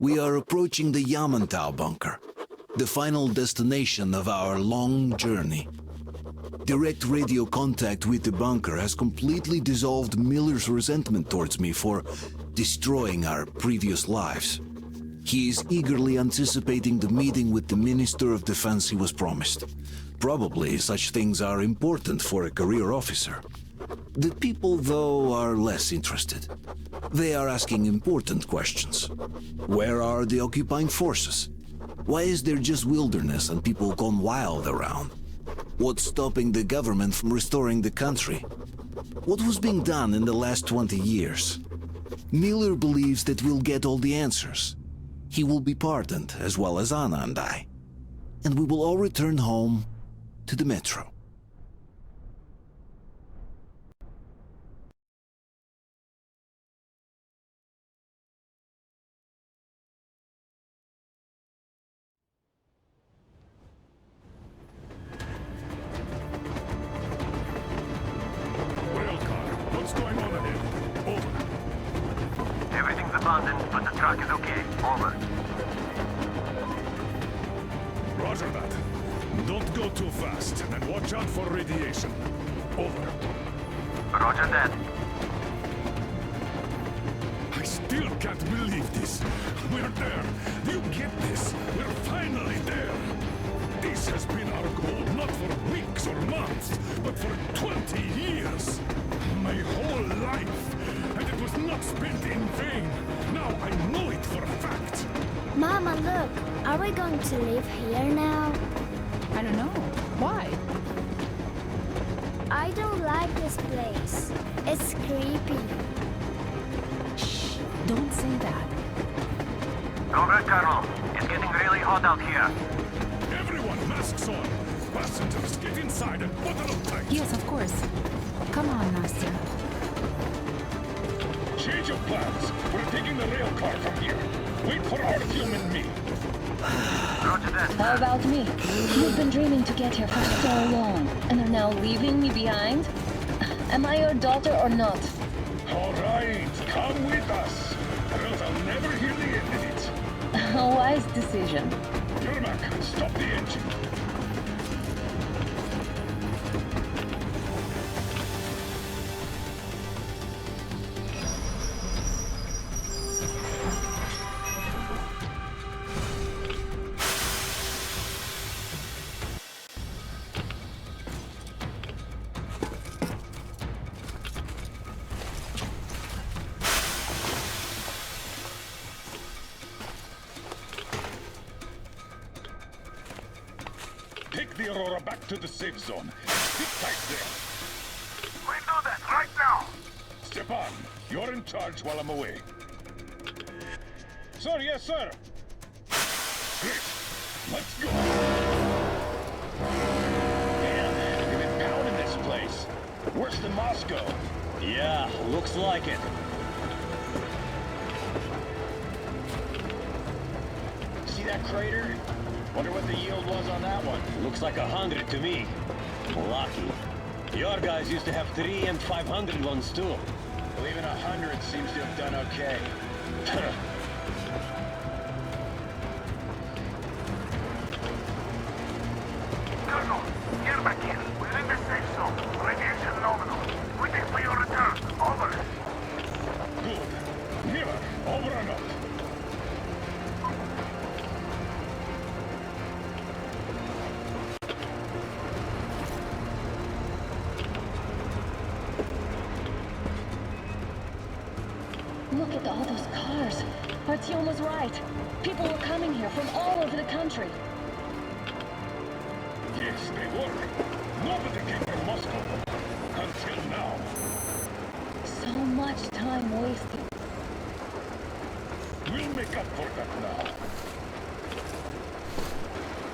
We are approaching the Yamantau bunker, the final destination of our long journey. Direct radio contact with the bunker has completely dissolved Miller's resentment towards me for destroying our previous lives. He is eagerly anticipating the meeting with the Minister of Defense he was promised. Probably such things are important for a career officer. The people, though, are less interested. They are asking important questions. Where are the occupying forces? Why is there just wilderness and people gone wild around? What's stopping the government from restoring the country? What was being done in the last 20 years? Miller believes that we'll get all the answers. He will be pardoned, as well as Anna and I. And we will all return home to the metro. What's going on ahead? Over. Everything's abandoned, but the truck is okay. Over. Roger that. Don't go too fast, and watch out for radiation. Over. Roger that. I still can't believe this. We're there. Do you get this? We're finally there. This has been our goal, not for weeks or months, but for 20 years. My whole life. And it was not spent in vain. Now I know it for a fact. Mama, look. Are we going to live here now? I don't know. Why? I don't like this place. It's creepy. Shh. Don't say that. Over, Colonel. It's getting really hot out here. Everyone, masks on. Passengers, get inside and bottle up tight. Yes, of course. Come on, Nastya. Change of plans. We're taking the rail car from here. Wait for Artyom and me. Roger that. How about me? You've been dreaming to get here for so long, and are now leaving me behind? Am I your daughter or not? All right, come with us. Or else I'll never hear the end of it. A wise decision. Yermak, stop the engine. Take the Aurora back to the safe zone. Sit tight there. We do that right now. Stepan, you're in charge while I'm away. Sir, yes, sir. Great. Let's go. Damn, we've been pounding this place. Worse than Moscow. Yeah, looks like it. See that crater? Wonder what the yield was on that one. Looks like 100 to me. Lucky. Your guys used to have 3 and 500 ones too. Well, even 100 seems to have done okay. Colonel, get back in. We're in the safe zone. Radiation nominal. Waiting for your return. Over. Good. Miller, over and out. Look at all those cars. Artyom was right. People were coming here from all over the country. Yes, they were. Nobody came from Moscow. Until now. So much time wasted. We'll make up for that now.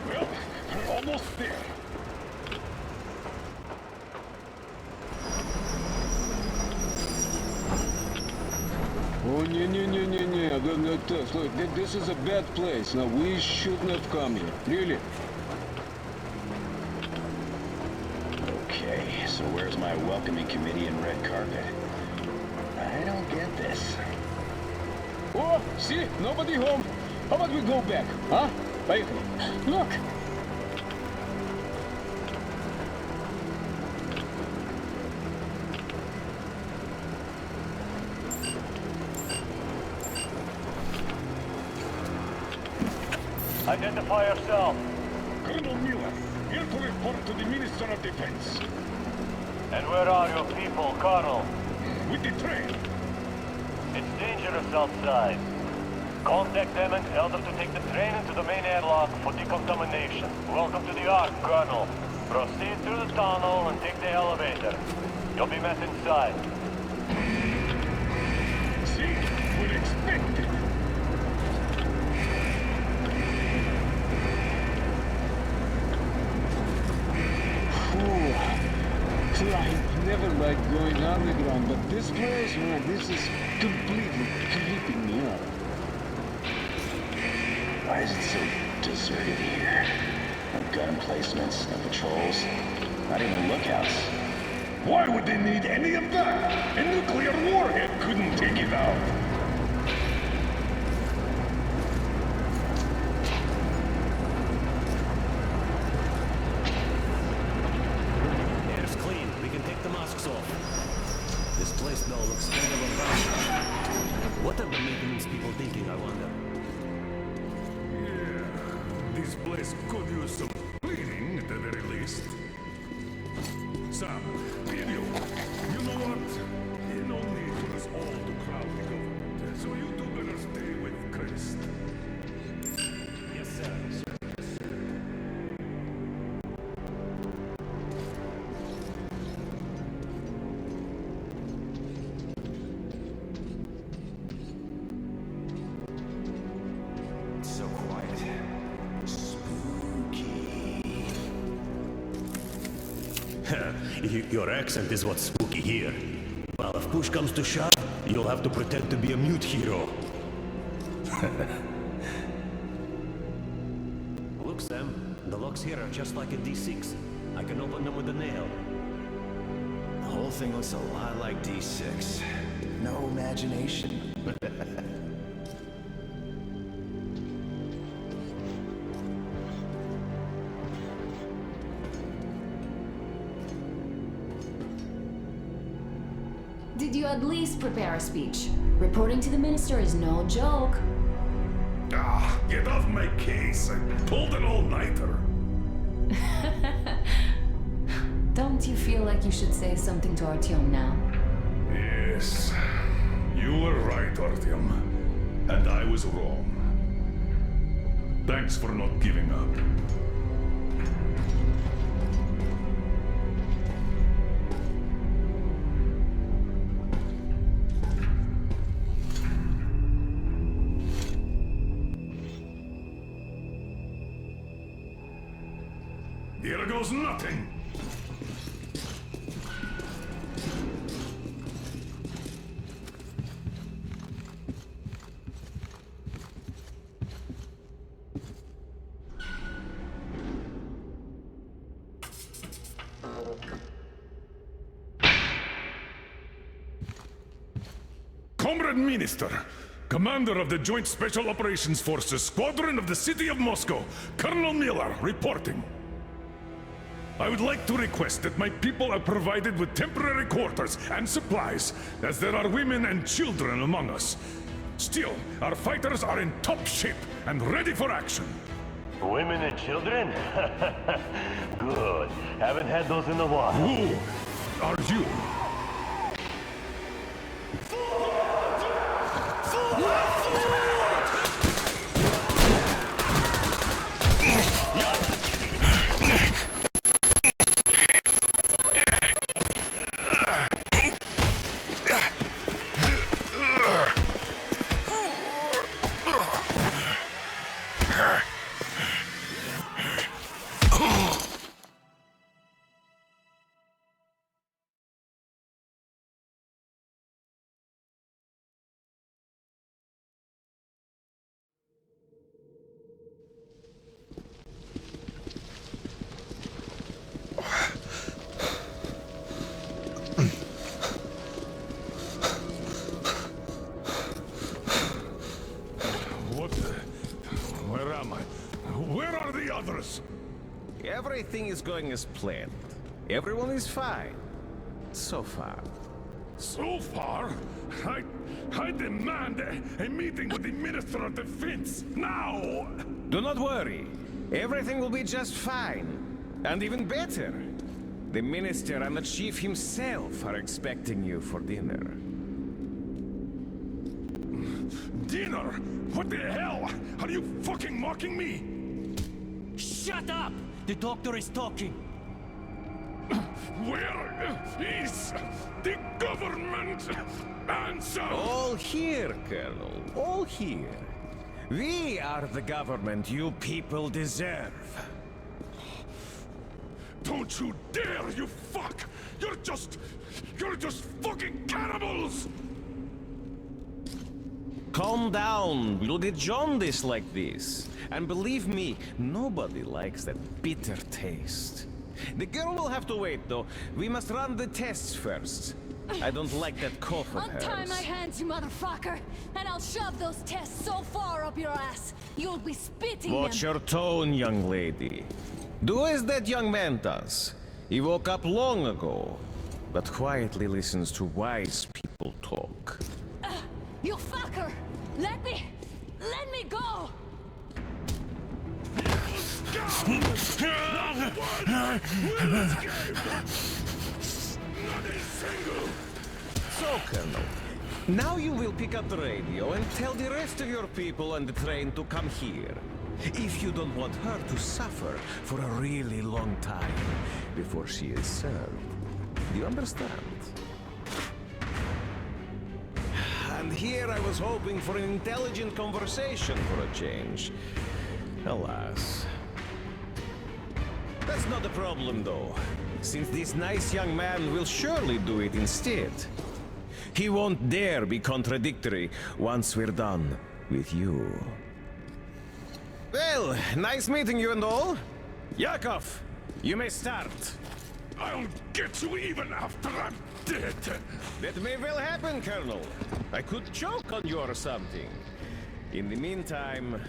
Well, we're almost there. Oh, look, this is a bad place. Now, we shouldn't have come here. Really? Okay, so where's my welcoming committee and red carpet? I don't get this. Oh, see? Nobody home. How about we go back, huh? Поехали. Look! Identify yourself. Colonel Miller, here to report to the Minister of Defense. And where are your people, Colonel? With the train. It's dangerous outside. Contact them and tell them to take the train into the main airlock for decontamination. Welcome to the Ark, Colonel. Proceed through the tunnel and take the elevator. You'll be met inside. See? We're expected. I never liked going underground, but this place, man, this is completely creeping me out. Why is it so deserted here? No gun emplacements, no patrols, not even lookouts. Why would they need any of that? A nuclear warhead couldn't take it out. Air's clean. We can take the masks off. This place now looks kind of abandoned. What are the maintenance people thinking, I wonder? Yeah, this place could use some cleaning at the very least. Sam, Video, you know what? You no need for us all to crowd the government, so you two better stay with Christ. Yes, sir. So quiet. Your accent is what's spooky here. Well, if push comes to shove, you'll have to pretend to be a mute hero. Look, Sam, the locks here are just like a D6. I can open them with a nail. The whole thing looks a lot like D6. No imagination. Did you at least prepare a speech? Reporting to the minister is no joke. Ah, get off my case. I pulled an all-nighter. Don't you feel like you should say something to Artyom now? Yes, you were right, Artyom. And I was wrong. Thanks for not giving up. Here goes nothing! Comrade Minister, Commander of the Joint Special Operations Forces, Squadron of the City of Moscow, Colonel Miller, reporting. I would like to request that my people are provided with temporary quarters and supplies, as there are women and children among us. Still, our fighters are in top shape and ready for action. Women and children? Good. Haven't had those in a while. Who are you? But where am I? Where are the others? Everything is going as planned. Everyone is fine. So far. So far, I demand a meeting with the Minister of Defense now! Do not worry. Everything will be just fine. And even better. The Minister and the Chief himself are expecting you for dinner. Dinner? What the hell? Are you fucking mocking me? Shut up! The doctor is talking. Where is the government answer? All here, Colonel. All here. We are the government you people deserve. Don't you dare, you fuck! You're just fucking cannibals! Calm down. We'll get jaundice like this. And believe me, nobody likes that bitter taste. The girl will have to wait, though. We must run the tests first. I don't like that cough of hers. Untie my hands, you motherfucker, and I'll shove those tests so far up your ass, you'll be spitting Watch them. your tone, young lady. Do as that young man does. He woke up long ago, but quietly listens to wise people talk. You fucker! Let me go! So, Colonel, now you will pick up the radio and tell the rest of your people on the train to come here. If you don't want her to suffer for a really long time before she is served. Do you understand? And here I was hoping for an intelligent conversation for a change. Alas. That's not the problem, though, since this nice young man will surely do it instead. He won't dare be contradictory once we're done with you. Well, nice meeting you and all. Yakov, you may start. I'll get you even after I'm dead. That may well happen, Colonel. I could choke on you or something. In the meantime,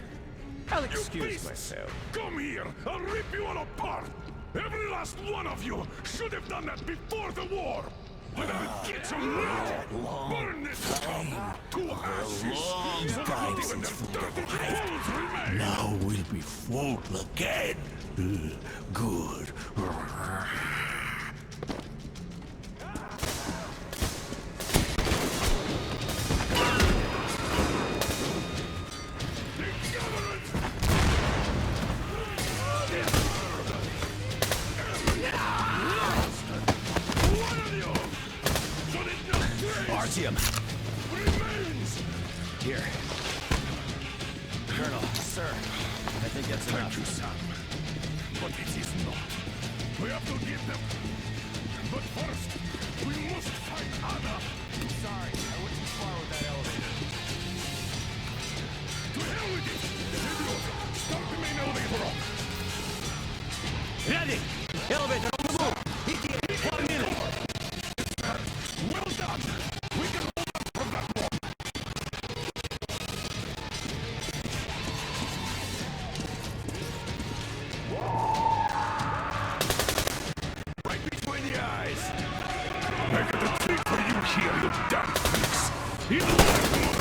I'll excuse myself. Come here! I'll rip you all apart! Every last one of you should have done that before the war! But I'll get you now! Burn this town to ashes! So that not even the dirty bones remain! Now we'll be full again. Good. Artyom! Here. Colonel, sir, I think that's enough. Thank you, son. But it is not. We have to get them. But first, we must fight Anna. Sorry, I went too far with that elevator. To hell with it! Idiot! Start the main elevator up! Ready! Elevator on the move! ETA, 1 minute! Well done! We can hold up from that one! Right between the eyes! I got a treat for you here, you damn freaks! In the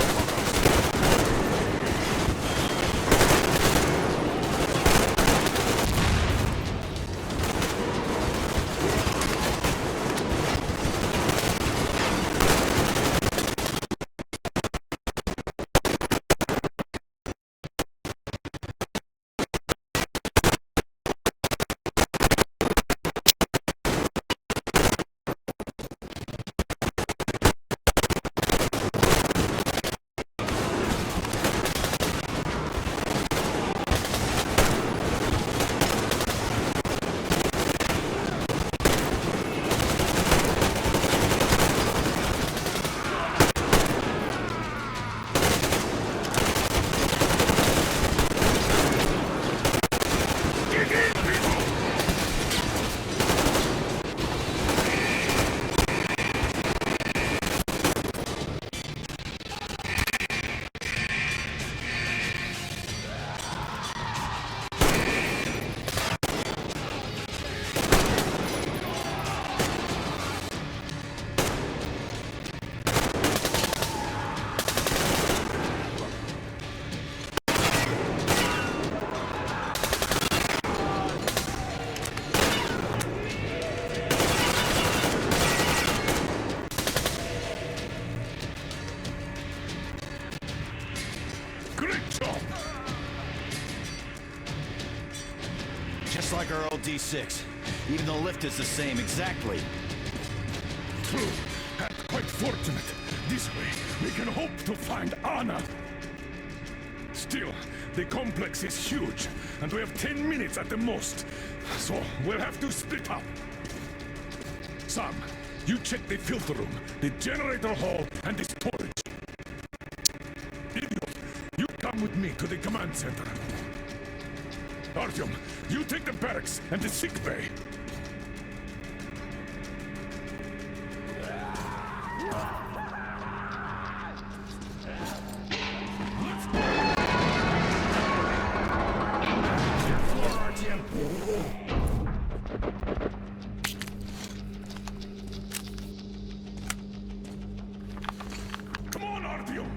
Great job! Just like our old D6. Even the lift is the same, exactly. True. And quite fortunate. This way, we can hope to find Anna. Still, the complex is huge, and we have 10 minutes at the most. So, we'll have to split up. Sam, you check the filter room, the generator hall, and the storage. Idiot, you come with me to the command center. Artyom, you take the barracks and the sick bay. Come on, Artyom!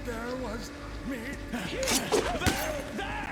there was me. There!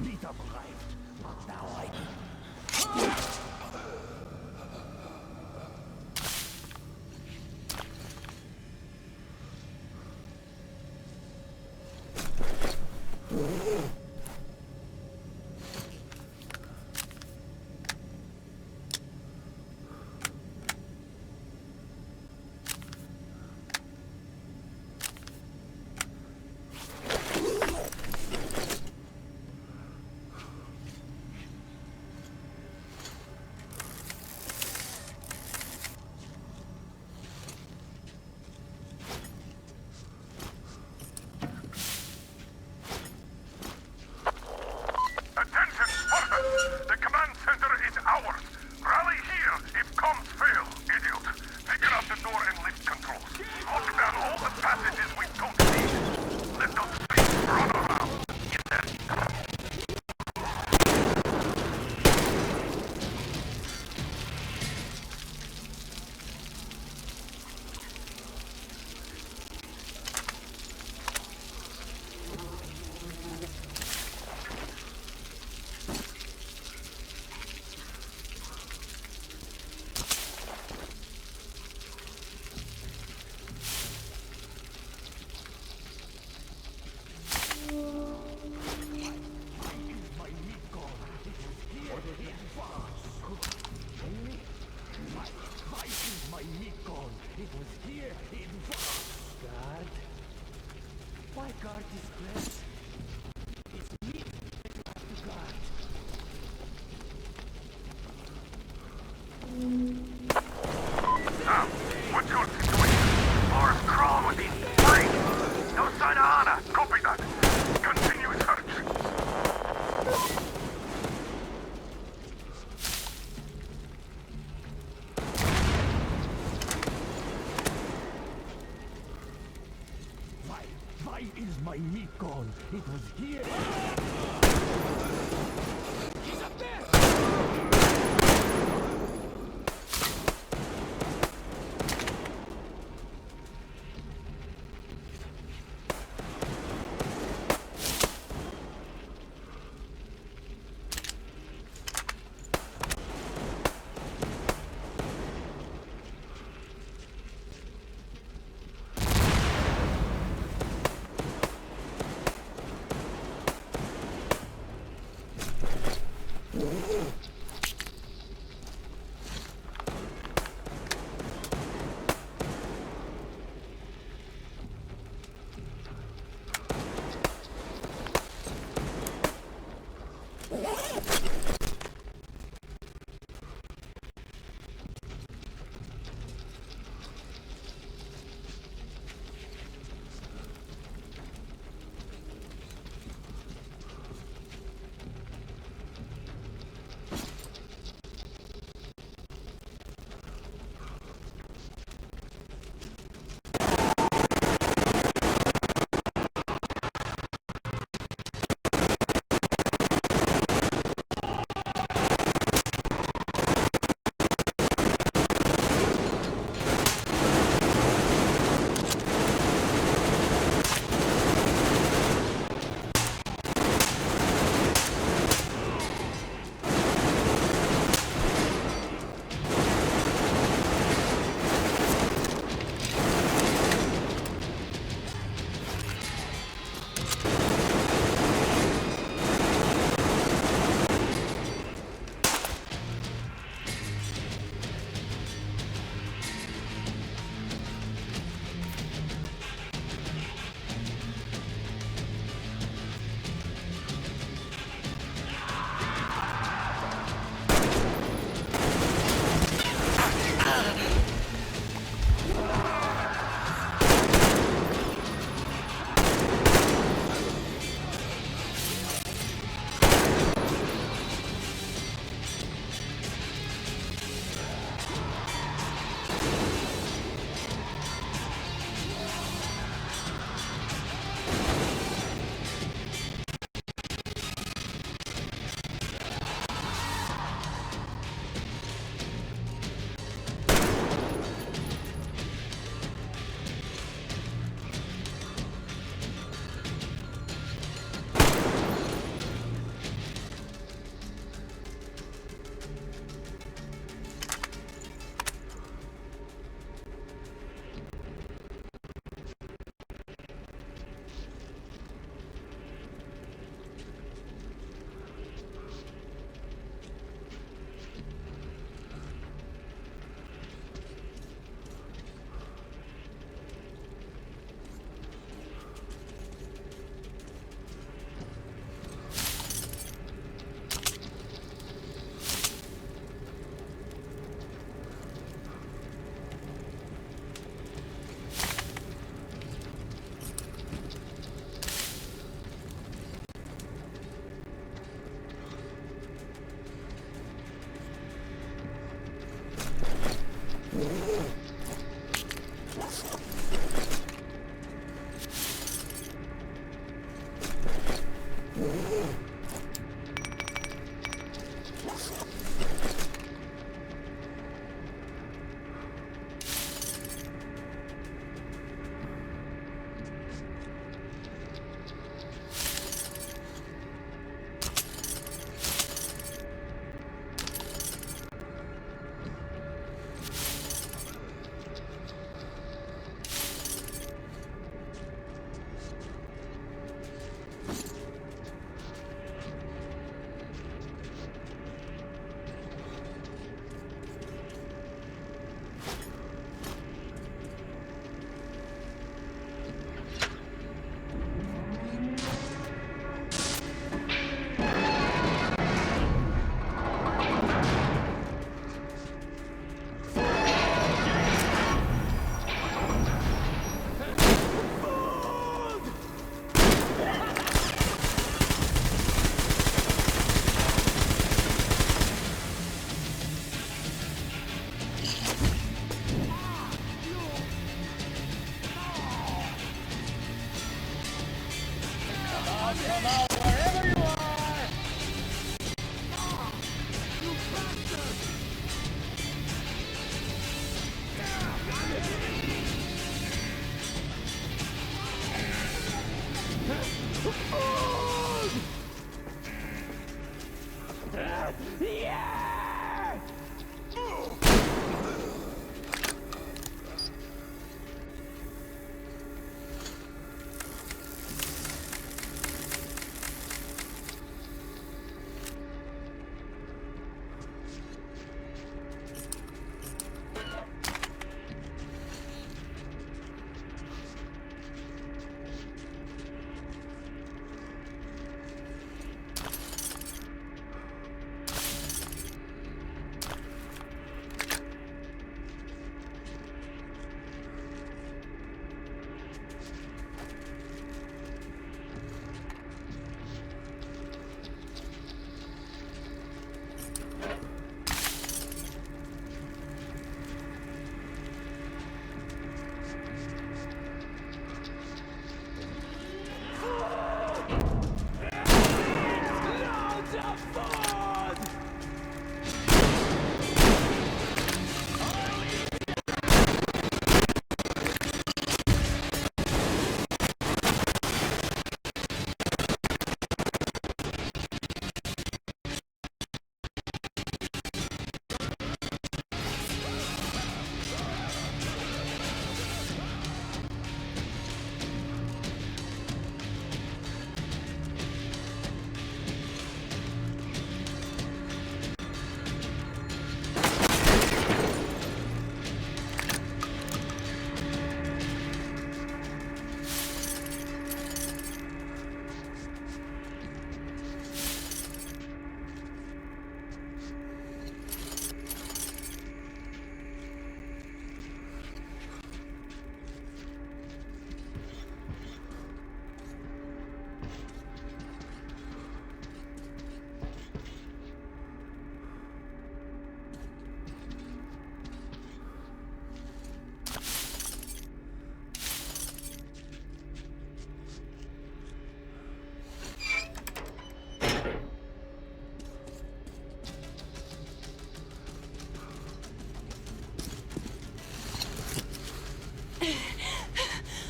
Meetup arrived. Now I... guard this place. It's me that you have to guard. Sam, what's your situation? Forest crawl within 3. No sign of Anna. Copy that. Continue search. Why is my meat gone? It was here. He's up there!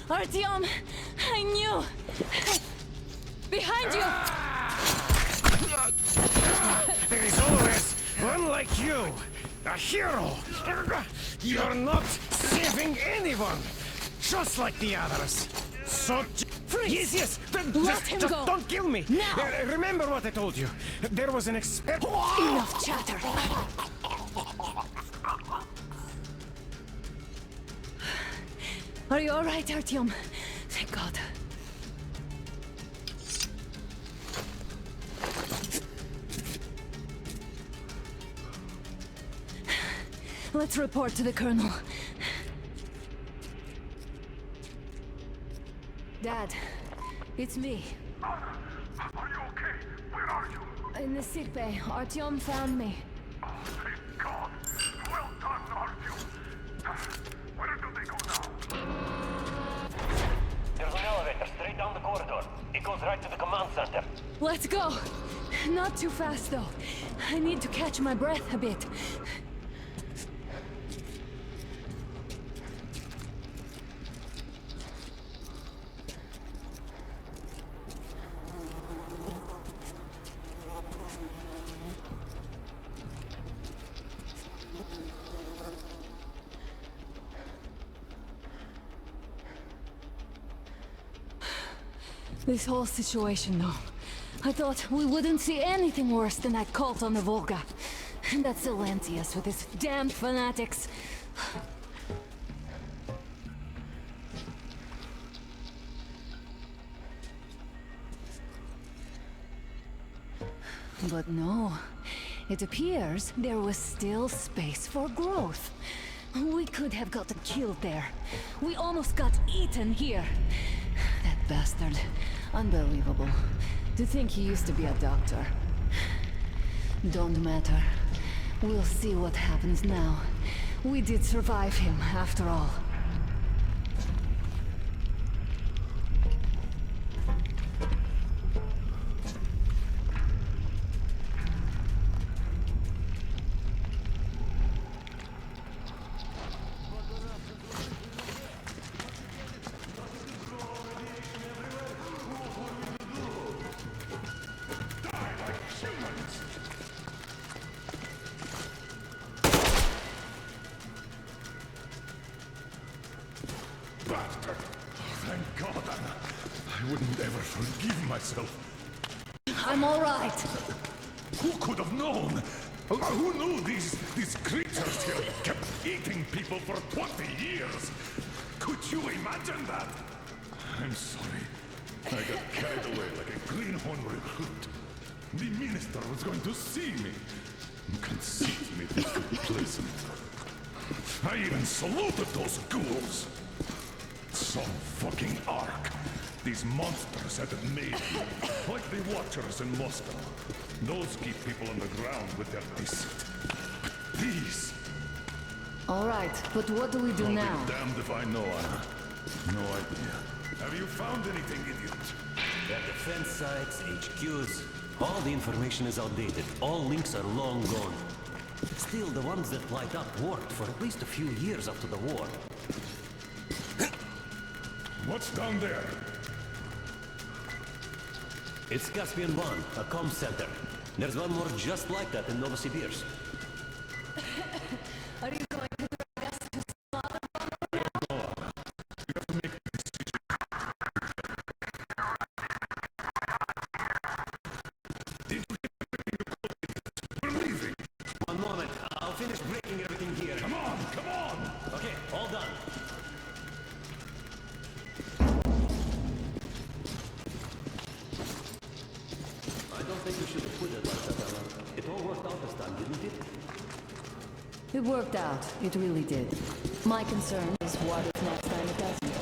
Artyom, I knew! Behind you! There is always one like you! A hero! You're not saving anyone! Just like the others! So... Freeze! Yes! Let him go! Don't kill me! Now! Remember what I told you. There was an Enough chatter! Are you alright, Artyom? Thank God. Let's report to the Colonel. Dad, it's me. Are you okay? Where are you? In the sickbay, Artyom found me. Oh, thank God. Well done, Artyom. Where do they go now? There's an elevator straight down the corridor. It goes right to the command center. Let's go! Not too fast, though. I need to catch my breath a bit. This whole situation, though. I thought we wouldn't see anything worse than that cult on the Volga. And that Silencius with his damned fanatics. But no. It appears there was still space for growth. We could have gotten killed there. We almost got eaten here. That bastard. Unbelievable. To think he used to be a doctor. Don't matter. We'll see what happens now. We did survive him, after all. Bastard! Thank God, Anna. I wouldn't ever forgive myself. I'm all right. Who could have known? Who knew these creatures here kept eating people for 20 years? Could you imagine that? I'm sorry. I got carried away like a greenhorn recruit. The minister was going to see me. Conceit made me feel pleasant. I even saluted those ghouls. Some fucking ark. These monsters had it made here, like the Watchers in Moscow. Those keep people on the ground with their deceit. These... All right, but what do we do now? I'll be damned if I know, Anna. No idea. Have you found anything, idiot? Their defense sites, HQs. All the information is outdated. All links are long gone. Still, the ones that light up worked for at least a few years after the war. What's down there? It's Caspian 1, a comm center. There's one more just like that in Novosibirsk. Are you going to drag us to slaughter? We're leaving. One moment, I'll finish breaking everything here. Come on, come on! Okay, all done. I don't think we should have put it like that, Ella. It all worked out this time, didn't it? It worked out. It really did. My concern is what if next time it doesn't?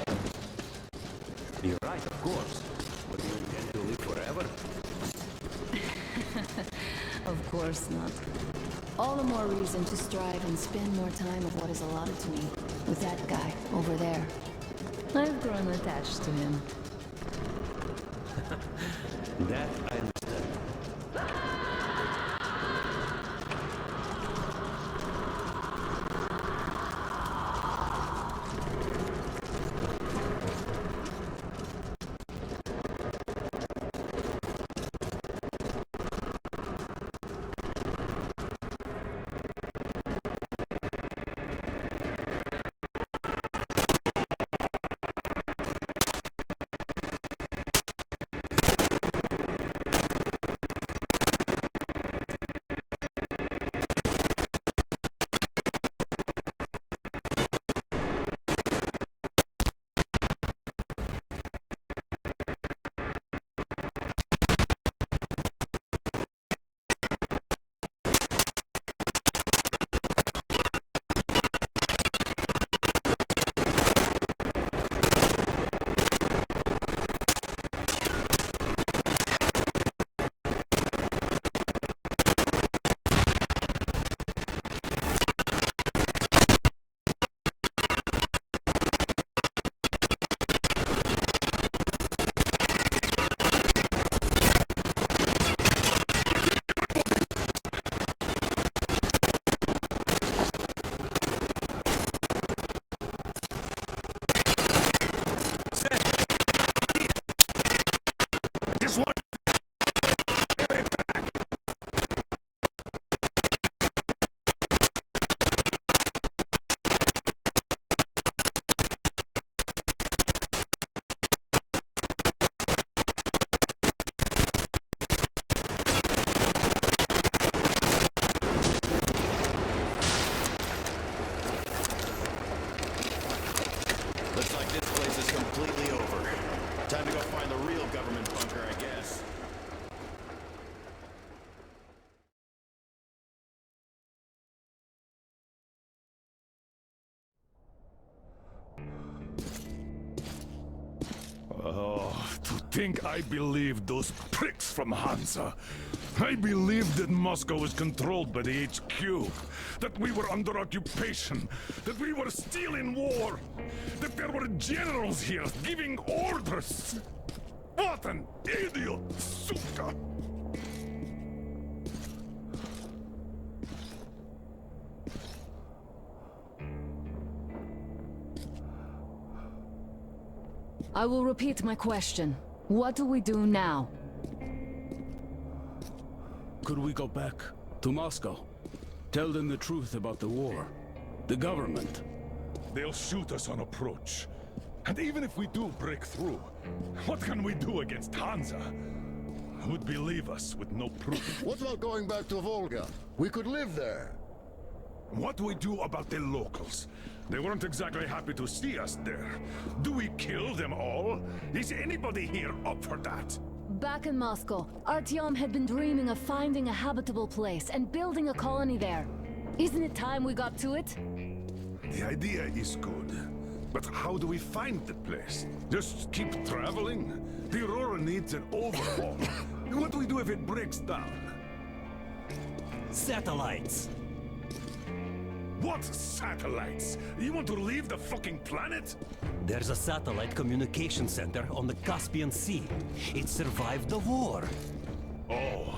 You're right, of course. But you intend to live forever? Of course not. All the more reason to strive and spend more time with what is allotted to me. With that guy, over there. I've grown attached to him. That I understand. Looks like this place is completely over. Time to go find the real government bunker, I guess. Oh, to think I believed those pricks from Hansa. I believed that Moscow was controlled by the HQ, that we were under occupation, that we were still in war, that there were generals here giving orders. What an idiot, suka! I will repeat my question. What do we do now? Could we go back to Moscow? Tell them the truth about the war. The government. They'll shoot us on approach. And even if we do break through, what can we do against Hansa? Who would believe us with no proof? What about going back to Volga? We could live there. What do we do about the locals? They weren't exactly happy to see us there. Do we kill them all? Is anybody here up for that? Back in Moscow, Artyom had been dreaming of finding a habitable place and building a colony there. Isn't it time we got to it? The idea is good. But how do we find the place? Just keep traveling? The Aurora needs an overhaul. What do we do if it breaks down? Satellites! What satellites? You want to leave the fucking planet? There's a satellite communication center on the Caspian Sea. It survived the war. Oh,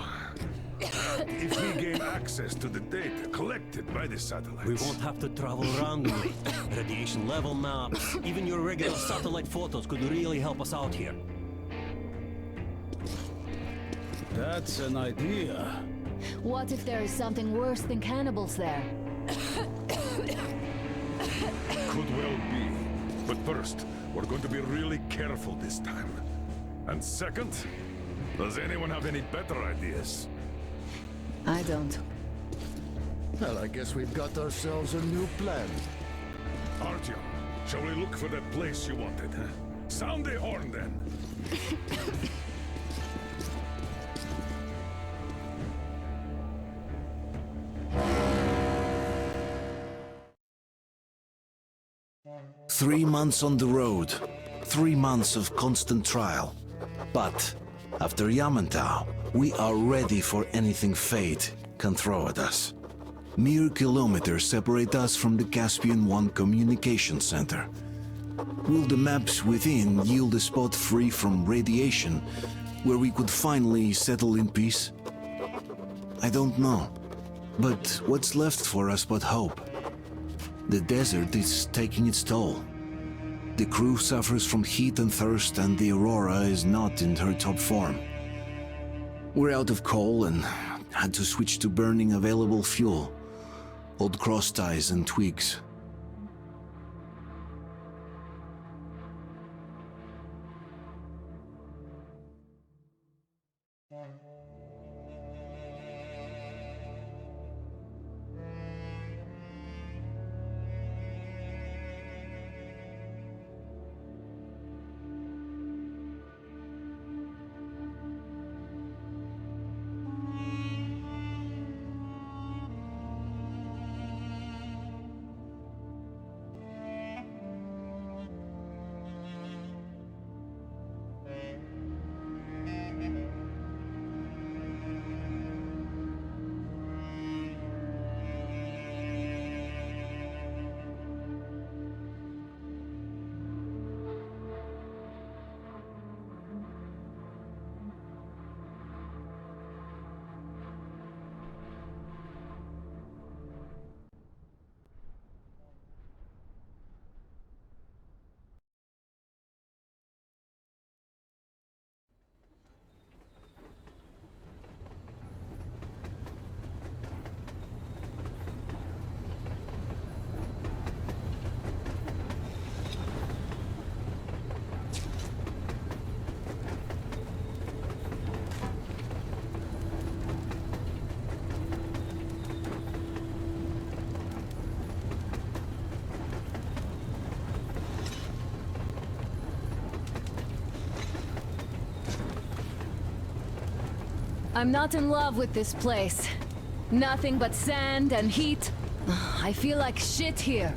But if we gain access to the data collected by the satellites... We won't have to travel around with it. Radiation level maps, even your regular satellite photos could really help us out here. That's an idea. What if there is something worse than cannibals there? Could well be. But first, we're going to be really careful this time. And second, does anyone have any better ideas? I don't. Well, I guess we've got ourselves a new plan. Artyom, shall we look for that place you wanted, huh? Sound the horn, then. 3 months on the road, 3 months of constant trial. But after Yamantau, we are ready for anything fate can throw at us. Mere kilometers separate us from the Caspian 1 communication center. Will the maps within yield a spot free from radiation where we could finally settle in peace? I don't know. But what's left for us but hope? The desert is taking its toll. The crew suffers from heat and thirst, and the Aurora is not in her top form. We're out of coal and had to switch to burning available fuel. Old cross ties and twigs. I'm not in love with this place. Nothing but sand and heat. I feel like shit here.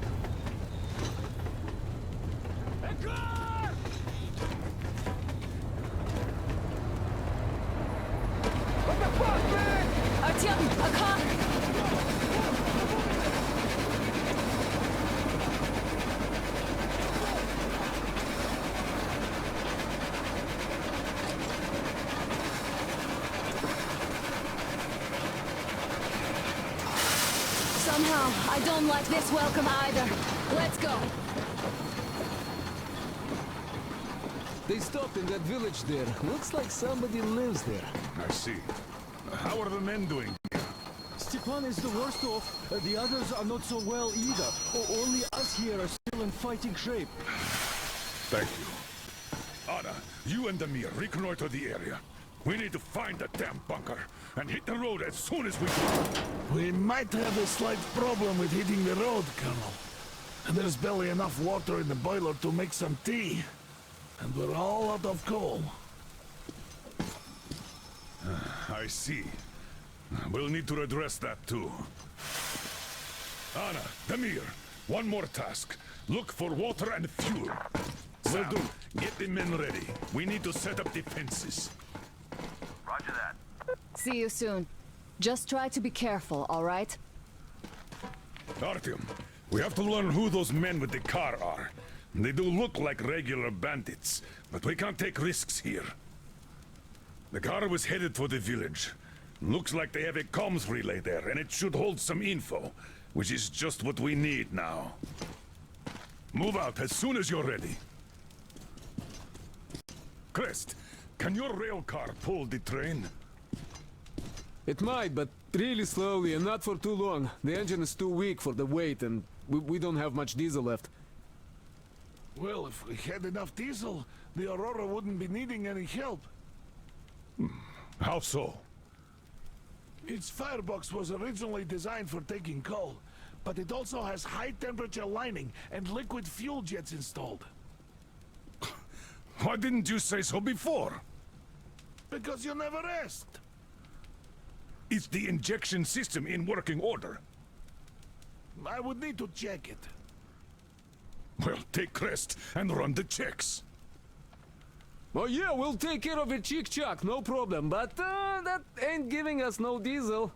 Artyom, a car! Somehow, I don't like this welcome either. Let's go. They stopped in that village there. Looks like somebody lives there. I see. How are the men doing? Stepan is the worst off. The others are not so well either. Only us here are still in fighting shape. Thank you. Anna, you and Damir reconnoiter the area. We need to find that damn bunker and hit the road as soon as we can. We might have a slight problem with hitting the road, Colonel. There's barely enough water in the boiler to make some tea. And we're all out of coal. I see. We'll need to address that too. Anna, Damir, one more task. Look for water and fuel. Will do. Get the men ready. We need to set up defenses. Roger that. See you soon. Just try to be careful, all right? Artyom, we have to learn who those men with the car are. They do look like regular bandits, but we can't take risks here. The car was headed for the village. Looks like they have a comms relay there, and it should hold some info, which is just what we need now. Move out as soon as you're ready. Crest, can your rail car pull the train? It might, but really slowly and not for too long. The engine is too weak for the weight, and we don't have much diesel left. Well, if we had enough diesel, the Aurora wouldn't be needing any help. How so? Its firebox was originally designed for taking coal, but it also has high-temperature lining and liquid fuel jets installed. Why didn't you say so before? Because you never asked. Is the injection system in working order? I would need to check it. Well, take Crest and run the checks. Oh yeah, we'll take care of it, chick-chock, no problem. But that ain't giving us no diesel.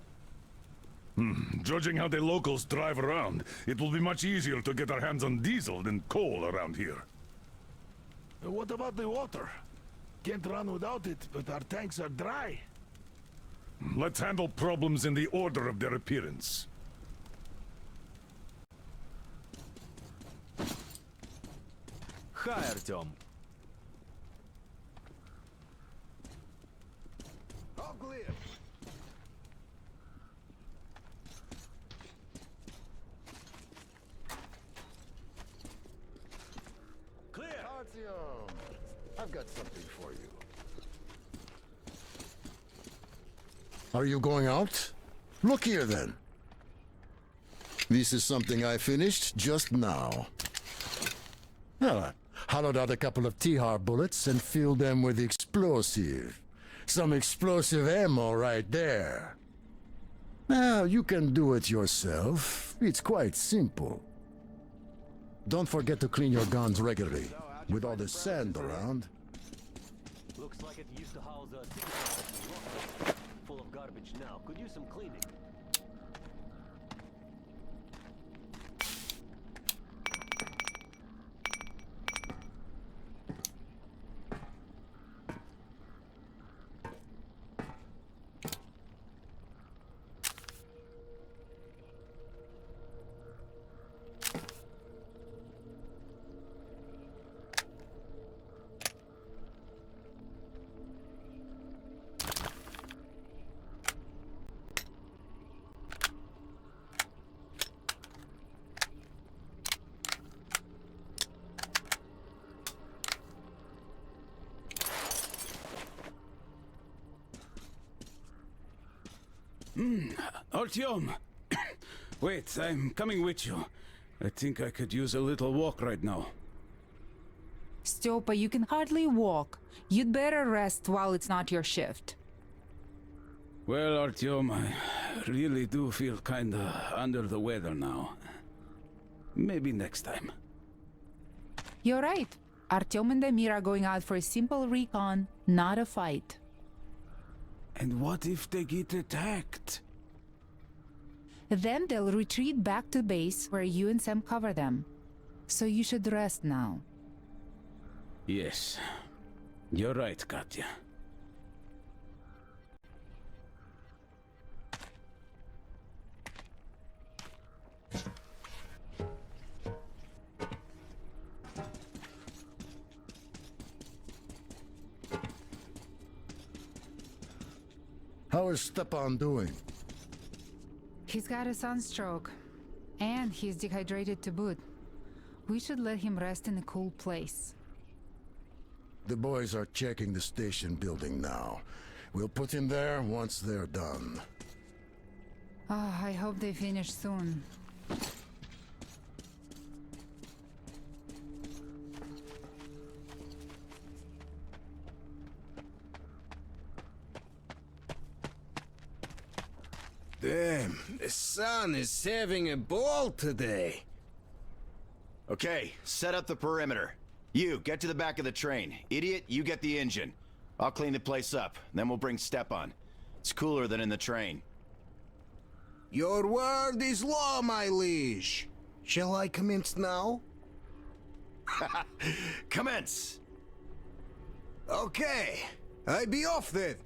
Judging how the locals drive around, it will be much easier to get our hands on diesel than coal around here. What about the water? Can't run without it, but our tanks are dry. Let's handle problems in the order of their appearance. Hi, Artyom. All clear. Clear! Artyom, I've got something for you. Are you going out? Look here, then. This is something I finished just now. I hollowed out a couple of T-Har bullets and filled them with explosive. Some explosive ammo right there. Now, you can do it yourself. It's quite simple. Don't forget to clean your guns regularly. With all the sand around. Looks like it used to house a ticket office. Full of garbage now. Could use some cleaning. Artyom! Wait, I'm coming with you. I think I could use a little walk right now. Styopa, you can hardly walk. You'd better rest while it's not your shift. Well, Artyom, I really do feel kinda under the weather now. Maybe next time. You're right. Artyom and Damir are going out for a simple recon, not a fight. And what if they get attacked? Then they'll retreat back to base where you and Sam cover them. So you should rest now. Yes. You're right, Katya. How is Stepan doing? He's got a sunstroke. And he's dehydrated to boot. We should let him rest in a cool place. The boys are checking the station building now. We'll put him there once they're done. Oh, I hope they finish soon. Damn, the sun is having a ball today. Okay, set up the perimeter. You, get to the back of the train. Idiot, you get the engine. I'll clean the place up, then we'll bring Stepan. It's cooler than in the train. Your word is law, my liege. Shall I commence now? Commence! Okay, I be off then.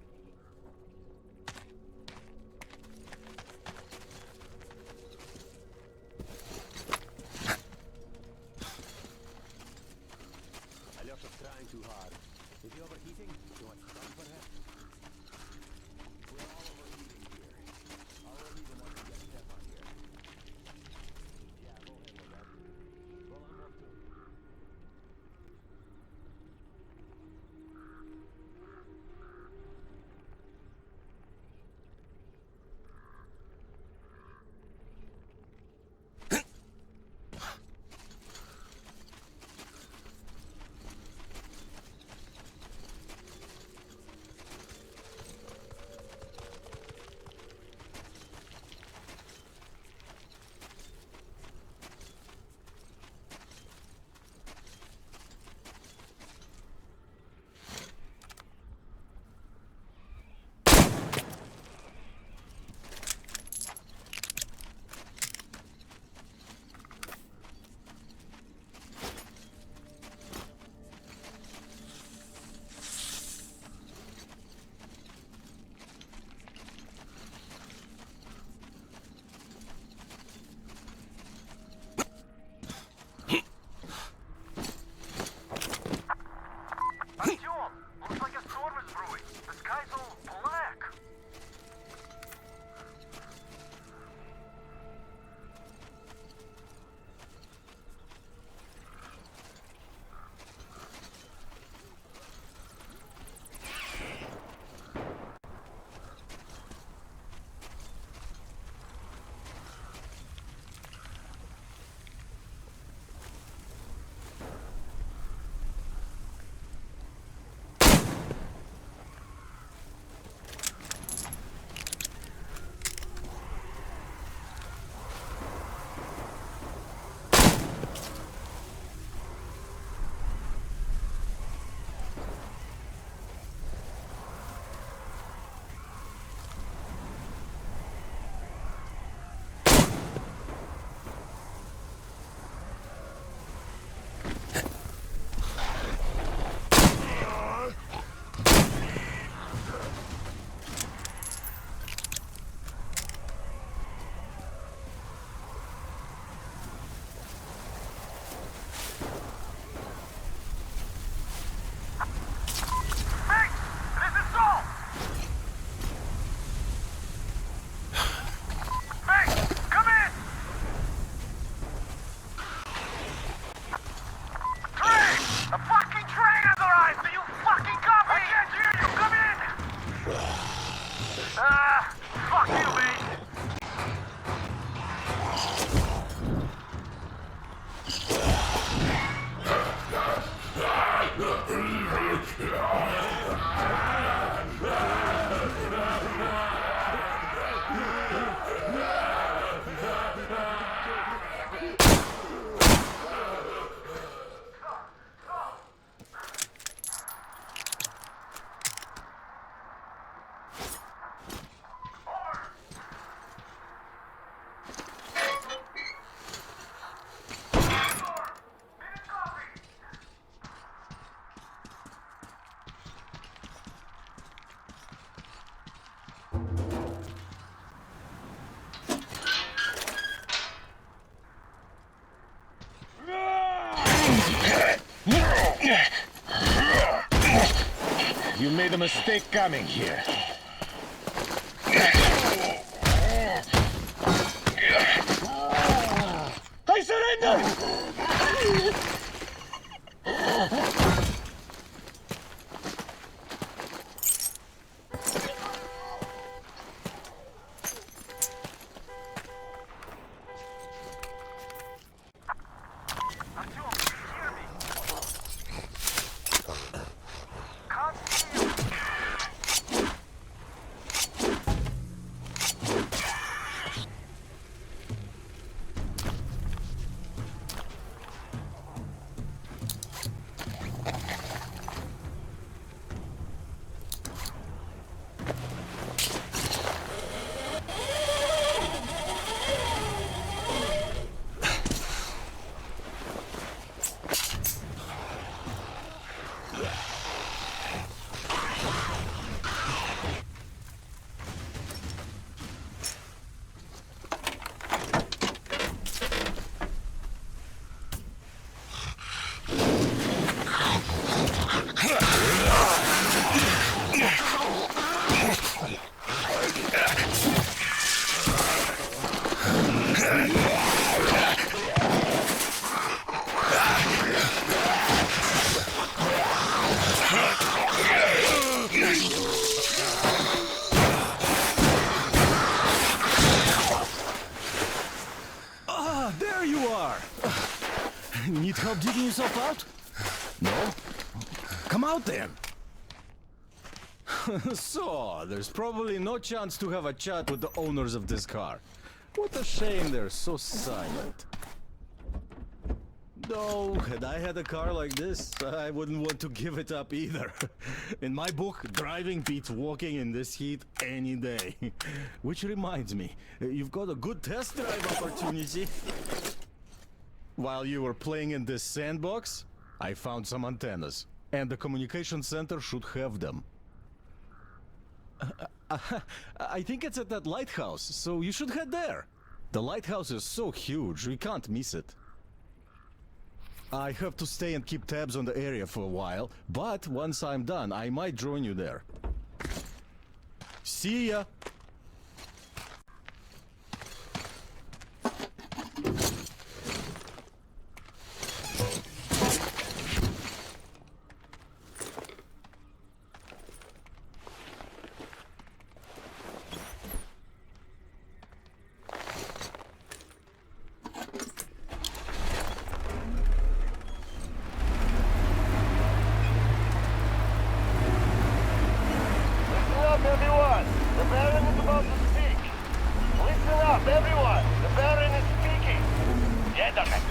made a mistake coming here. I surrender! There you are! Need help digging yourself out? No? Come out then! So, there's probably no chance to have a chat with the owners of this car. What a shame they're so silent. Though, had I had a car like this, I wouldn't want to give it up either. In my book, driving beats walking in this heat any day. Which reminds me, you've got a good test drive opportunity. While you were playing in this sandbox, I found some antennas. And the communication center should have them. I think it's at that lighthouse, so you should head there. The lighthouse is so huge, we can't miss it. I have to stay and keep tabs on the area for a while, but once I'm done, I might join you there. See ya! Everyone, the Baron is about to speak. Listen up, everyone. The Baron is speaking. Gentlemen,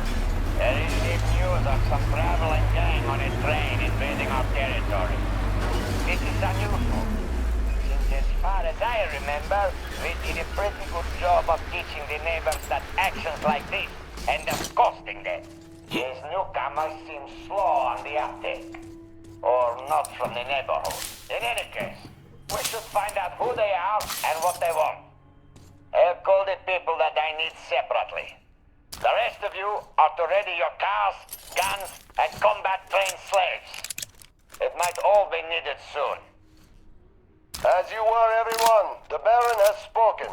there is deep news of some traveling gang on a train invading our territory. This is unusual, since as far as I remember, we did a pretty good job of teaching the neighbors that actions like this end up costing them. These newcomers seem slow on the uptake, or not from the neighborhood. In any case, we should find out who they are and what they want. I'll call the people that I need separately. The rest of you are to ready your cars, guns, and combat-trained slaves. It might all be needed soon. As you were, everyone, the Baron has spoken.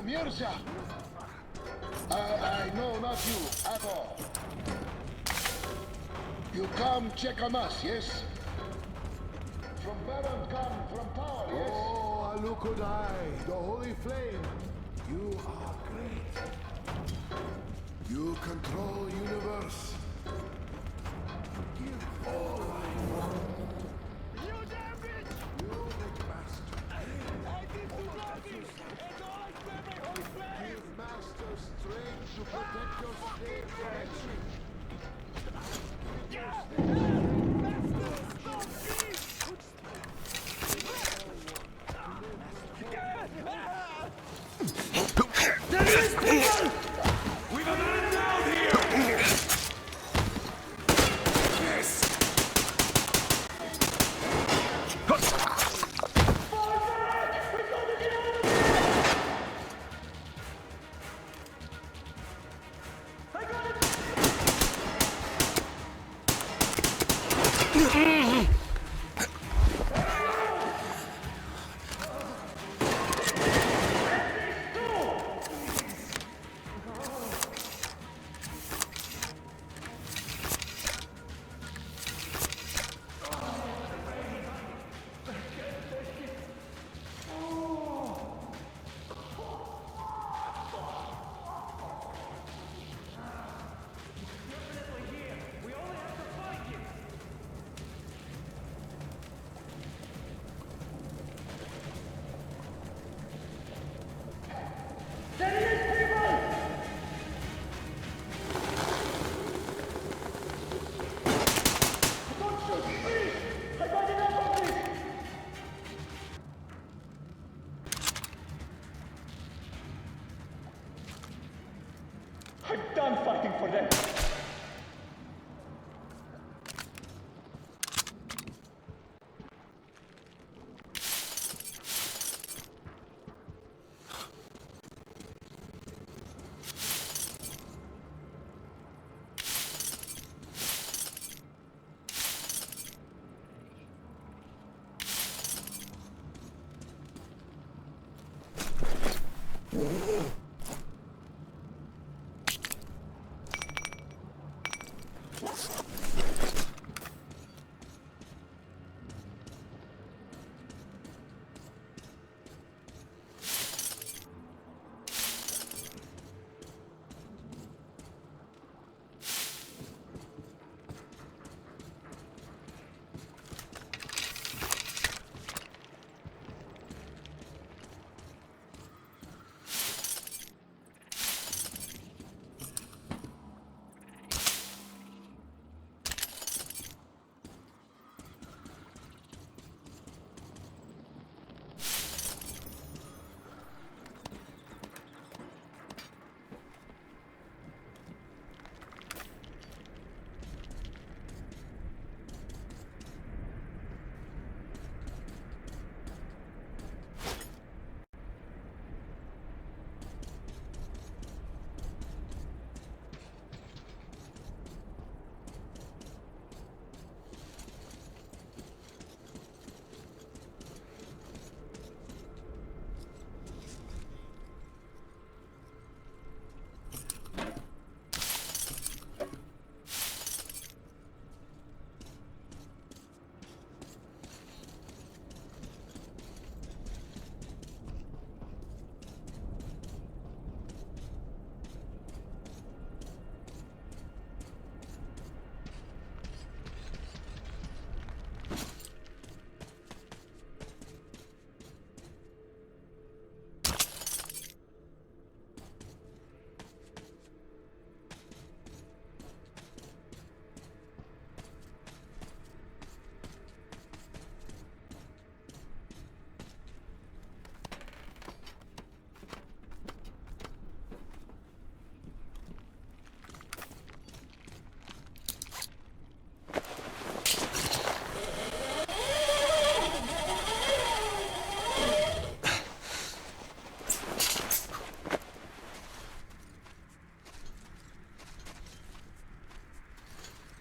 Mirza! I know not you at all. You come check on us, yes? From Baron come from power, yes? Oh, Alukudai, the holy flame. You are great. You control universe. Give all I want. You damn it! You make master. I did do nothing! And all I spare my holy flame! Give master strength to protect your slave from entry. We've a man down here! Yes! I'm done fighting for them.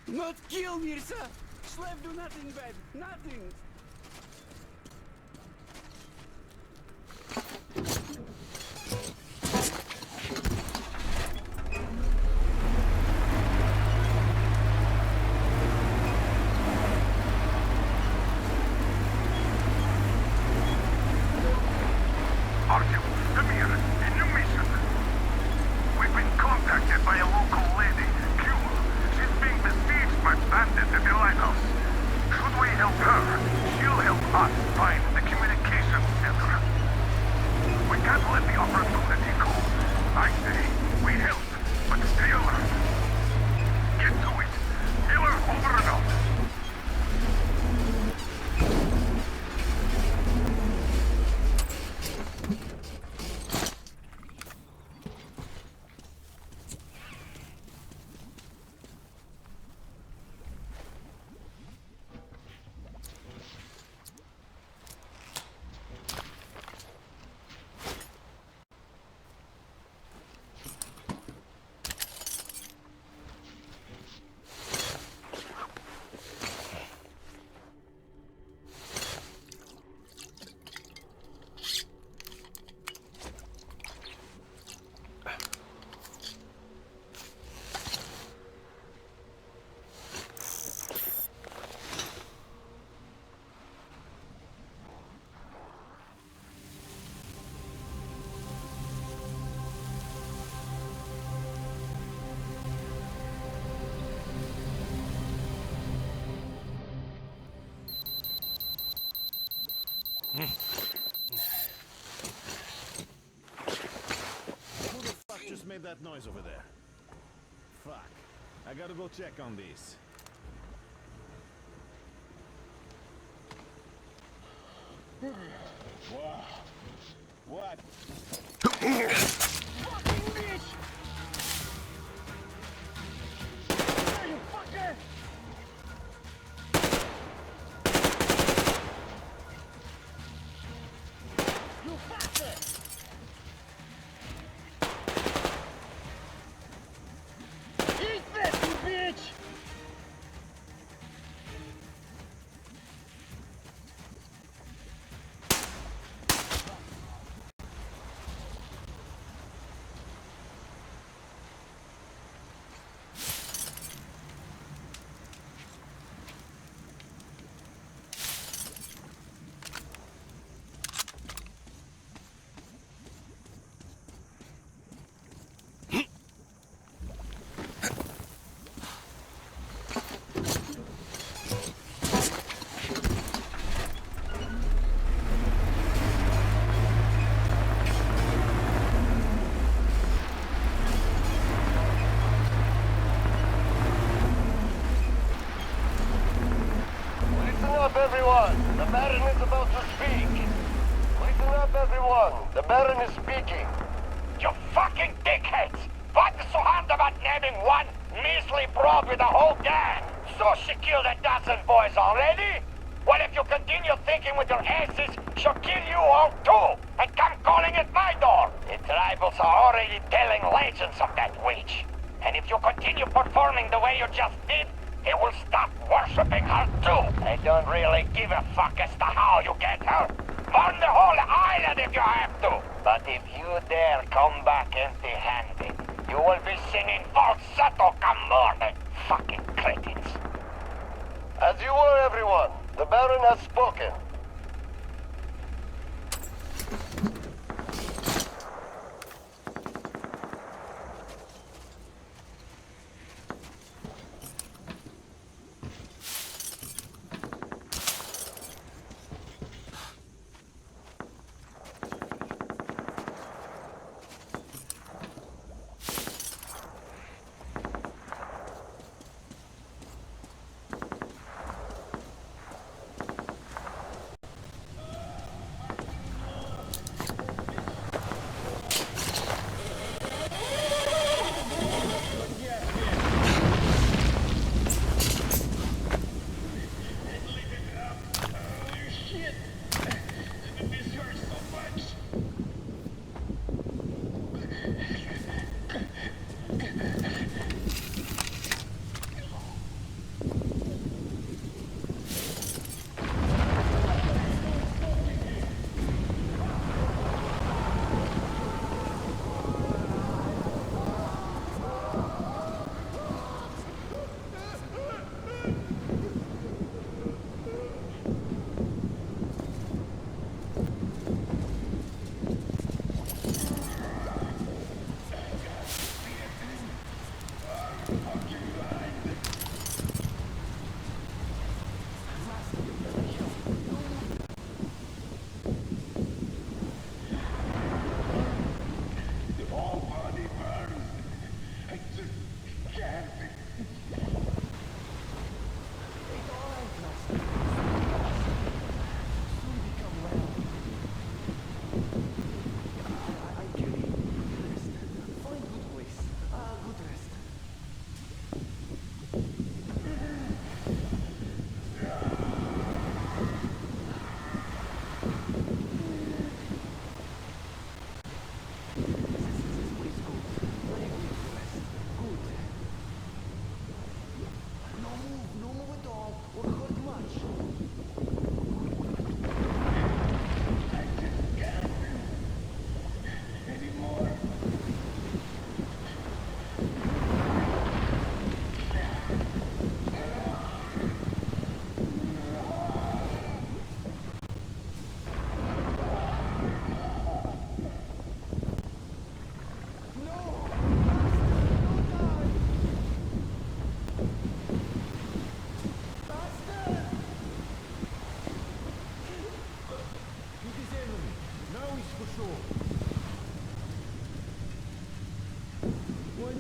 Not kill Mirza! Slave do nothing bad, nothing! Who the fuck just made that noise over there? Fuck. I gotta go check on these. Wow. What? Fucking bitch! There, you fucker! You bastard! Eat this, you bitch! Everyone, the Baron is about to speak. Listen up, everyone. The Baron is speaking. You fucking dickheads! What is so hard about naming one measly broad with a whole gang? So she killed a dozen boys already? Well, if you continue thinking with your asses, she'll kill you all too, and come calling at my door. The tribals are already telling legends of that witch. And if you continue performing the way you just did, he will stop worshipping her too. I don't really give a fuck as to how you get her. Burn the whole island if you have to. But if you dare come back empty-handed, you will be singing falsetto come morning. Fucking cretins. As you were, everyone, the Baron has spoken.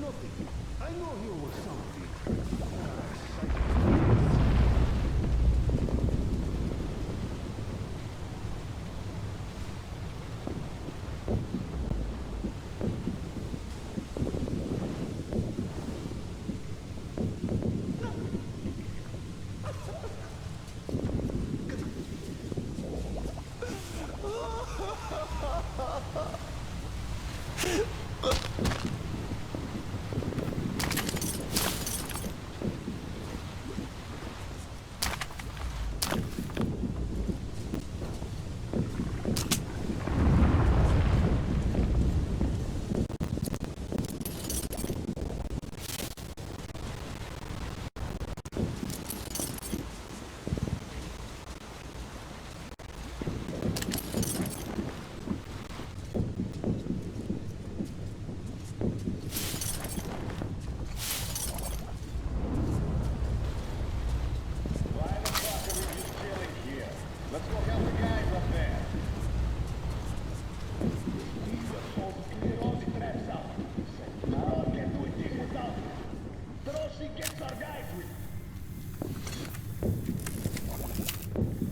nothing. I know you were something.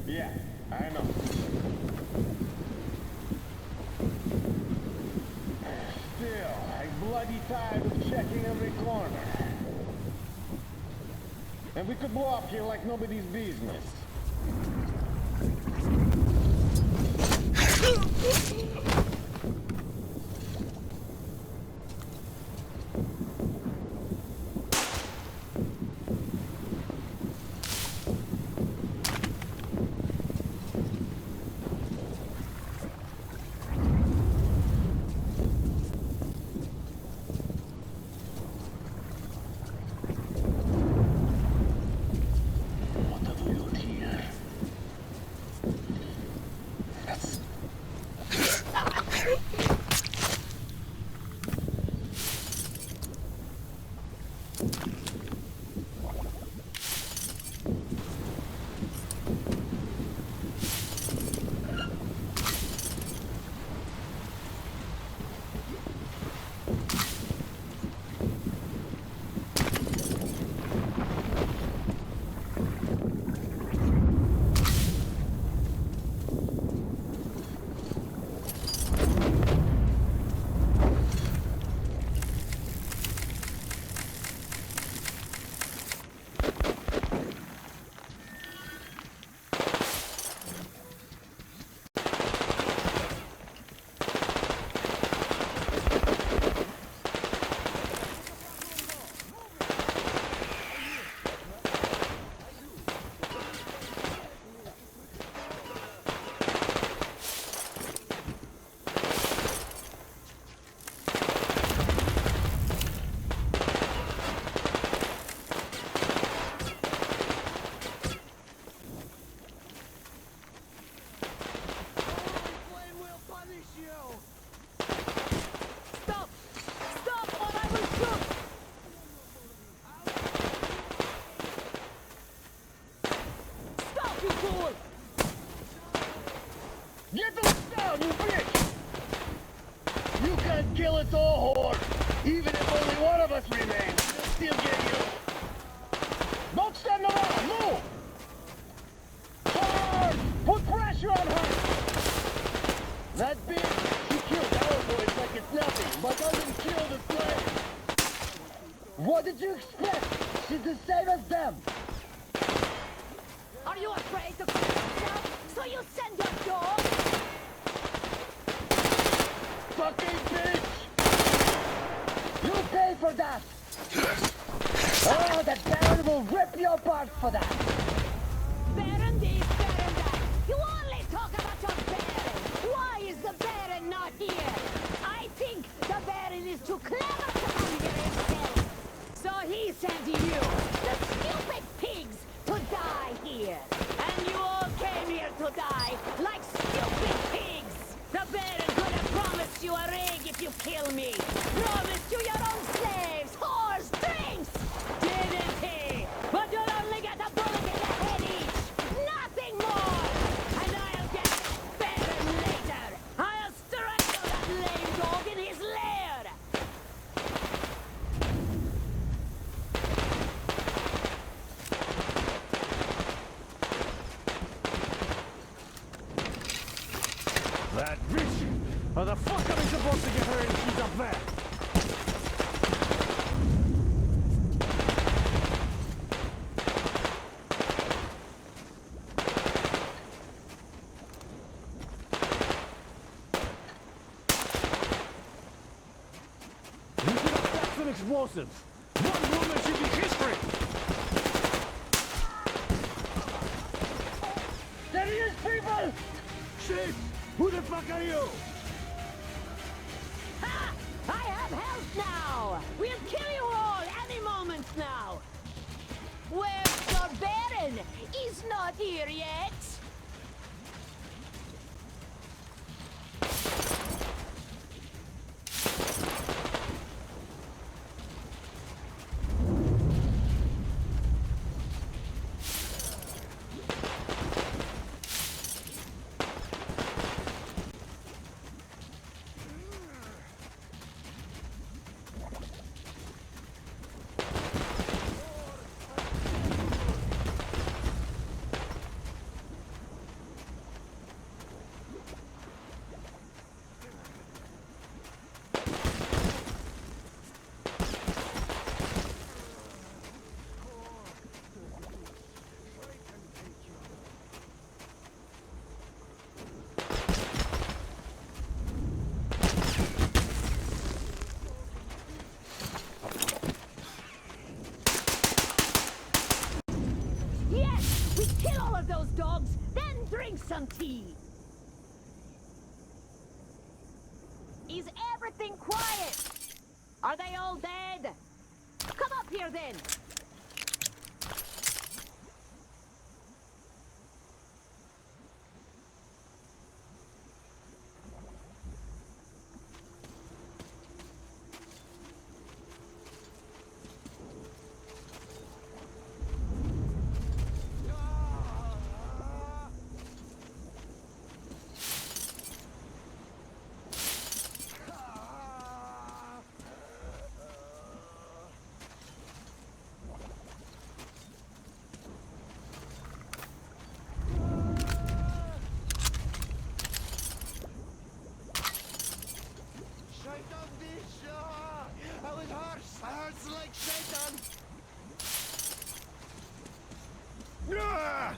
Yeah, I know. Still, I'm bloody tired of checking every corner. And we could blow up here like nobody's business. Get them down, you bitch! You can't kill us all, whore! Even if only one of us remains, we'll still get you! Don't stand around, move! Charge! Put pressure on her! That bitch, she killed our boys like it's nothing, but doesn't kill the slaves! What did you expect? She's the same as them! Are you afraid to kill yourself? So you send your dog? Fucking bitch! You pay for that! Oh, the Baron will rip you apart for that! Baron this, Baron that. You only talk about your Baron. Why is the Baron not here? I think the Baron is too clever to come here himself. So he sent you, the stupid pigs, to die here. And you all came here to die, like stupid pigs. The Baron could have promised you a ring if you kill me. Promised you your own slaves, whores, drinks. Didn't he? But you'll only get a bullet in the head each. Nothing more. And I'll get Baron later. I'll strangle that lame dog in his lair. some explosives. One woman should be history. There he is, people! Shit! Who the fuck are you? Ha! I have health now! We'll kill you all any moment now! Where's your Baron? He's not here yet! Yes! We kill all of those dogs, then drink some tea! Is everything quiet? Are they all dead? Come up here then!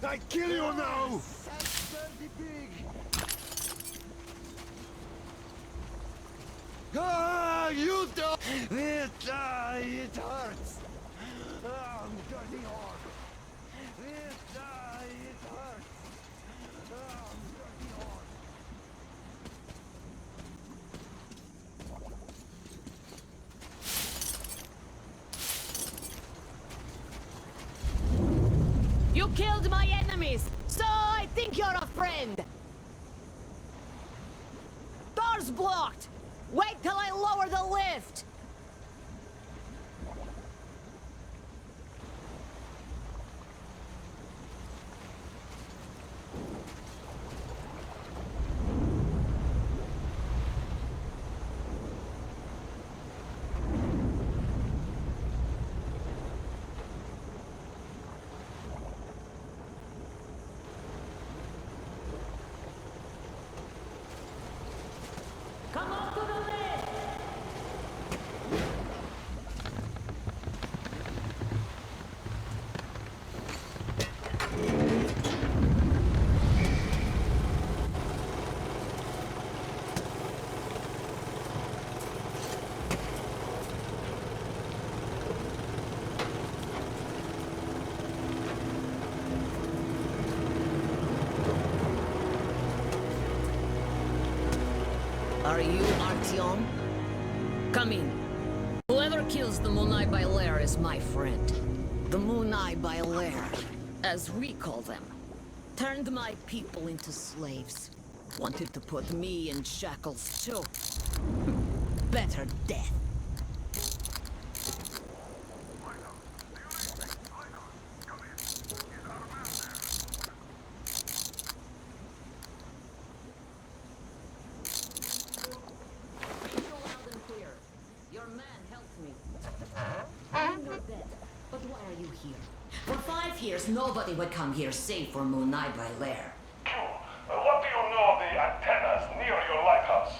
I kill you now! Ah, you don't! It hurts! Oh, dirty whore! It hurts! Oh, dirty whore! You killed my enemies, so I think you're a friend! Door's blocked! Wait till I lower the lift! Come on to the lift! Are you Artyom? Come in. Whoever kills the Munai Bailair is my friend. The Munai Bailair, as we call them, turned my people into slaves. Wanted to put me in shackles too. Better death. Your man helped me. I'm not dead, but why are you here? For 5 years, nobody would come here save for Munai Bailair. What do you know of the antennas near your lighthouse?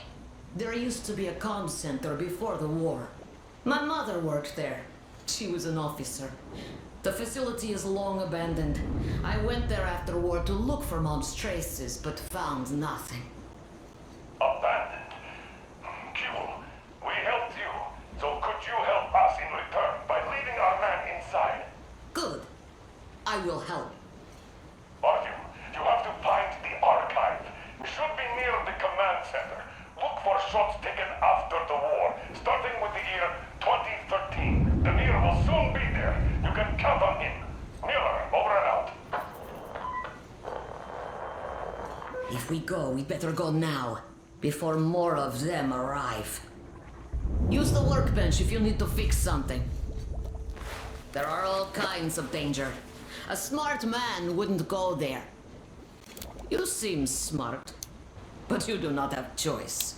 There used to be a comm center before the war. My mother worked there. She was an officer. The facility is long abandoned. I went there after war to look for Mom's traces, but found nothing. Abandoned? Q, we helped you, so could you help us? If we go, we better go now, before more of them arrive. Use the workbench if you need to fix something. There are all kinds of danger. A smart man wouldn't go there. You seem smart, but you do not have choice.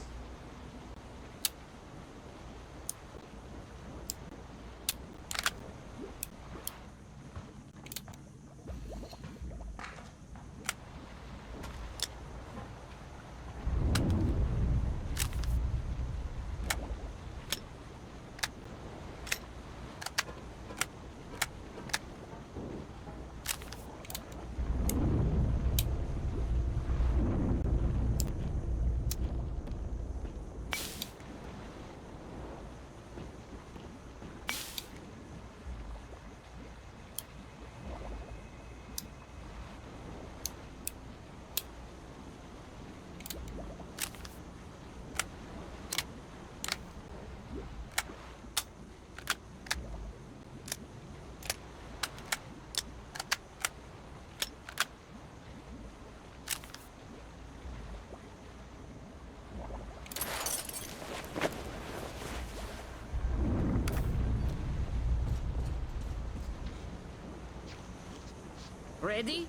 Ready?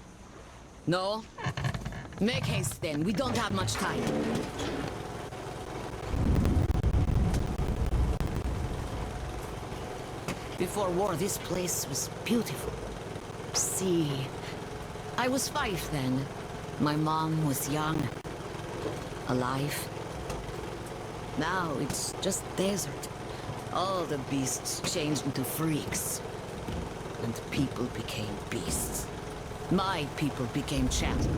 No? Make haste then, we don't have much time. Before war, this place was beautiful. See, I was 5 then. My mom was young, alive. Now it's just desert. All the beasts changed into freaks. And people became beasts. My people became chattel.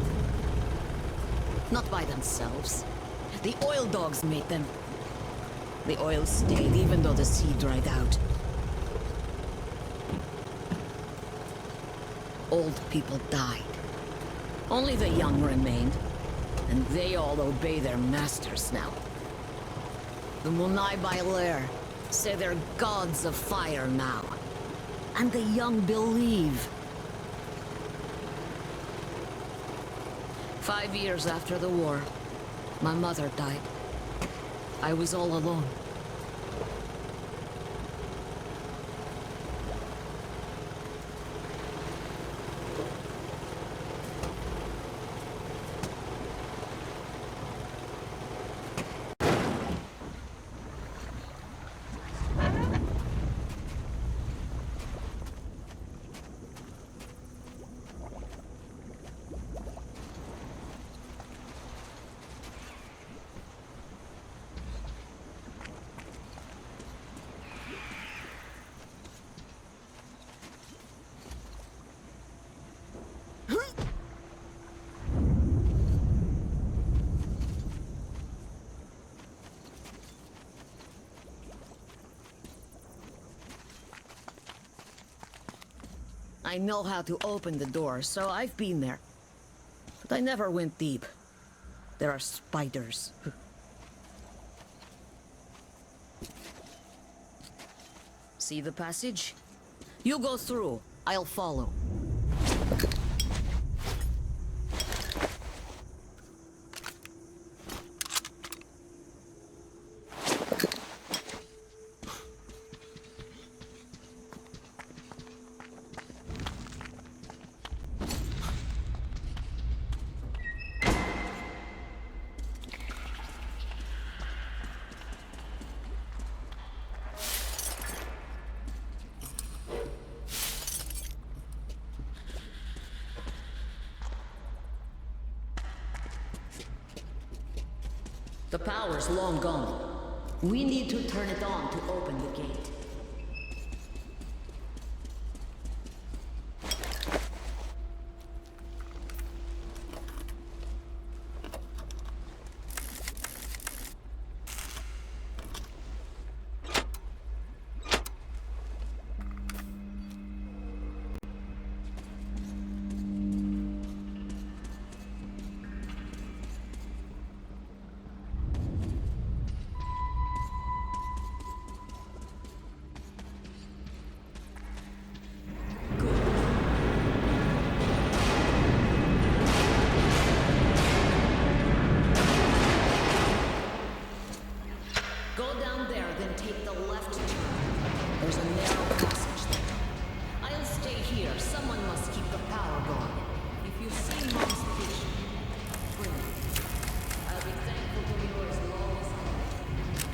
Not by themselves. The oil dogs made them. The oil stayed even though the sea dried out. Old people died. Only the young remained. And they all obey their masters now. The Munai Bailer say they're gods of fire now. And the young believe. 5 years after the war, my mother died. I was all alone. I know how to open the door, so I've been there. But I never went deep. There are spiders. See the passage? You go through. I'll follow. The power's long gone. We need to turn it on to open the gate. There's a narrow passage there. I'll stay here. Someone must keep the power going. If you see Mom's fish, bring it. I'll be thankful to you as long as I live.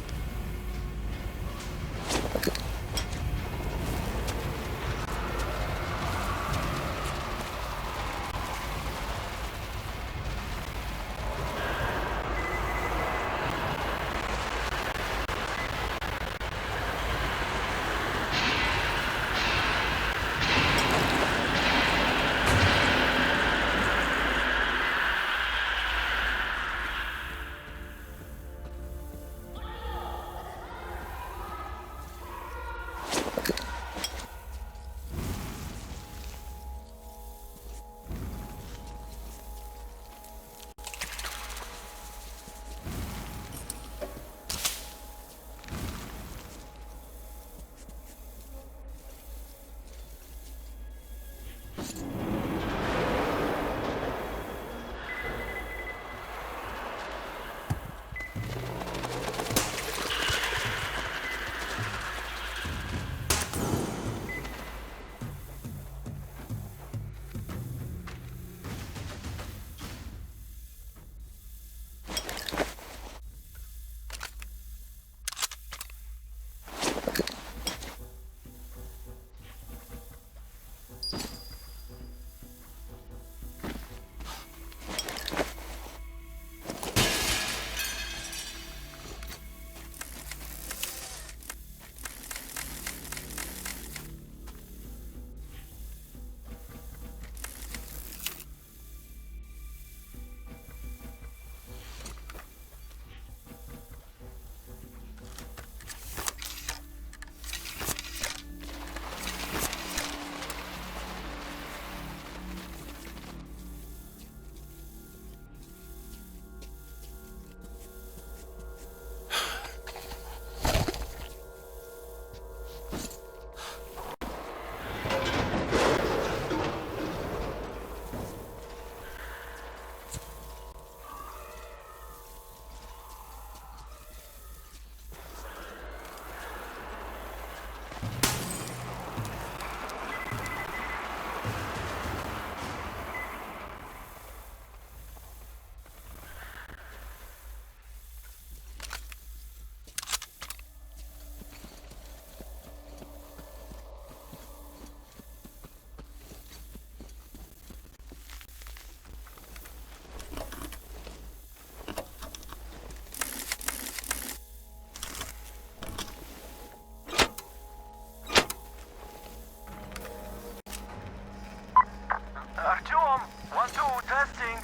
Artyom, 1-2, testing.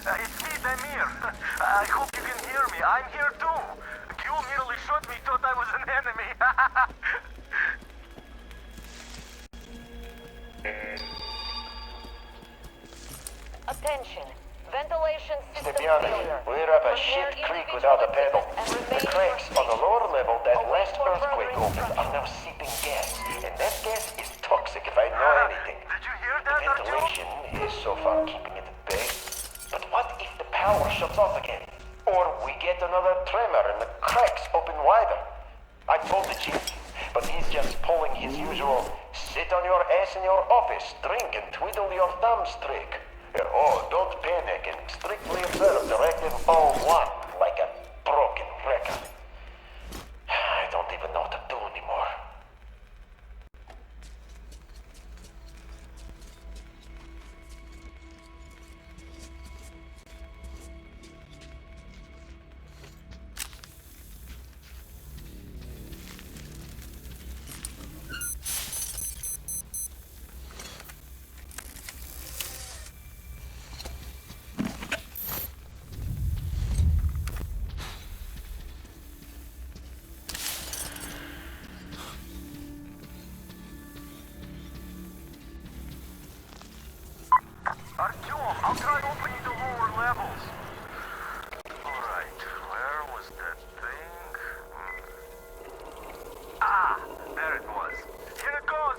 It's me, Damir. I hope you can hear me. I'm here too. Q nearly shot me, thought I was an enemy. Attention. Ventilation system Caspian, failure. we're up a shit creek without a pedal. The cracks on the lower level that last earthquake opened are now seeping gas. And that gas is toxic if I know anything. Did you hear that, The ventilation is so far keeping it at bay. But what if the power shuts off again? Or we get another tremor and the cracks open wider? I told the chief, but he's just pulling his usual sit on your ass in your office, drink and twiddle your thumbs trick. Oh, don't panic and strictly observe Directive 01 like a broken record. I don't even know what to do anymore. Artyom, I'll try opening the lower levels. Alright, where was that thing? Ah, there it was. Here it goes!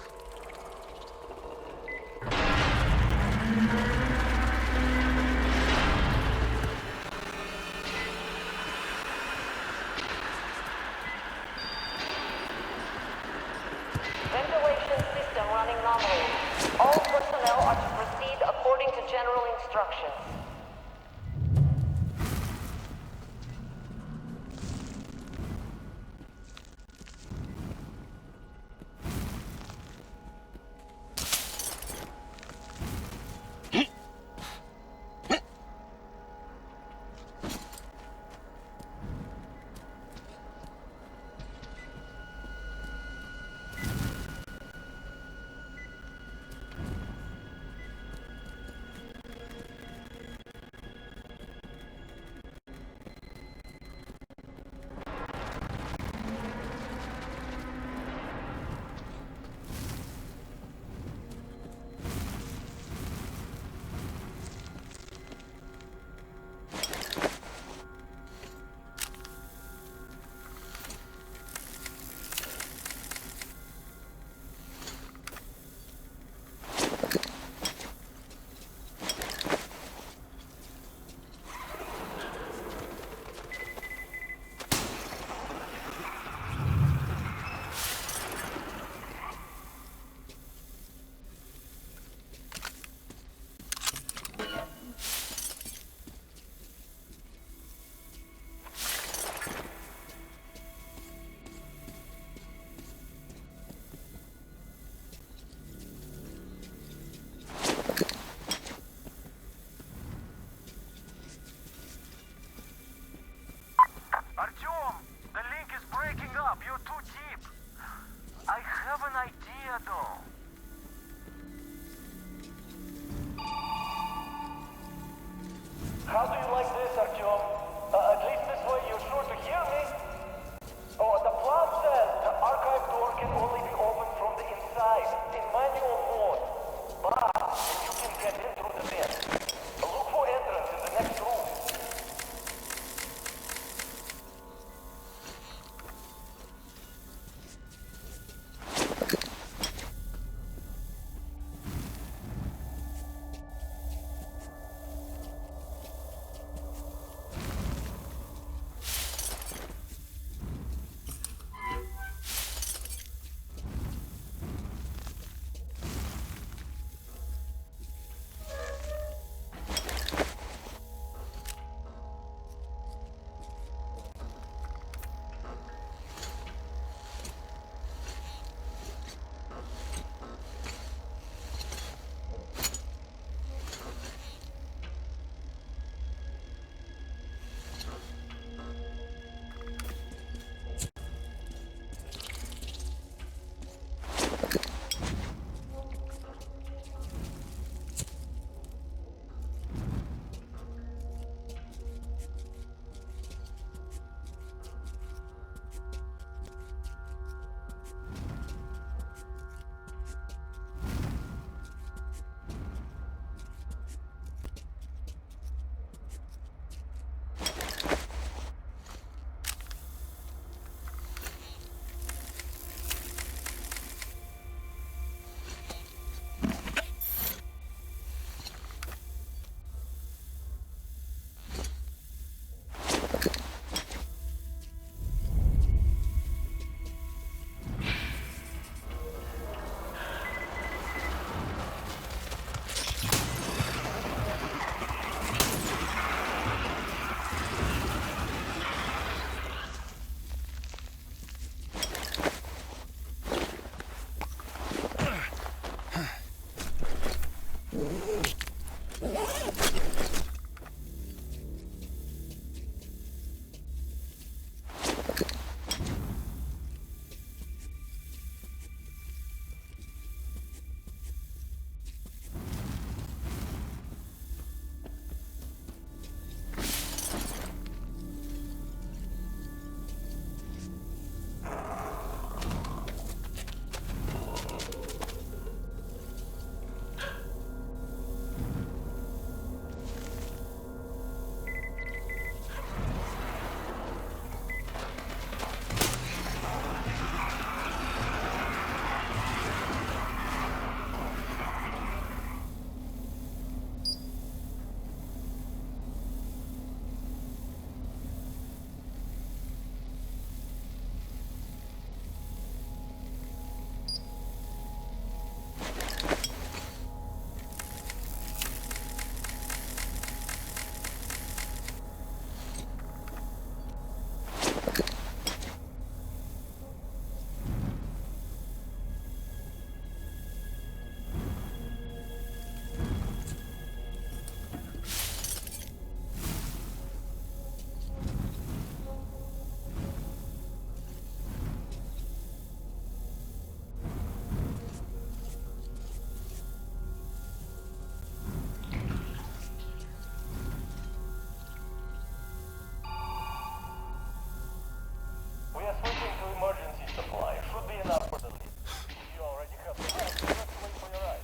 Switching to emergency supply should be enough for the lead. If you already have the rest, just wait for your eyes.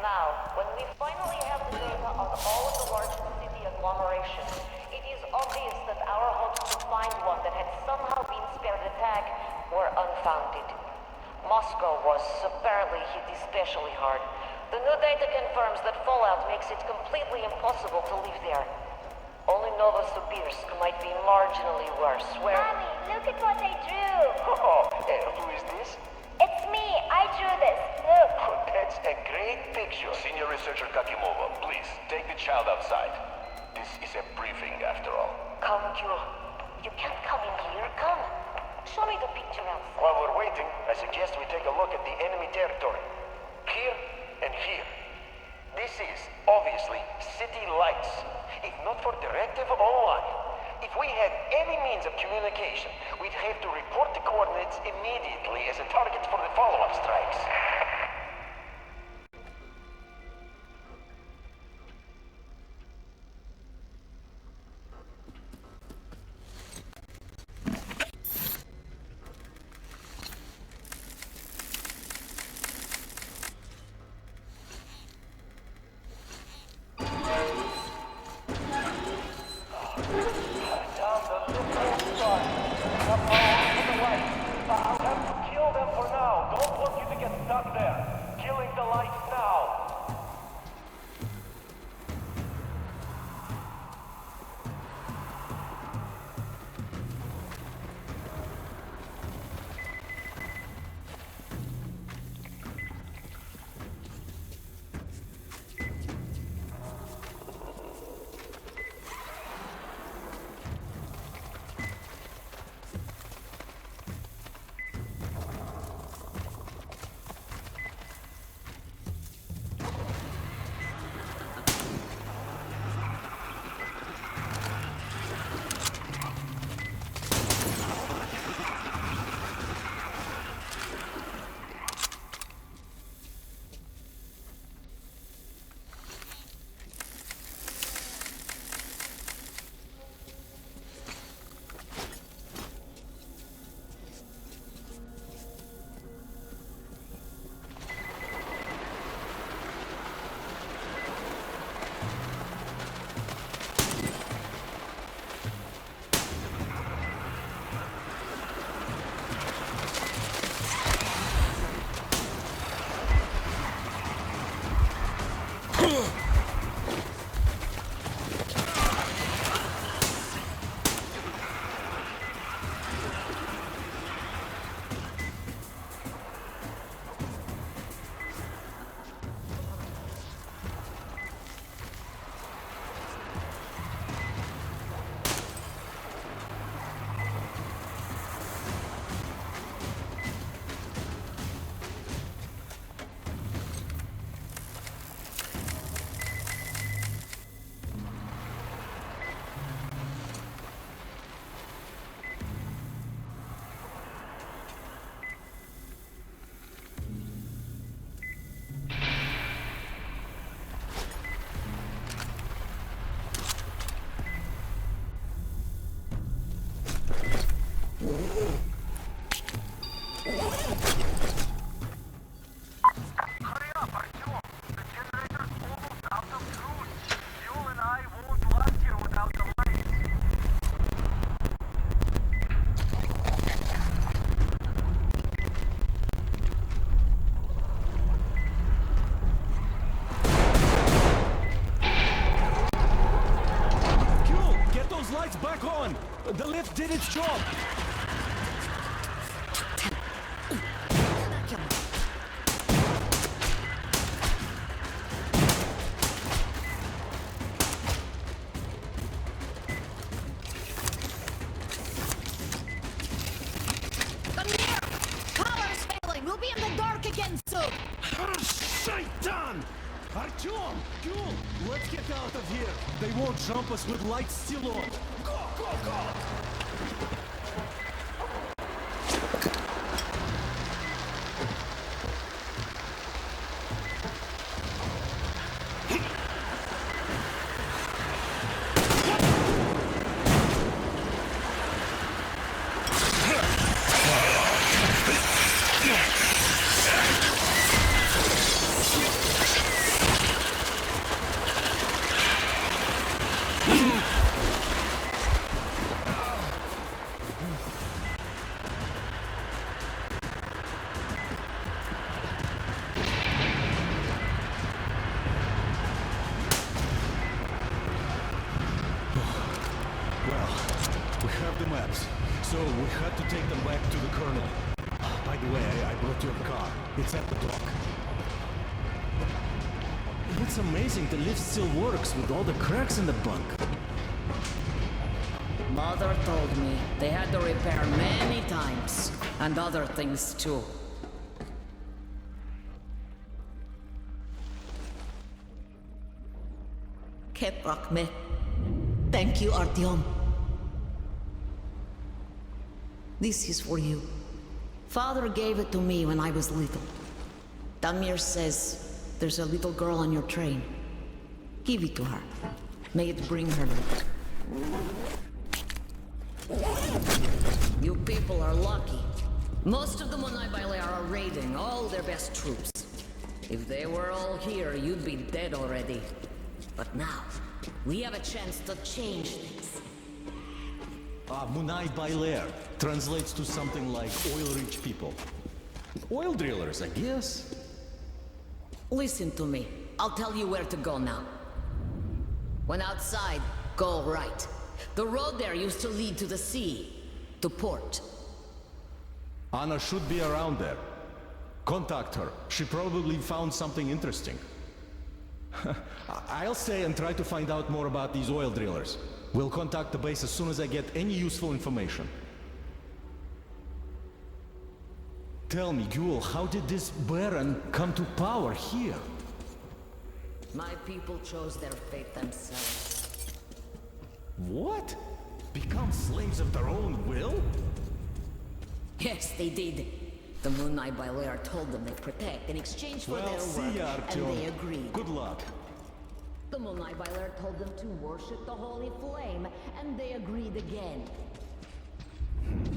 Now, when we finally have the data on all of the large city agglomerations, it is obvious that our hopes to find one that had somehow been spared attack were unfounded. Moscow was apparently hit especially hard. The new data confirms that fallout makes it completely impossible to live there. Only Novosibirsk might be marginally worse, where... Mommy, look at what I drew! Oh, who is this? It's me! I drew this! Look! That's a great picture. Senior Researcher Kakimova, please, take the child outside. This is a briefing, after all. Come, Kuro. You can't come in here. Come. Show me the picture outside. While we're waiting, I suggest we take a look at the enemy territory. Here and here. This is, obviously, city lights. If not for Directive Online, if we had any means of communication, we'd have to report the coordinates immediately as a target for the follow-up strikes. Stuck there. The lift did its job! We'll be in the dark again soon! Shaitan! Artyom! Yul! Let's get out of here! They won't jump us with lights still on! Go, go, go! So we had to take them back to the Colonel. By the way, I brought your car. It's at the dock. It's amazing the lift still works with all the cracks in the bunk. Mother told me they had to repair many times. And other things too. Keprakme. Thank you, Artyom. This is for you. Father gave it to me when I was little. Damir says there's a little girl on your train. Give it to her. May it bring her luck. You people are lucky. Most of the Monai Baile are raiding all their best troops. If they were all here, you'd be dead already. But now, we have a chance to change things. Munai Bailer translates to something like oil-rich people. Oil drillers, I guess. Listen to me. I'll tell you where to go now. When outside, go right. The road there used to lead to the sea, to port. Anna should be around there. Contact her. She probably found something interesting. I'll stay and try to find out more about these oil drillers. We'll contact the base as soon as I get any useful information. Tell me, Ghoul, how did this Baron come to power here? My people chose their fate themselves. What? Become slaves of their own will? Yes, they did. The Munai Bailer told them they'd protect in exchange for their work, and they agreed. Good luck. The Monai Bailer told them to worship the holy flame, and they agreed again.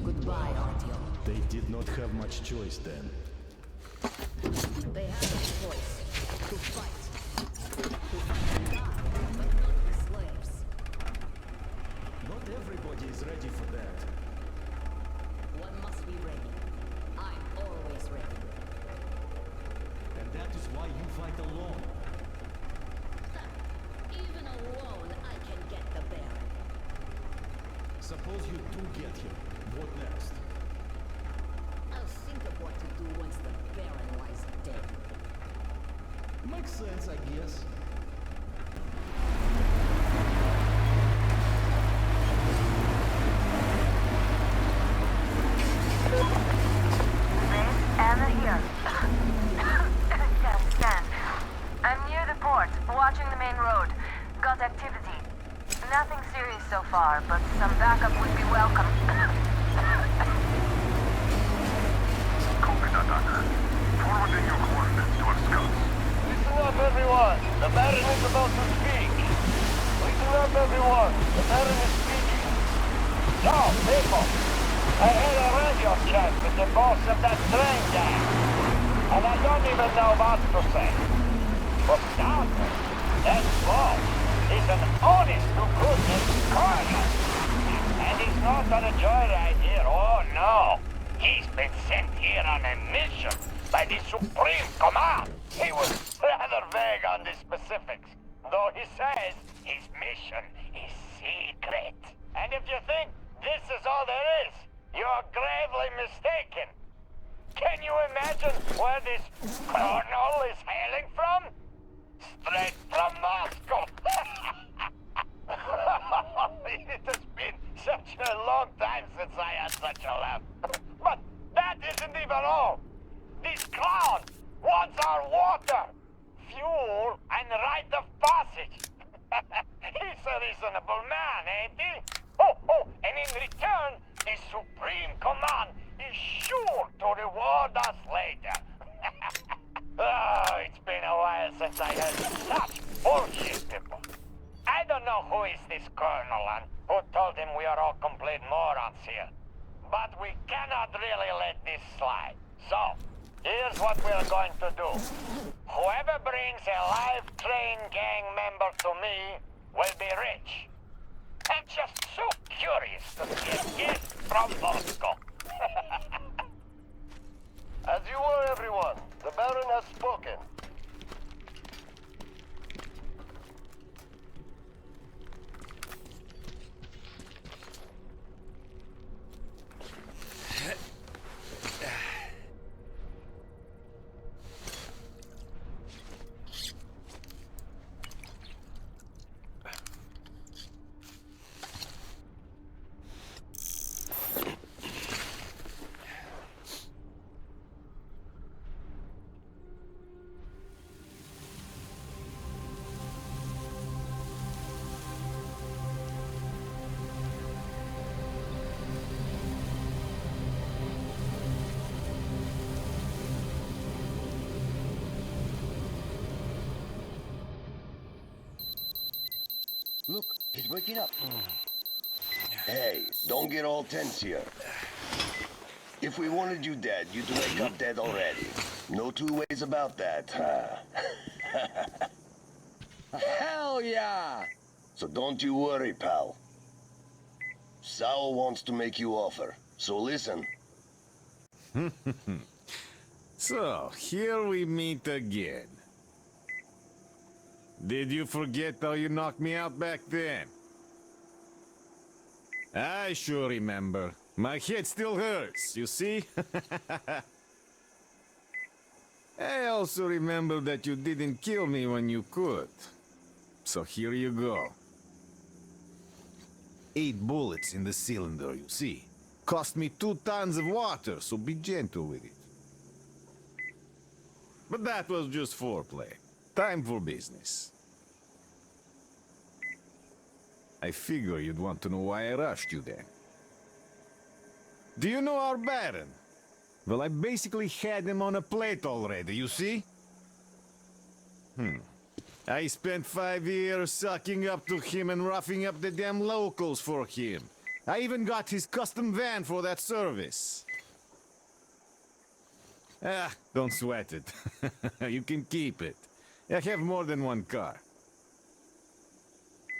Goodbye, Artyom. They did not have much choice then. They had a choice. To fight. To fight and die, but not be slaves. Not everybody is ready for that. One must be ready. I'm always ready. And that is why you fight alone. Even alone, I can get the Baron. Suppose you do get him. What next? I'll think of what to do once the Baron lies dead. Makes sense, I guess. Anna here. Yes, Stan. I'm near the port, watching the main road. Got activity. Nothing serious so far, but some backup would be welcome. Copy that, Anna. Forwarding your coordinates to our scouts. Listen up, everyone. The Baron is about to speak. Listen up, everyone. The Baron is speaking. Now, people. I had a radio chat with the boss of that train gang. And I don't even know what to say. For starters, that boss is an honest-to-goodness colonel. And he's not on a joyride here, oh no. He's been sent here on a mission by the Supreme Command. He was rather vague on the specifics, though he says his mission is secret. And if you think this is all there is. You're gravely mistaken. Can you imagine where this colonel is hailing from? Straight from Moscow. It has been such a long time since I had such a laugh. But that isn't even all. This clown wants our water, fuel, and rite of passage. He's a reasonable man, ain't he? Oh, and in return, the Supreme Command is sure to reward us later. Oh, it's been a while since I heard such bullshit, people. I don't know who is this colonel and who told him we are all complete morons here. But we cannot really let this slide. So, here's what we're going to do. Whoever brings a live train gang member to me will be rich. I'm just so curious to see a gift from Moscow. As you were, everyone, the Baron has spoken. Look, he's waking up. Hey, don't get all tense here. If we wanted you dead, you'd wake up dead already. No two ways about that, huh? Hell yeah! So don't you worry, pal. Sao wants to make you offer, so listen. So, here we meet again. Did you forget how you knocked me out back then? I sure remember. My head still hurts, you see? I also remember that you didn't kill me when you could. So here you go. 8 bullets in the cylinder, you see. Cost me 2 tons of water, so be gentle with it. But that was just foreplay. Time for business. I figure you'd want to know why I rushed you then. Do you know our Baron? Well, I basically had him on a plate already, you see? I spent 5 years sucking up to him and roughing up the damn locals for him. I even got his custom van for that service. Don't sweat it. You can keep it. I have more than one car.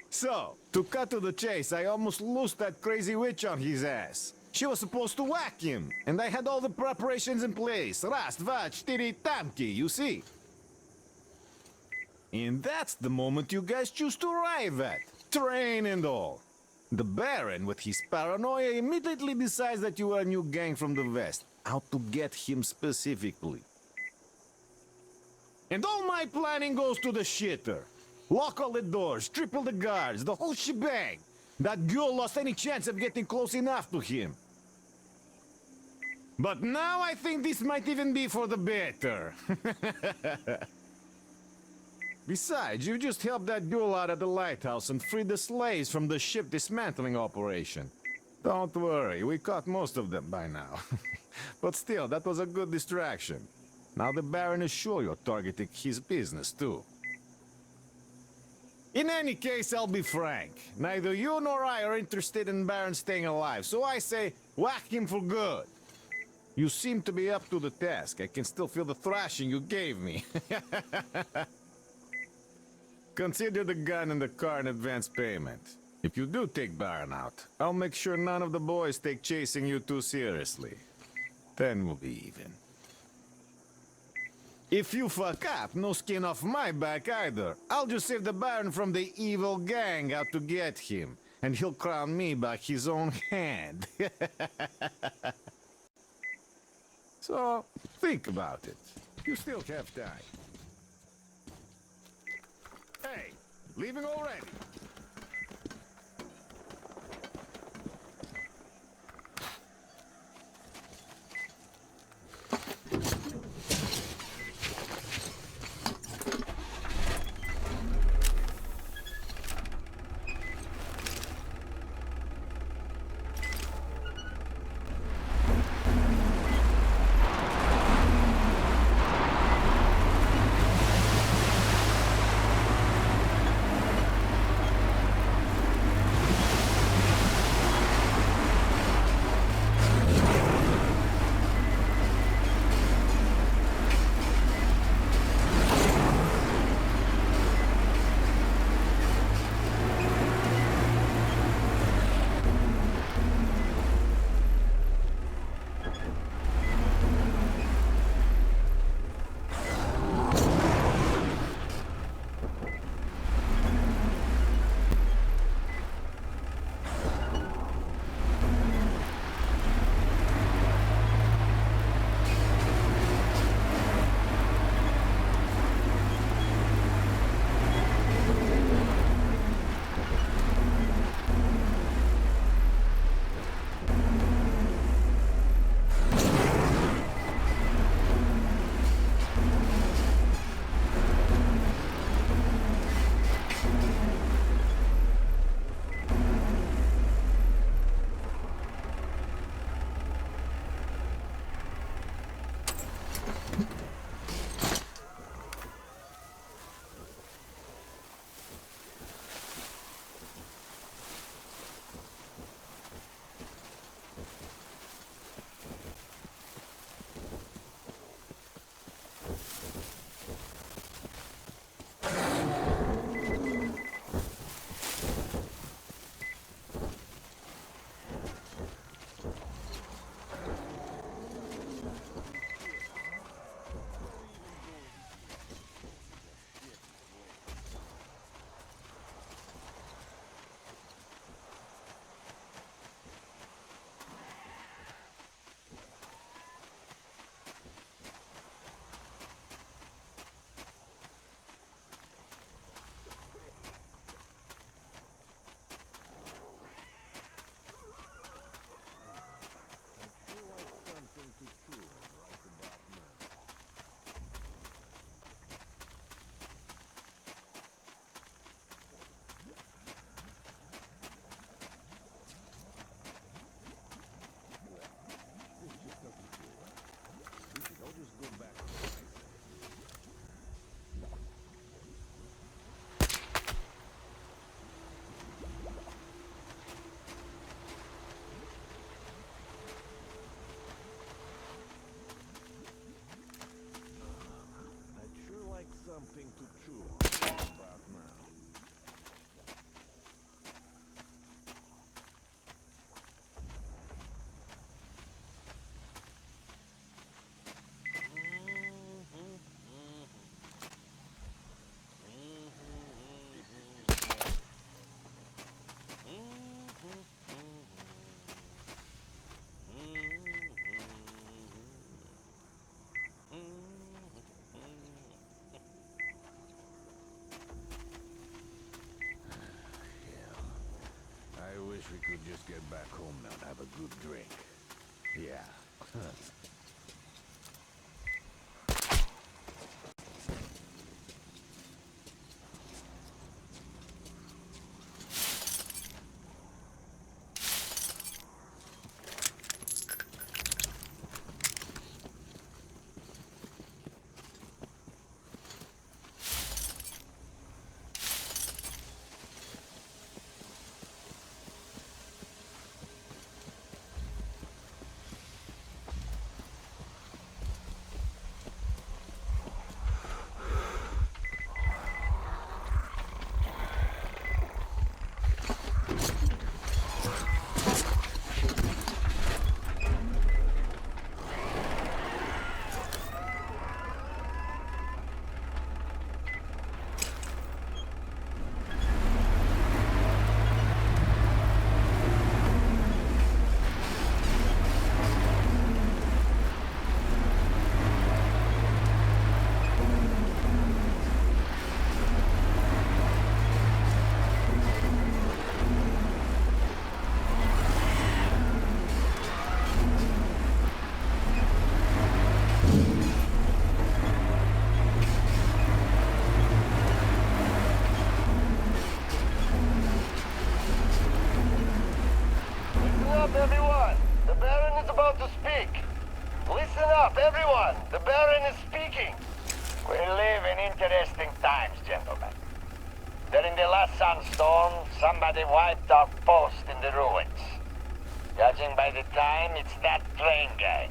So, to cut to the chase, I almost loosed that crazy witch on his ass. She was supposed to whack him, and I had all the preparations in place. Rast, vach, tiri, tamki, you see? And that's the moment you guys choose to arrive at. Train and all. The Baron, with his paranoia, immediately decides that you are a new gang from the West. Out to get him specifically. And all my planning goes to the shitter. Lock all the doors, triple the guards, the whole shebang. That girl lost any chance of getting close enough to him. But now I think this might even be for the better. Besides, you just helped that girl out at the lighthouse and freed the slaves from the ship dismantling operation. Don't worry, we caught most of them by now. But still, that was a good distraction. Now the Baron is sure you're targeting his business, too. In any case, I'll be frank. Neither you nor I are interested in Baron staying alive, so I say, whack him for good. You seem to be up to the task. I can still feel the thrashing you gave me. Consider the gun and the car in advance payment. If you do take Baron out, I'll make sure none of the boys take chasing you too seriously. Then we'll be even. If you fuck up, no skin off my back either. I'll just save the Baron from the evil gang out to get him. and he'll crown me by his own hand. So, think about it. You still have time. Hey, leaving already? Something to chew on right about now. I wish we could just get back home now and have a good drink. Yeah. everyone. The Baron is about to speak. Listen up, everyone. The Baron is speaking. We live in interesting times, gentlemen. During the last sandstorm, somebody wiped our post in the ruins. Judging by the time, it's that train gang.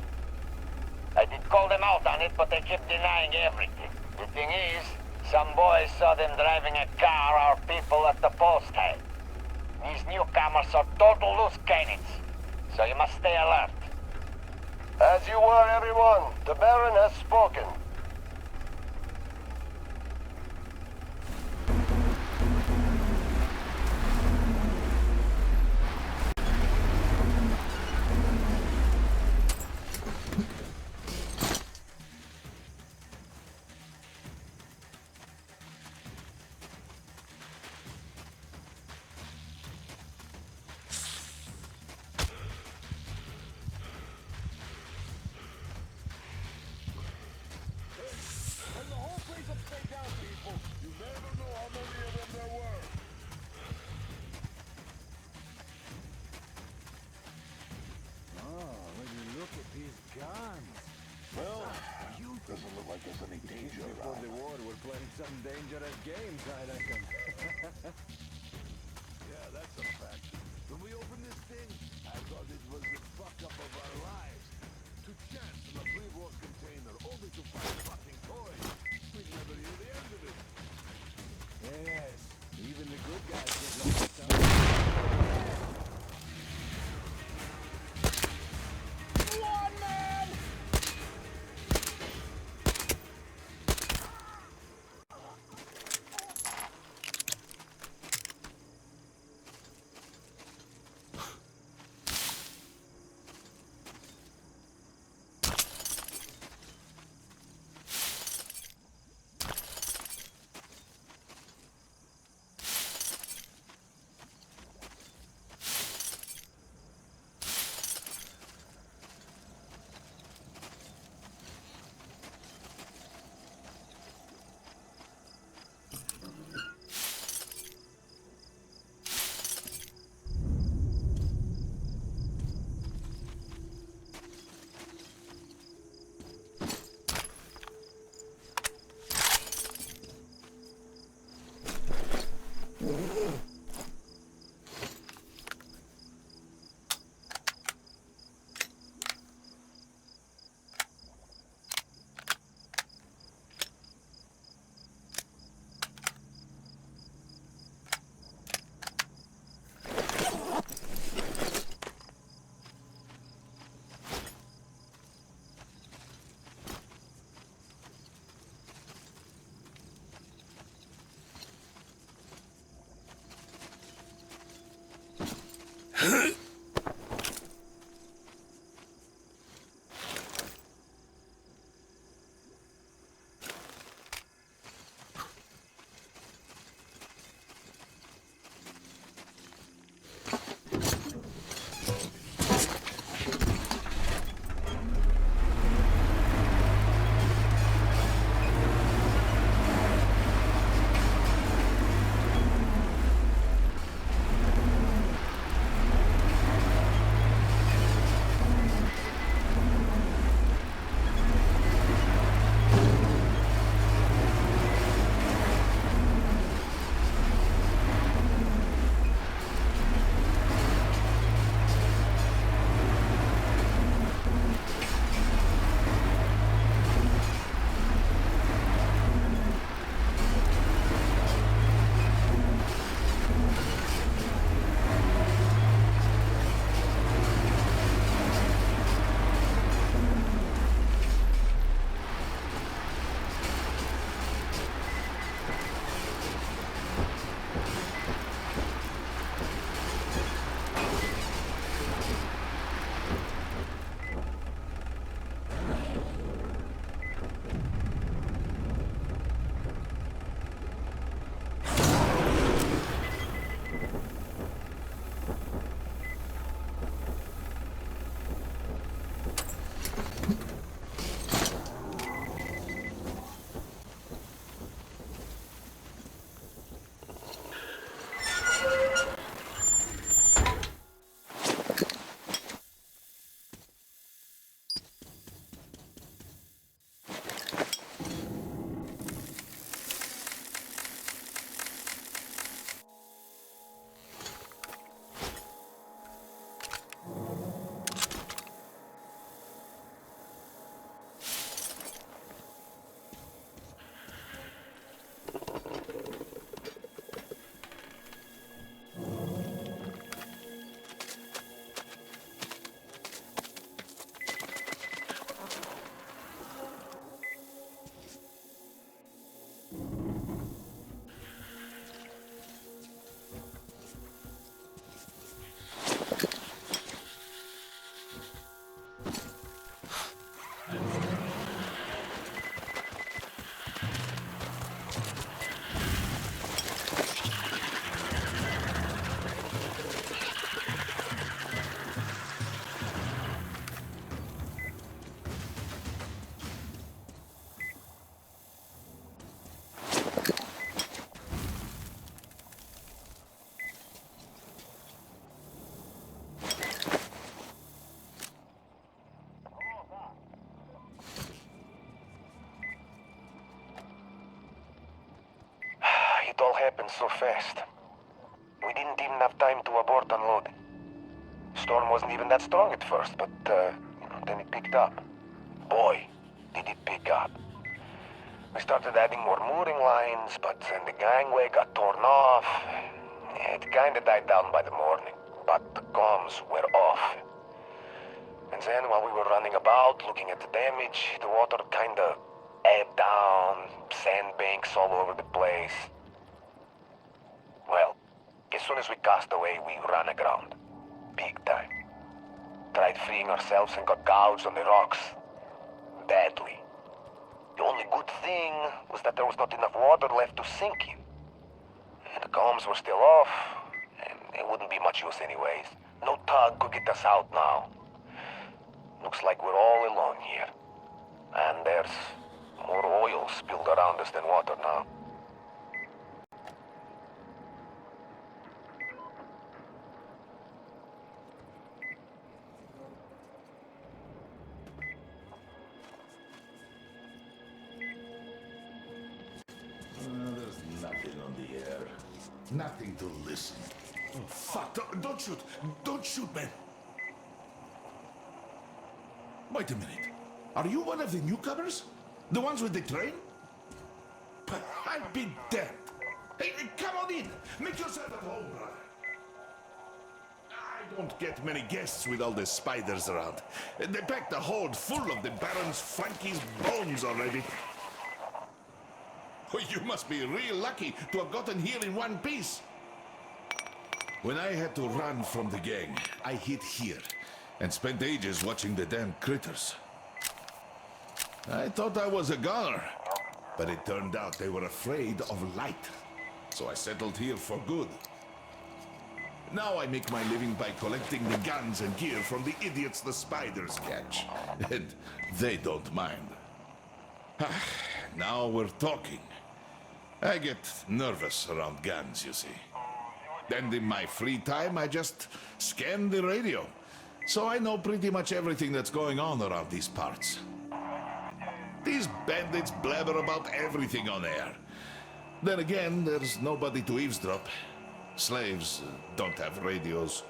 I did call them out on it, but they kept denying everything. The thing is, some boys saw them driving a car our people at the post had. These newcomers are total loose cannons, so you must stay alert. As you were, everyone, the Baron has spoken. Doesn't look like there's any danger around. Before the war, we're playing some dangerous games, I reckon. Yeah, that's a fact. When we opened this thing, I thought it was the fuck-up of our lives. To chance in a pre-war container, only to find fucking toys. We'd never hear the end of it. Yes, even the good guys get lost sometimes. One man! all happened so fast. We didn't even have time to abort unload. Storm wasn't even that strong at first, but then it picked up. Boy, did it pick up. We started adding more mooring lines, but then the gangway got torn off. It kinda died down by the morning, but the comms were off. And then while we were running about, looking at the damage, the water kinda ebbed down, sandbanks all over the place. Well, as soon as we cast away, we ran aground. Big time. Tried freeing ourselves and got gouged on the rocks. Badly. The only good thing was that there was not enough water left to sink in. The comms were still off, and it wouldn't be much use anyways. No tug could get us out now. Looks like we're all alone here. And there's more oil spilled around us than water now. There's nothing on the air. Nothing to listen. Oh, fuck. Don't shoot. Don't shoot, man. Wait a minute. Are you one of the newcomers? The ones with the train? I'd be damned. Hey, come on in. Make yourself at home, brother. I don't get many guests with all the spiders around. They packed the hold full of the Baron's Frankie's bones already. Oh, you must be real lucky to have gotten here in one piece. When I had to run from the gang, I hid here and spent ages watching the damn critters. I thought I was a goner, but it turned out they were afraid of light. So I settled here for good. Now I make my living by collecting the guns and gear from the idiots the spiders catch. And they don't mind. Now we're talking. I get nervous around guns, you see. And in my free time, I just scan the radio. So I know pretty much everything that's going on around these parts. These bandits blabber about everything on air. Then again, there's nobody to eavesdrop. Slaves don't have radios.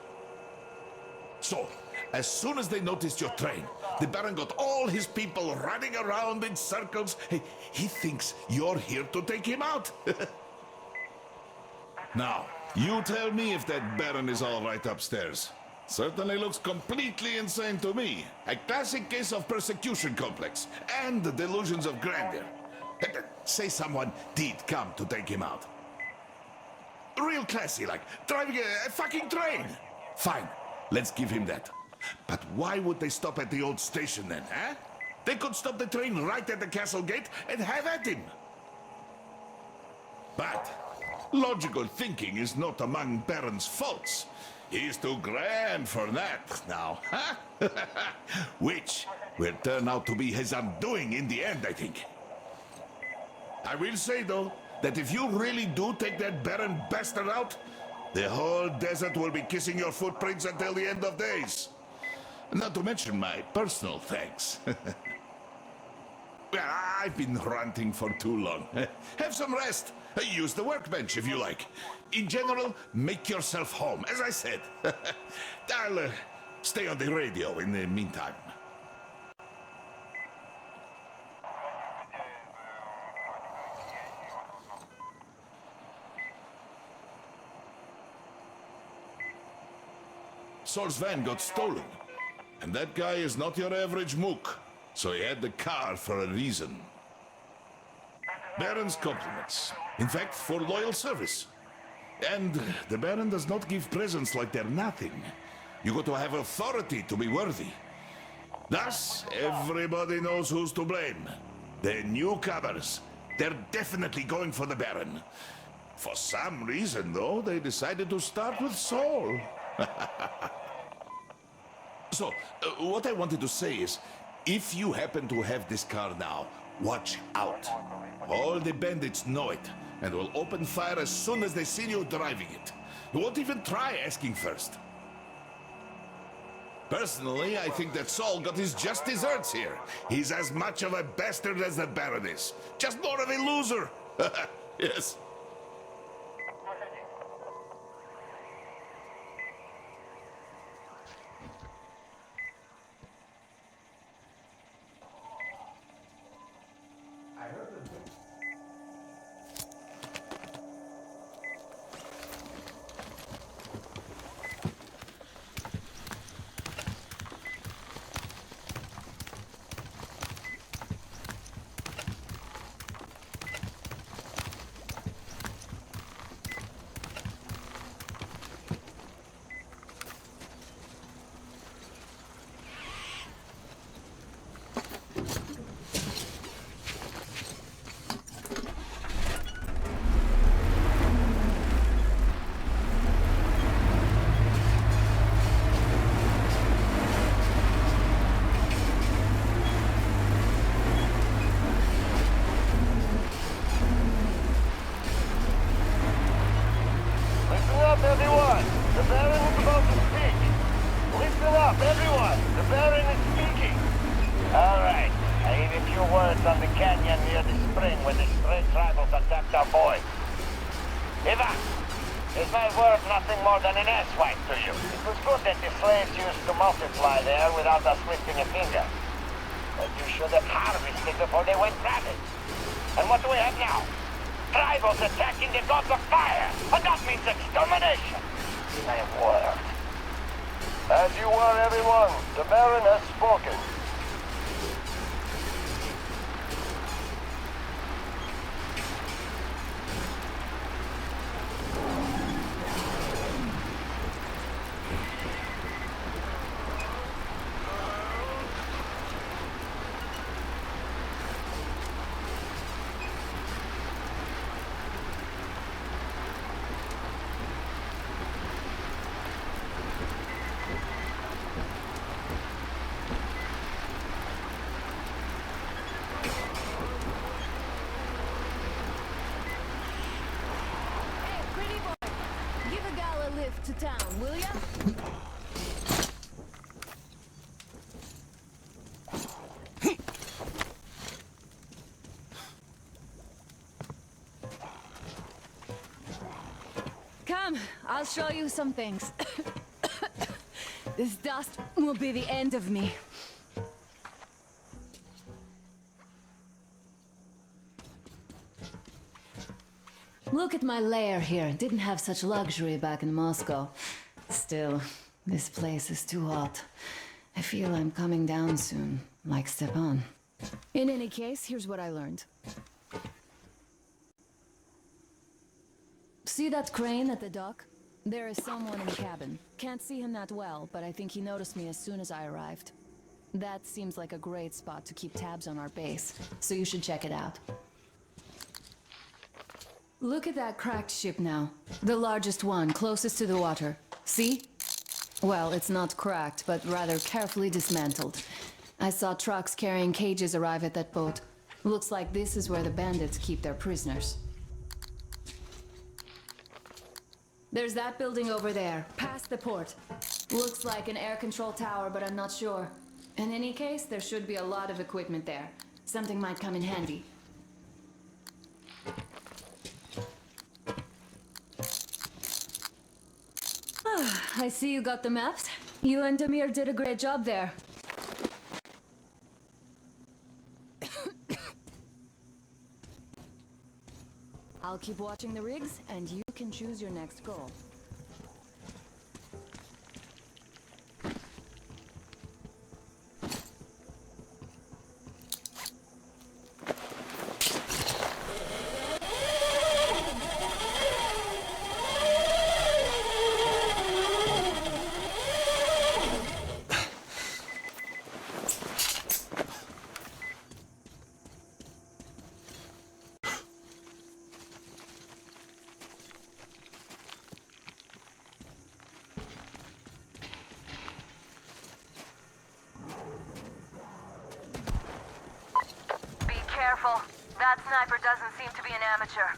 So, as soon as they noticed your train, the Baron got all his people running around in circles. He thinks you're here to take him out. Now, you tell me if that Baron is all right upstairs. Certainly looks completely insane to me. A classic case of persecution complex and the delusions of grandeur. Say someone did come to take him out. Real classy, like driving a fucking train. Fine, let's give him that. But why would they stop at the old station then, huh? They could stop the train right at the castle gate and have at him. But logical thinking is not among Baron's faults. He's too grand for that now, huh? Which will turn out to be his undoing in the end, I think. I will say, though, that if you really do take that Baron bastard out, the whole desert will be kissing your footprints until the end of days. Not to mention my personal thanks. I've been ranting for too long. Have some rest. Use the workbench if you like. In general, make yourself home, as I said. I'll stay on the radio in the meantime. Saul's van got stolen. And that guy is not your average mook. So he had the car for a reason. Baron's compliments. In fact, for loyal service. And the Baron does not give presents like they're nothing. You got to have authority to be worthy. Thus, everybody knows who's to blame. The newcomers. They're definitely going for the Baron. For some reason, though, they decided to start with Saul. So, what I wanted to say is, if you happen to have this car now, watch out. All the bandits know it, and will open fire as soon as they see you driving it. You won't even try asking first. Personally, I think that Saul got his just desserts here. He's as much of a bastard as the Baron is. Just more of a loser. Yes. everyone! The Baron is about to speak! Listen up, everyone! The Baron is speaking! Alright, I hear a few words on the canyon near the spring where the stray tribals attacked our boys. Eva, is my word nothing more than an asswipe to you? It was good that the slaves used to multiply there without us lifting a finger. But you should have harvested before they went rabid. And what do we have now? Tribals attacking the gods of fire! And that means extermination! My word. As you were, everyone, the Baron has spoken. To town, will ya? Come, I'll show you some things. This dust will be the end of me. Look at my lair here. Didn't have such luxury back in Moscow. Still, this place is too hot. I feel I'm coming down soon, like Stepan. In any case, here's what I learned. See that crane at the dock? There is someone in the cabin. Can't see him that well, but I think he noticed me as soon as I arrived. That seems like a great spot to keep tabs on our base, so you should check it out. Look at that cracked ship now. The largest one, closest to the water. See? Well, it's not cracked, but rather carefully dismantled. I saw trucks carrying cages arrive at that boat. Looks like this is where the bandits keep their prisoners. There's that building over there, past the port. Looks like an air control tower, but I'm not sure. In any case, there should be a lot of equipment there. Something might come in handy. I see you got the maps. You and Damir did a great job there. I'll keep watching the rigs, and you can choose your next goal. Careful. That sniper doesn't seem to be an amateur.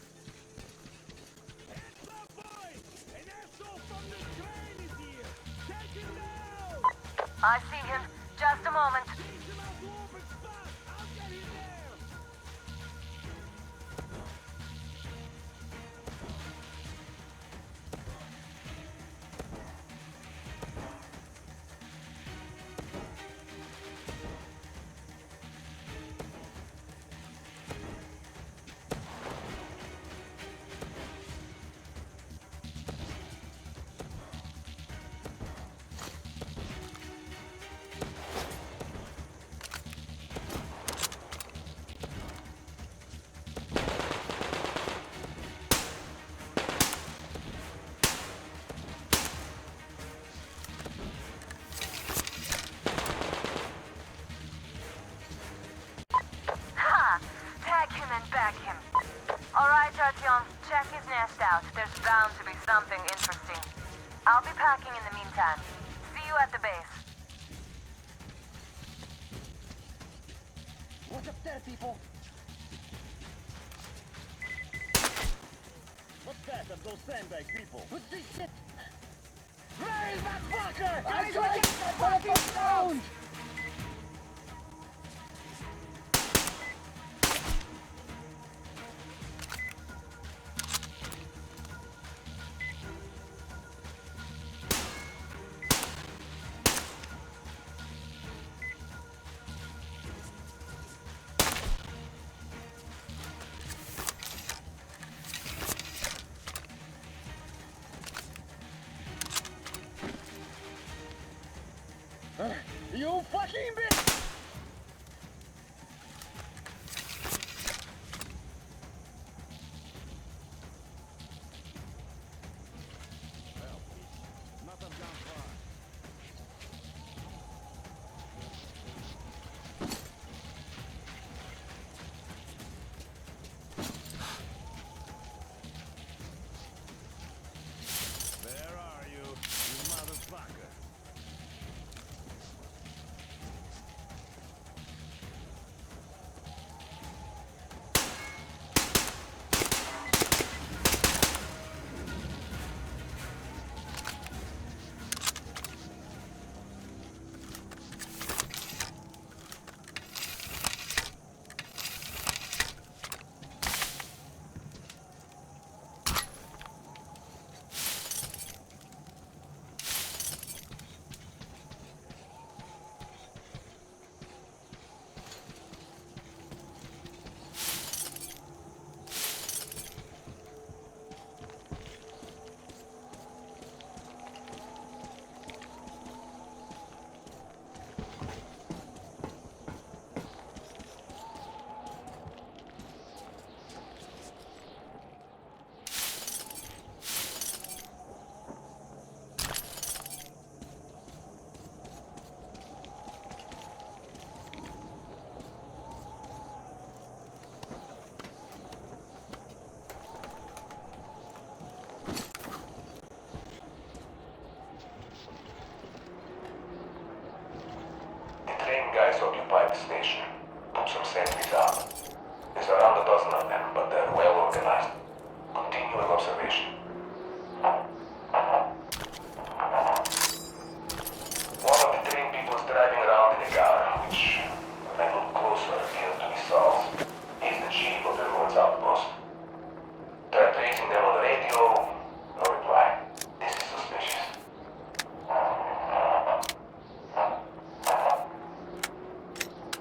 I see him. Just a moment. Check his nest out. There's bound to be something interesting. I'll be packing in the meantime. See you at the base. What's up there, people? What's that of those sandbag people? What's this shit? motherfucker! I got the fucking sound! You fucking bitch! Where are you, you motherfucker? Train guys occupied the station. Put some sentries out. There's around a dozen of them, but they're well organized. Continuing observation. One of the train people is driving around in a car, which, when I look closer, appears to be Saul's. He's the chief of the road's outpost. Tried tracing them on the radio. No reply. This is suspicious.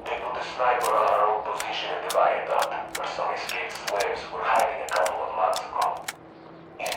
They put a sniper on our old position at the viaduct, where some escaped slaves were hiding a couple of months ago. He's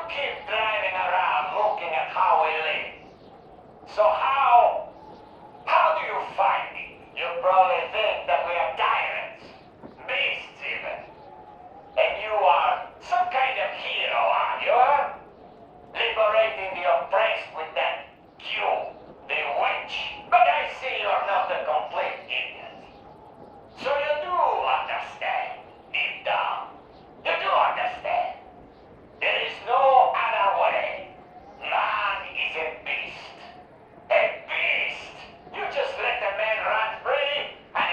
keep driving around looking at how we live. So how do you find it? You probably think that we are tyrants, beasts even. And you are some kind of hero, are you? Liberating the oppressed with that Q, the witch. But I see you're not a complete idiot. So you do understand, deep down. You do understand. There is no other way. Man is a beast. A beast! You just let a man run free, and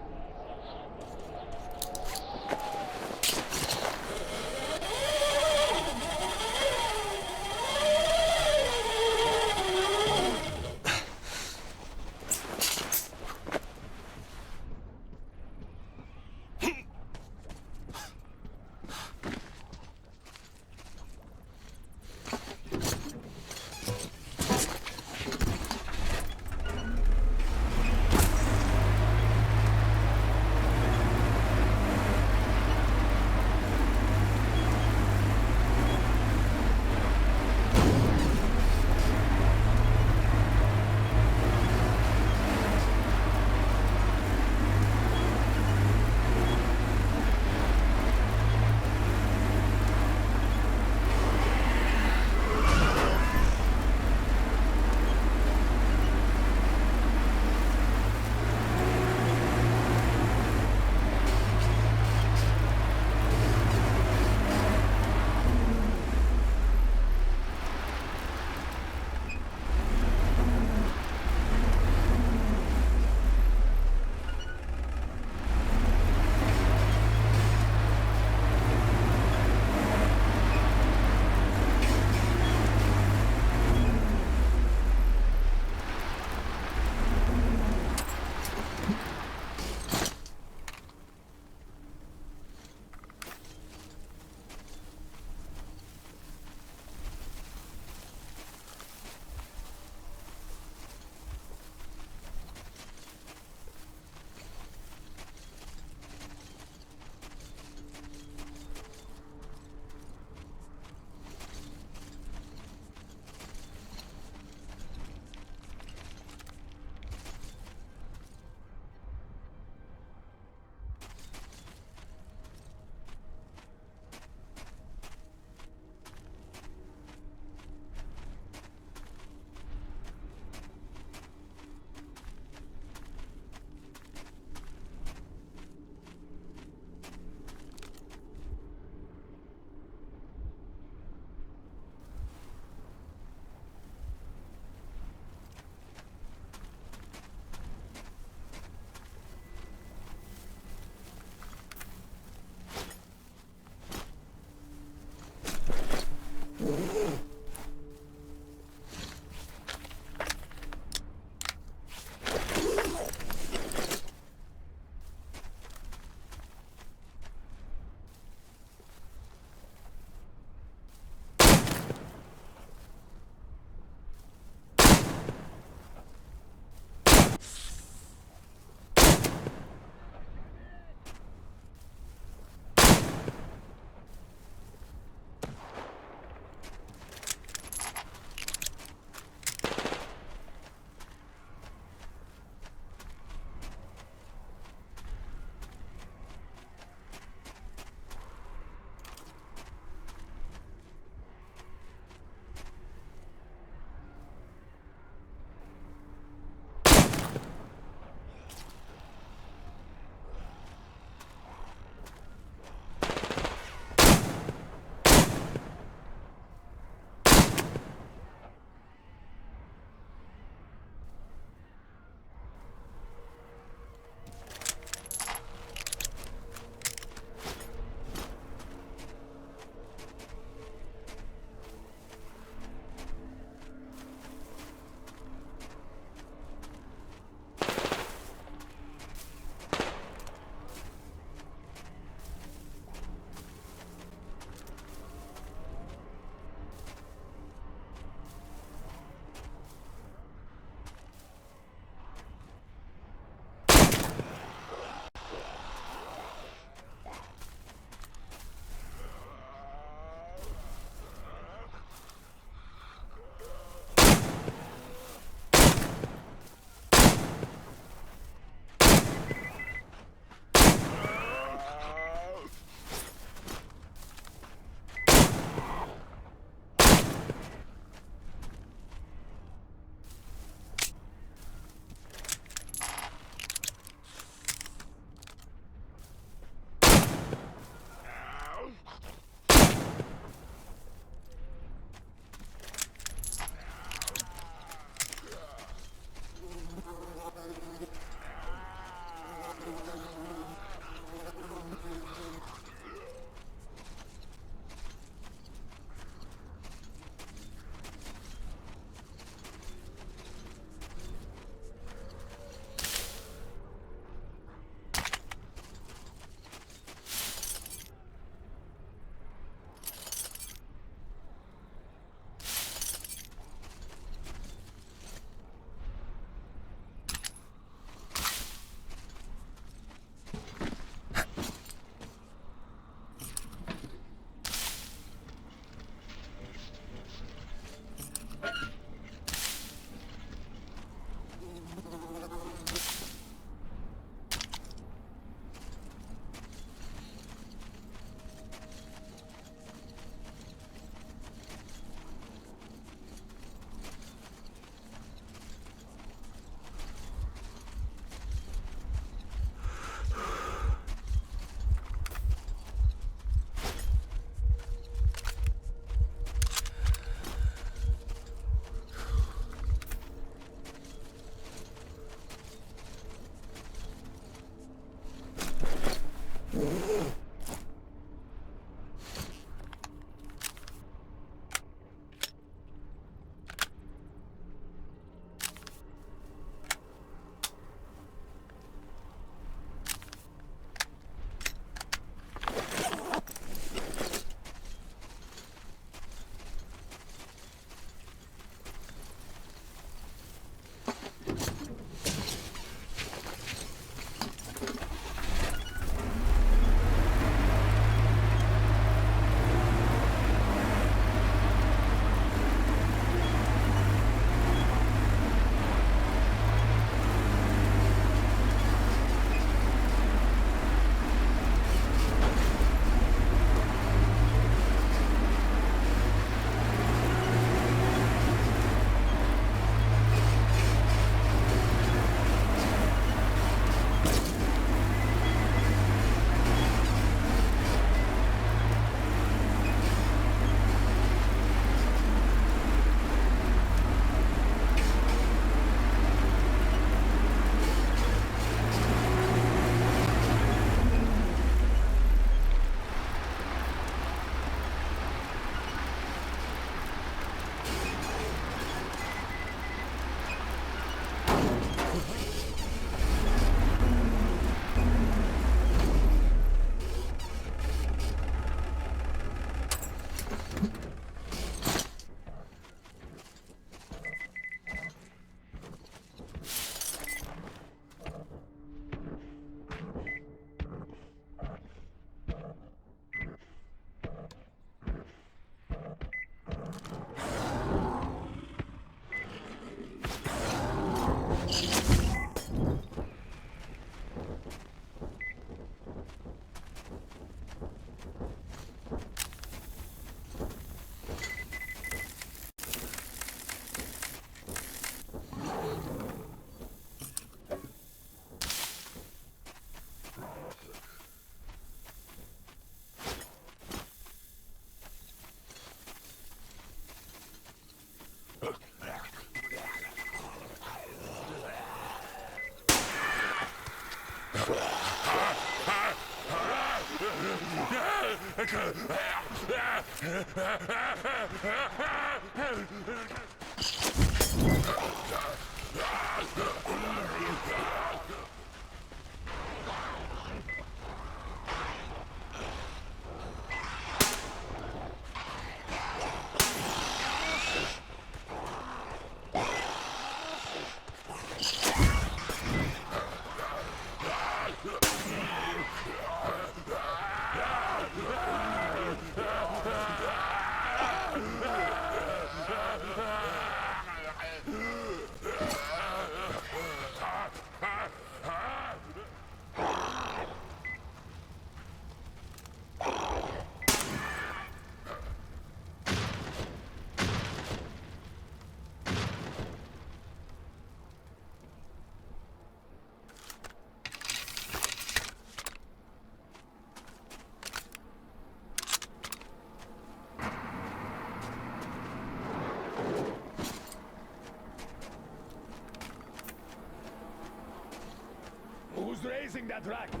Who's raising that racket?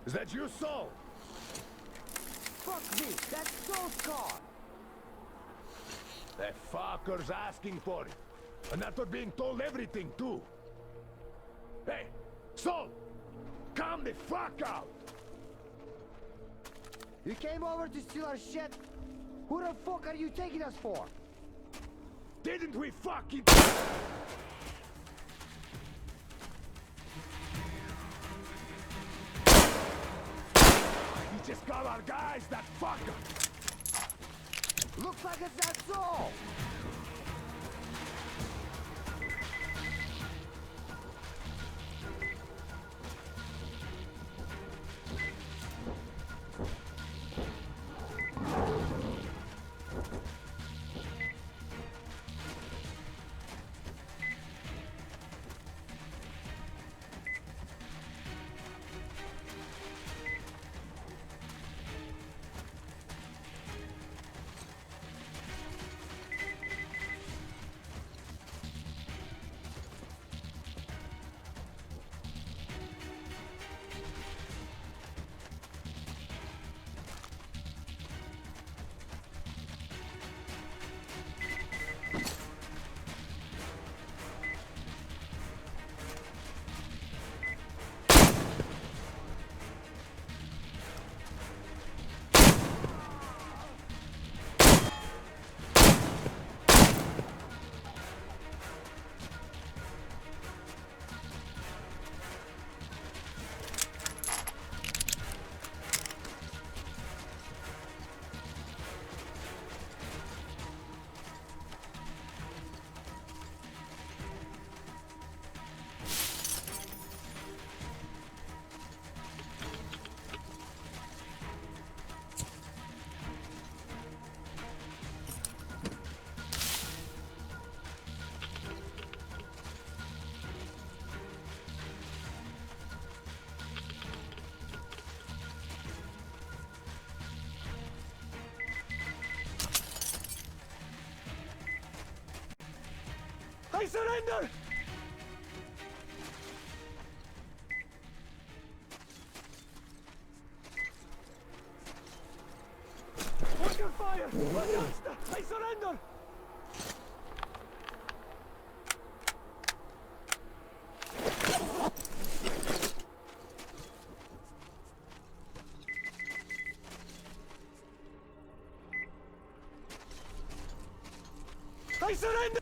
Is that you, Saul? Fuck me, that's Saul's car. That fucker's asking for it. And after being told everything, too. Hey, Saul! Calm the fuck out! You came over to steal our shit? Who the fuck are you taking us for? Didn't we fucking... He just got our guys, that fucker! Looks like it's that Saul! I surrender! Open fire! I surrender! I surrender!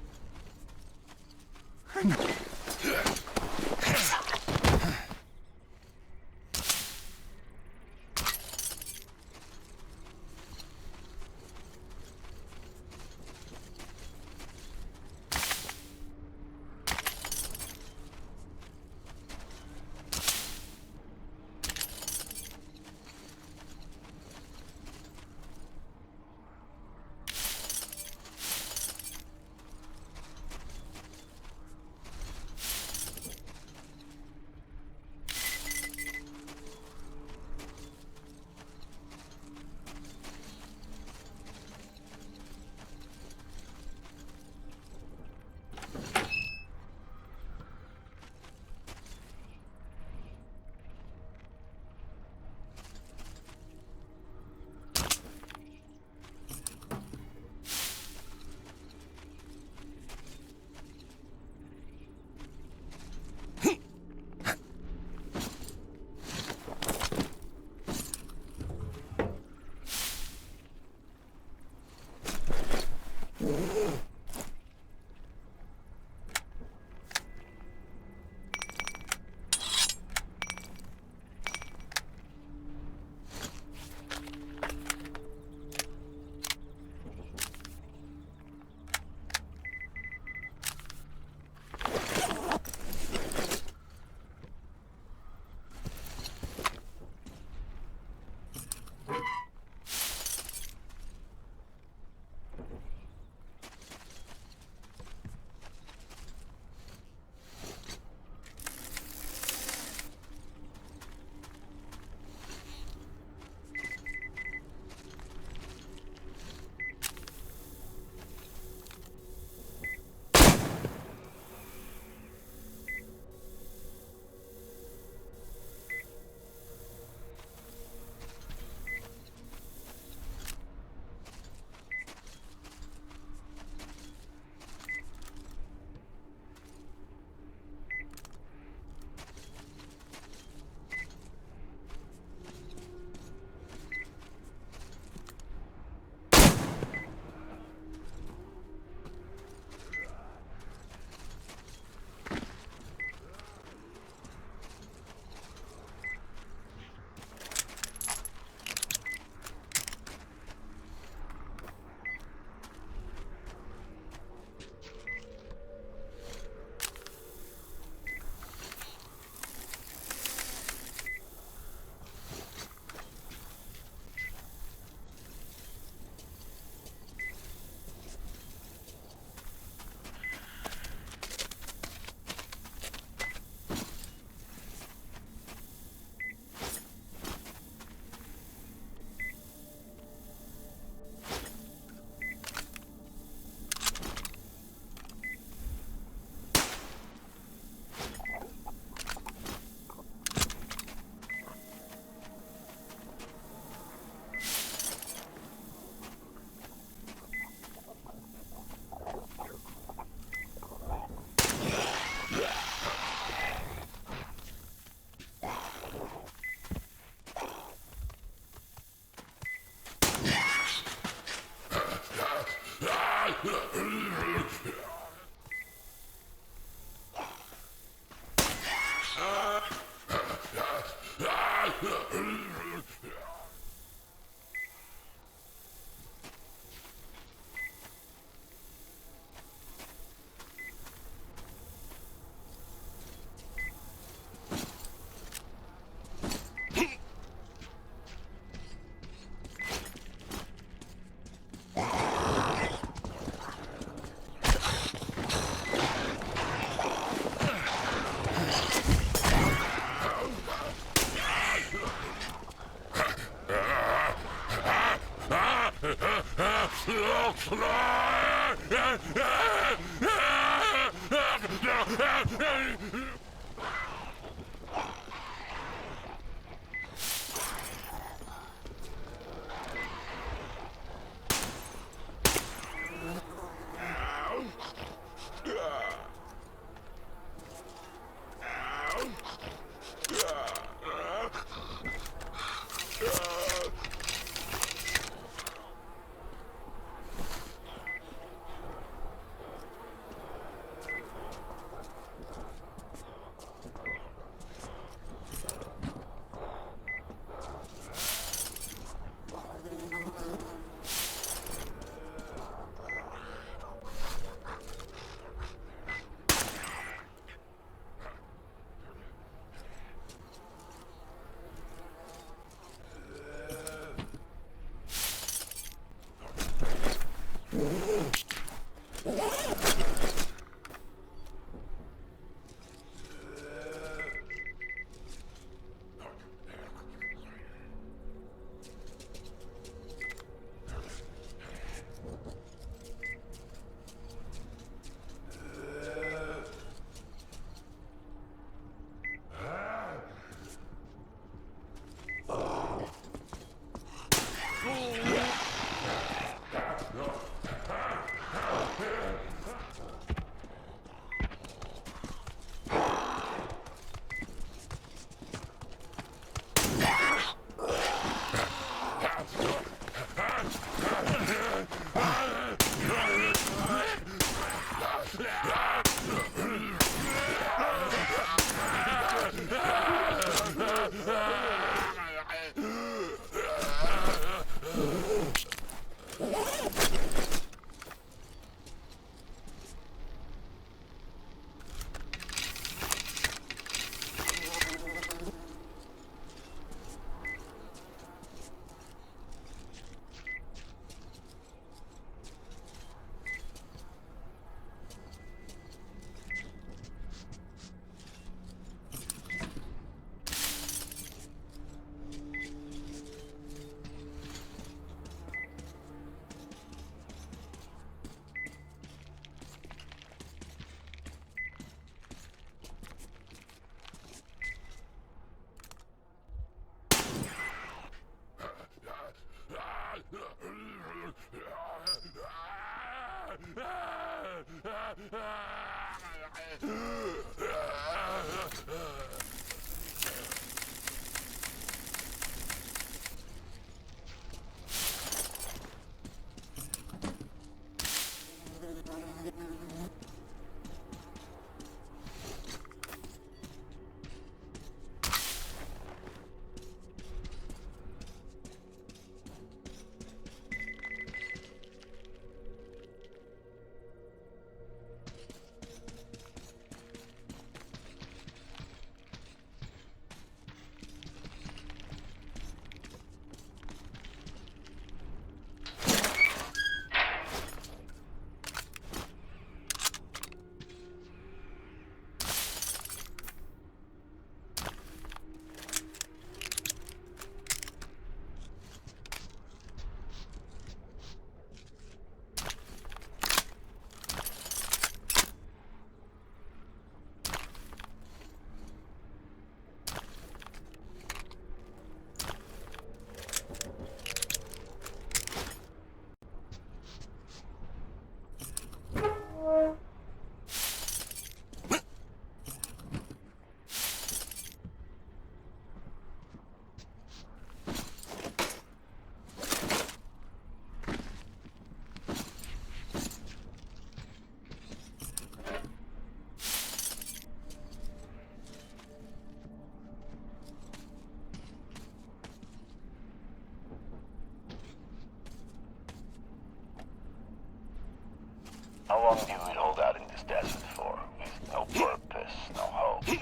How long do we hold out in this desert for? With no purpose, no hope. Who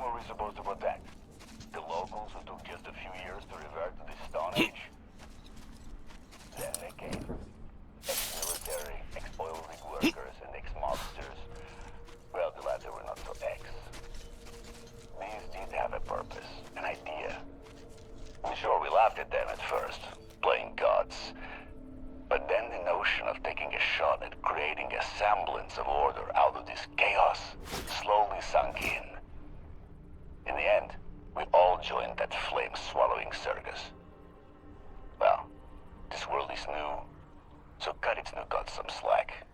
were we supposed to protect? The locals who took just a few years to revert to the Stone Age? Then they came. Ex-military, ex-oil rig workers, and ex-mobsters. Well, the latter were not so ex. These did have a purpose, an idea. I'm sure we laughed at them at first, playing gods. But then the notion of taking a shot at creating a semblance of order out of this chaos slowly sunk in. In the end, we all joined that flame-swallowing circus. Well, this world is new, so cut its new gods some slack.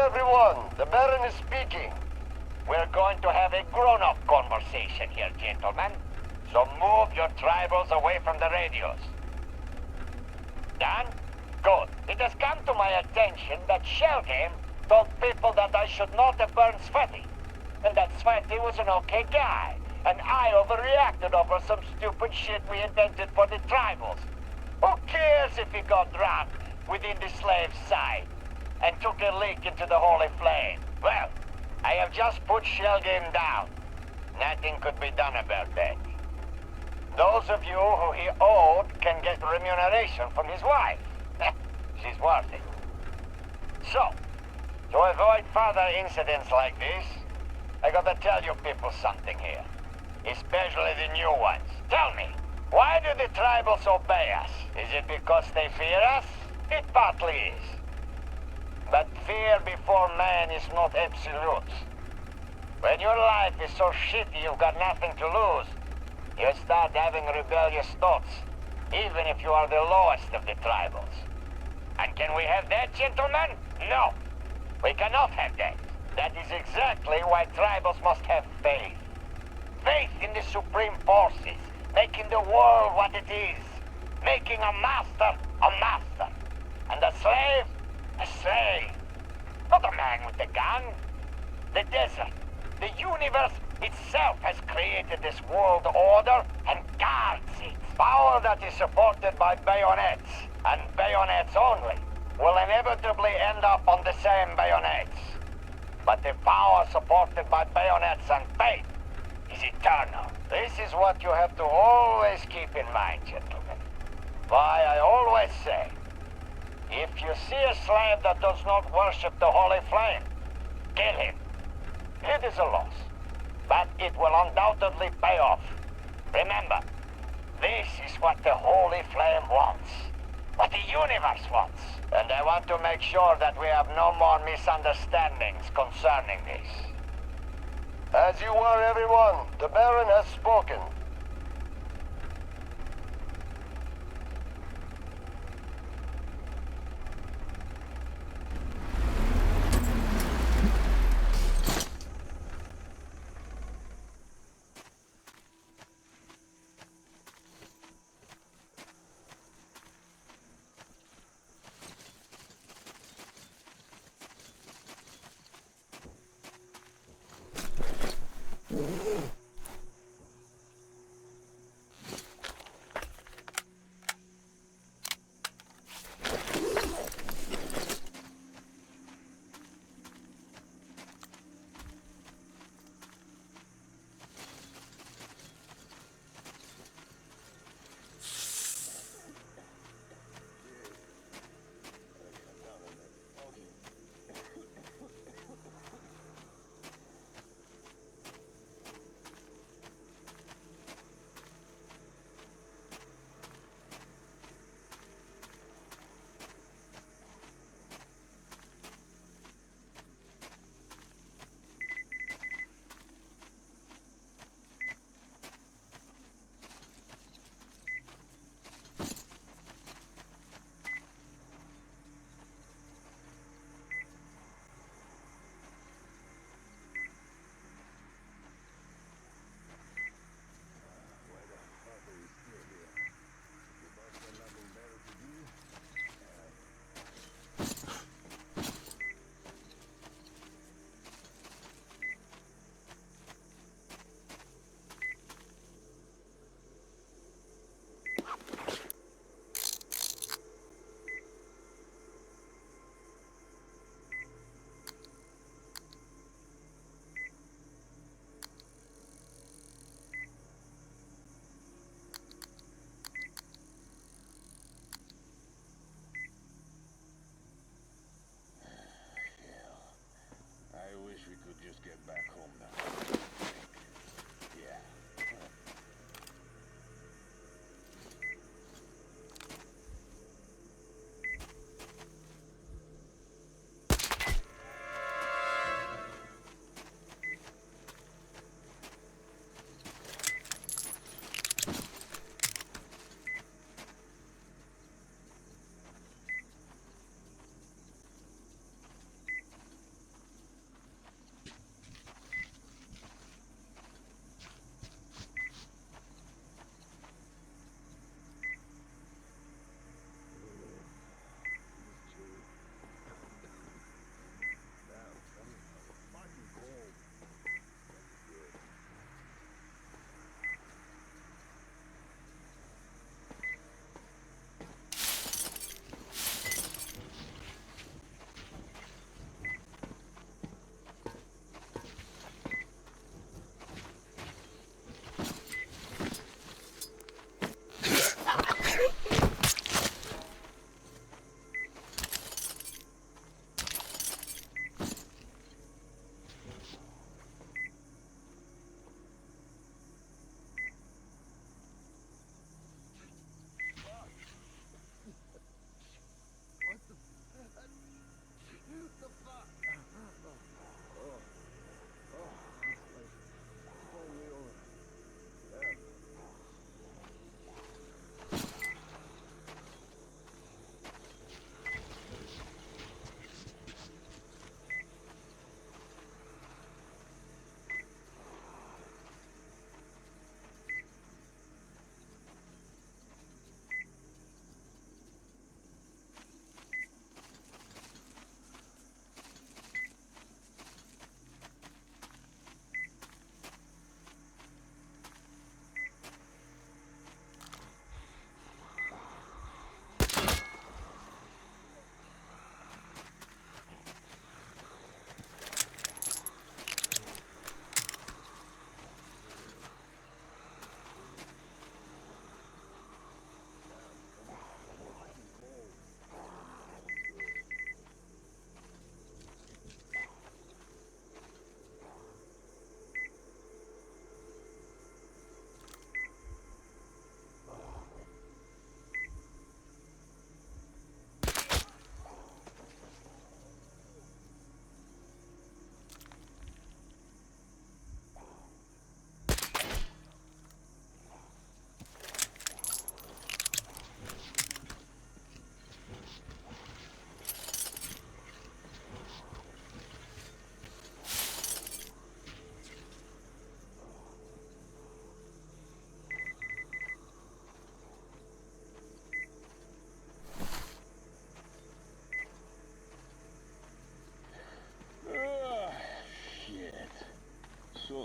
everyone. The Baron is speaking. We're going to have a grown-up conversation here, gentlemen. So move your tribals away from the radios. Done? Good. It has come to my attention that Shellgame told people that I should not have burned Sweaty. And that Sweaty was an okay guy. And I overreacted over some stupid shit we invented for the tribals. Who cares if he got drunk within the slave's side and took a leak into the holy flame? Well, I have just put Shellgame down. Nothing could be done about that. Those of you who he owed can get remuneration from his wife. She's worth it. So, to avoid further incidents like this, I gotta tell you people something here. Especially the new ones. Tell me, why do the tribals obey us? Is it because they fear us? It partly is. But fear before man is not absolute. When your life is so shitty you've got nothing to lose, you start having rebellious thoughts, even if you are the lowest of the tribals. And can we have that, gentlemen? No. We cannot have that. That is exactly why tribals must have faith. Faith in the supreme forces, making the world what it is. Making a master a master. And a slave a slave. Not a man with a gun. The desert, the universe itself has created this world order and guards it. Power that is supported by bayonets, and bayonets only, will inevitably end up on the same bayonets. But the power supported by bayonets and faith is eternal. This is what you have to always keep in mind, gentlemen. Why I always say, if you see a slave that does not worship the holy flame, kill him. It is a loss, but it will undoubtedly pay off. Remember, this is what the holy flame wants, what the universe wants. And I want to make sure that we have no more misunderstandings concerning this. As you were, everyone, the Baron has spoken. Just get back home now. Yeah.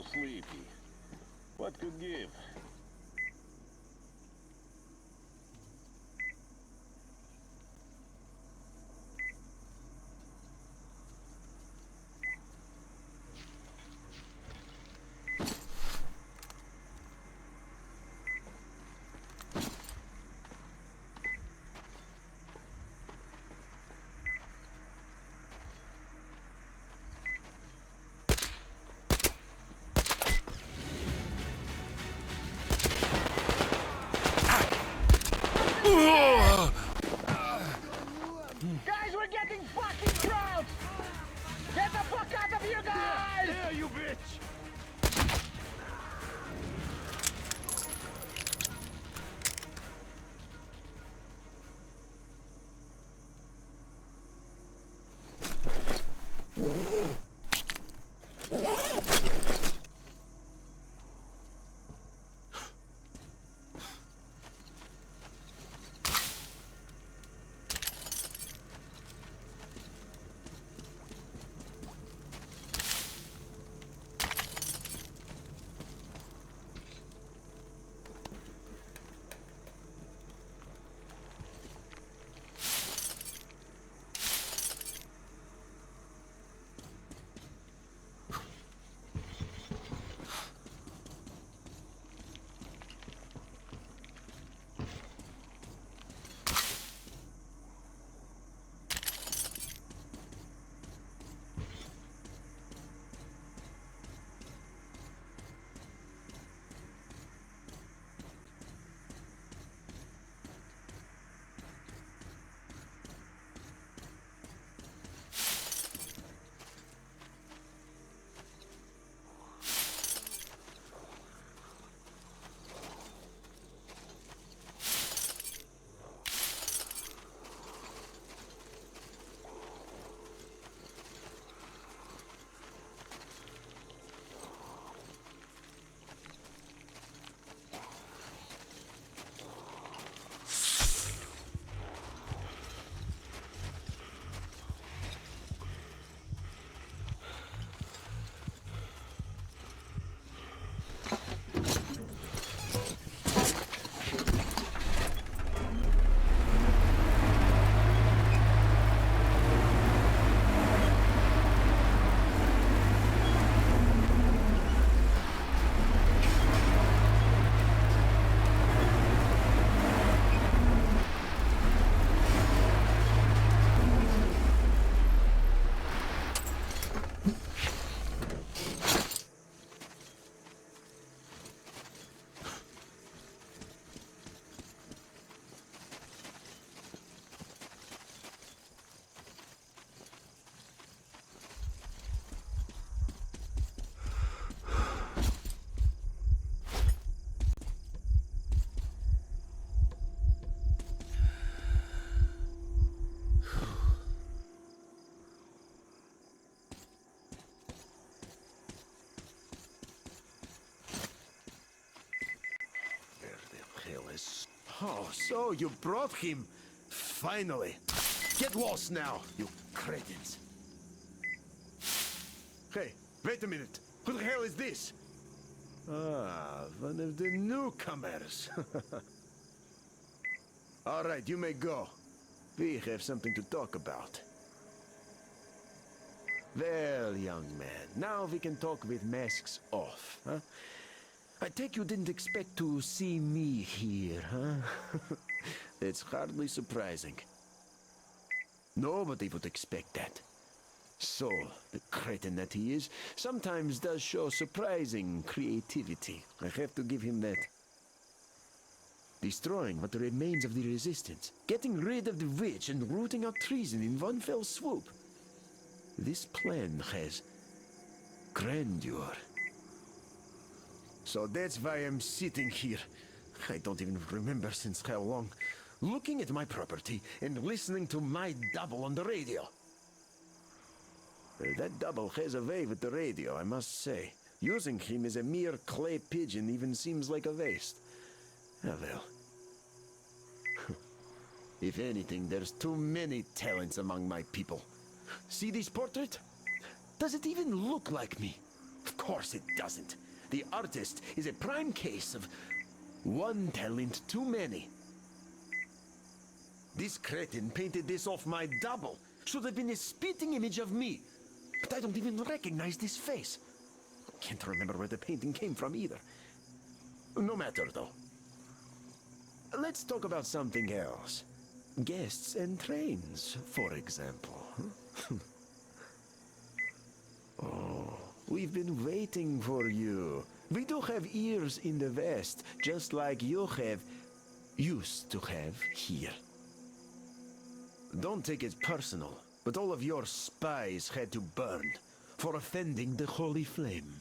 so sleepy. What could give? Guys, we're getting fucking crowds! Get the fuck out of here, guys! Yeah, you bitch! Oh, so you brought him. Finally. Get lost now, you cretins. Hey, wait a minute. Who the hell is this? Ah, one of the newcomers. All right, you may go. We have something to talk about. Well, young man, now we can talk with masks off, huh? I take you didn't expect to see me here, huh? It's hardly surprising. Nobody would expect that. Saul, the cretin that he is, sometimes does show surprising creativity. I have to give him that. Destroying what remains of the resistance, getting rid of the witch and rooting out treason in one fell swoop. This plan has grandeur. So that's why I'm sitting here. I don't even remember since how long. Looking at my property and listening to my double on the radio. That double has a way with the radio, I must say. Using him as a mere clay pigeon even seems like a waste. Ah, well. If anything, there's too many talents among my people. See this portrait? Does it even look like me? Of course it doesn't. The artist is a prime case of one talent too many. This cretin painted this off my double. Should have been a spitting image of me. But I don't even recognize this face. Can't remember where the painting came from either. No matter, though. Let's talk about something else. Guests and trains, for example. Oh, we've been waiting for you. We do have ears in the West, just like you have used to have here. Don't take it personal, but all of your spies had to burn for offending the Holy Flame.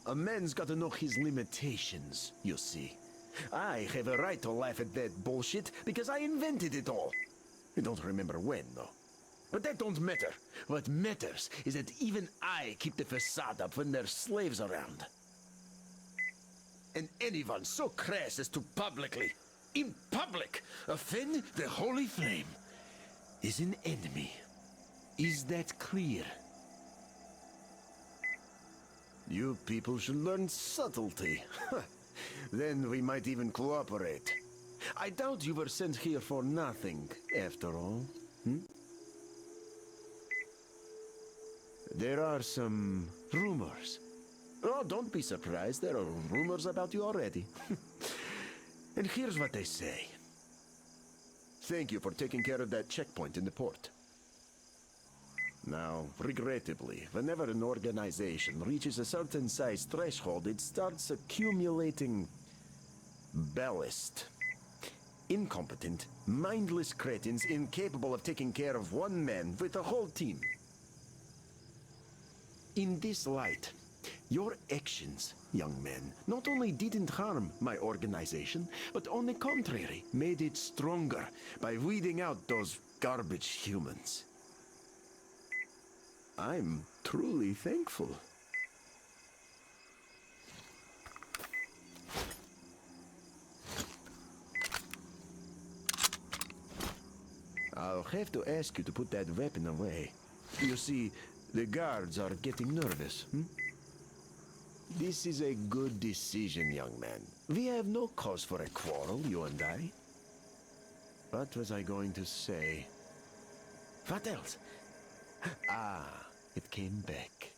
A man's got to know his limitations, you see. I have a right to laugh at that bullshit because I invented it all. I don't remember when, though. But that don't matter. What matters is that even I keep the facade up when there's slaves around. And anyone so crass as to publicly, in public, offend the Holy Flame is an enemy. Is that clear? You people should learn subtlety. Then we might even cooperate. I doubt you were sent here for nothing, after all. There are some rumors. Oh, don't be surprised. There are rumors about you already. And here's what they say. Thank you for taking care of that checkpoint in the port. Now, regrettably, whenever an organization reaches a certain size threshold, it starts accumulating ballast. Incompetent, mindless cretins incapable of taking care of one man with a whole team. In this light, your actions, young man, not only didn't harm my organization, but on the contrary, made it stronger by weeding out those garbage humans. I'm truly thankful. I'll have to ask you to put that weapon away. You see, the guards are getting nervous. This is a good decision, young man. We have no cause for a quarrel, you and I. What was I going to say? What else? Ah, it came back.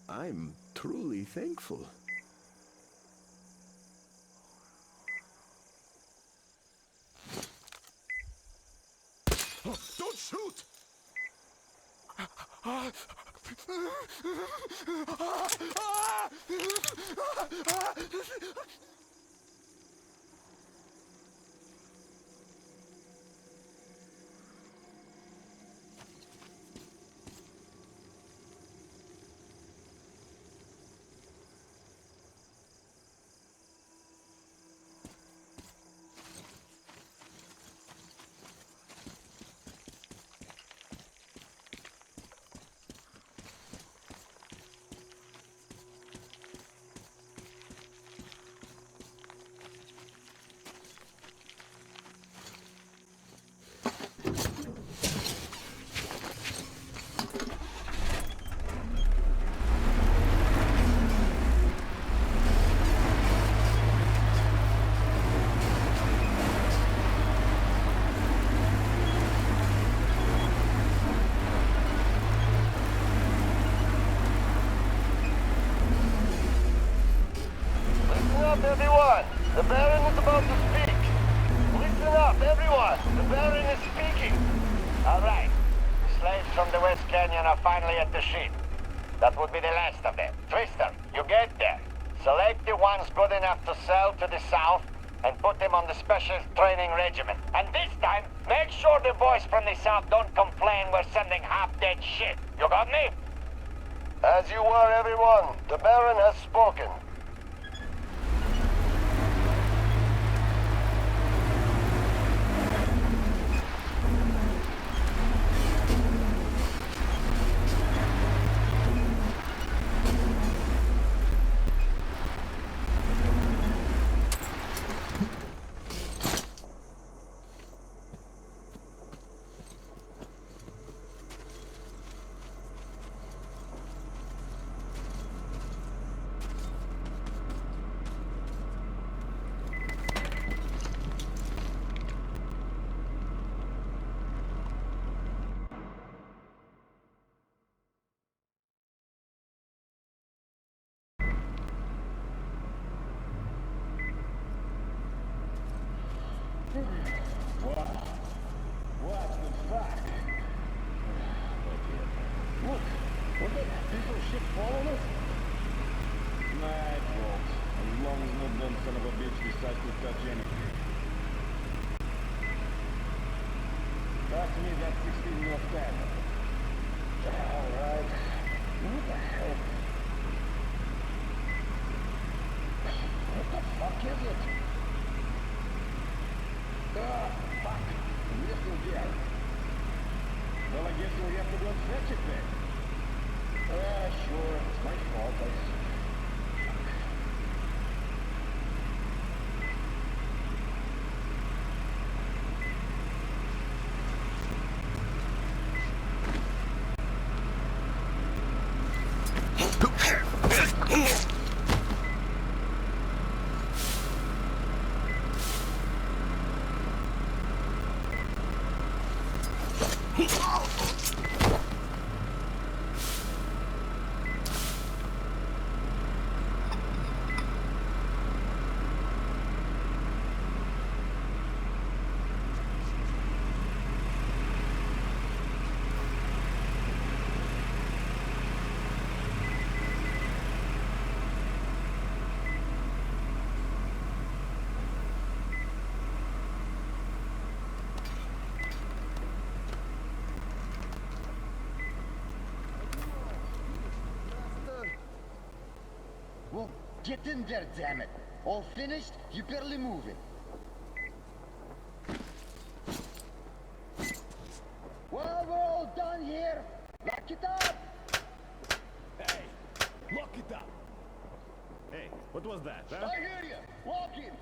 I'm truly thankful. Oh, don't shoot! Everyone, the Baron is about to speak. Listen up, everyone. The Baron is speaking. All right. Slaves from the West Canyon are finally at the ship. That would be the last of them. Twister, you get there. Select the ones good enough to sell to the south and put them on the special training regiment. And this time, make sure the boys from the south don't complain we're sending half-dead shit. You got me? As you were, everyone. The Baron has spoken. Think those ships following us? Nah, it won't. As long as no dumb son of a bitch decides to touch anything. Pass me that 16 mil stand. Alright. What the hell? What the fuck is it? Ah, fuck. Missing gear. Well, I guess we have to go and fetch it then. Sure. It's my fault. Well, get in there, damn it! All finished? You barely moving. Well, we're all done here. Lock it up! Hey, lock it up! Hey, what was that, huh? I hear you! Lock it!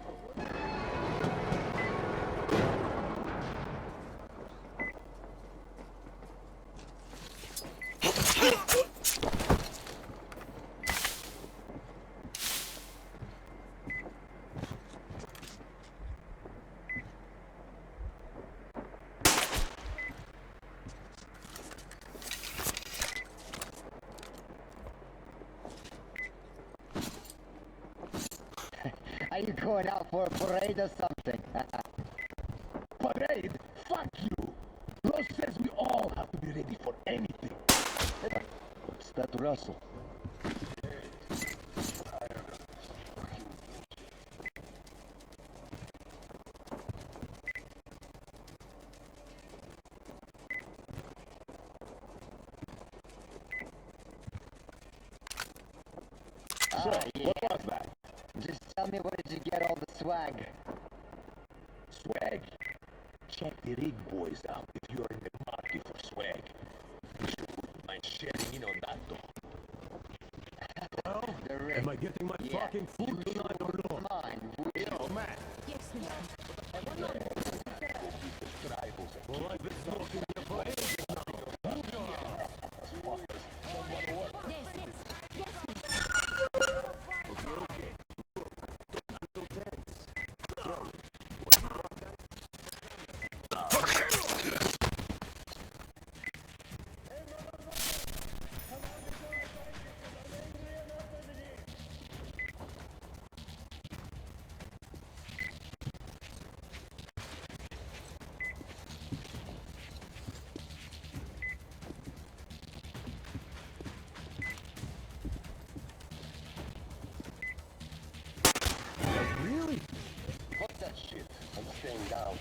Are you going out for a parade or something? Parade? Fuck you! Ross says we all have to be ready for anything. What's that rustle? So, what was that? Just tell me, where did you get all the swag? Swag? Check the rig boys out if you're in the market for swag. You sure wouldn't mind sharing in on that, though. Well, am I getting my fucking food tonight or not? Yo, man. Yes, Well, I've been smoking here for ages now. Really? Fuck that shit. I'm staying down.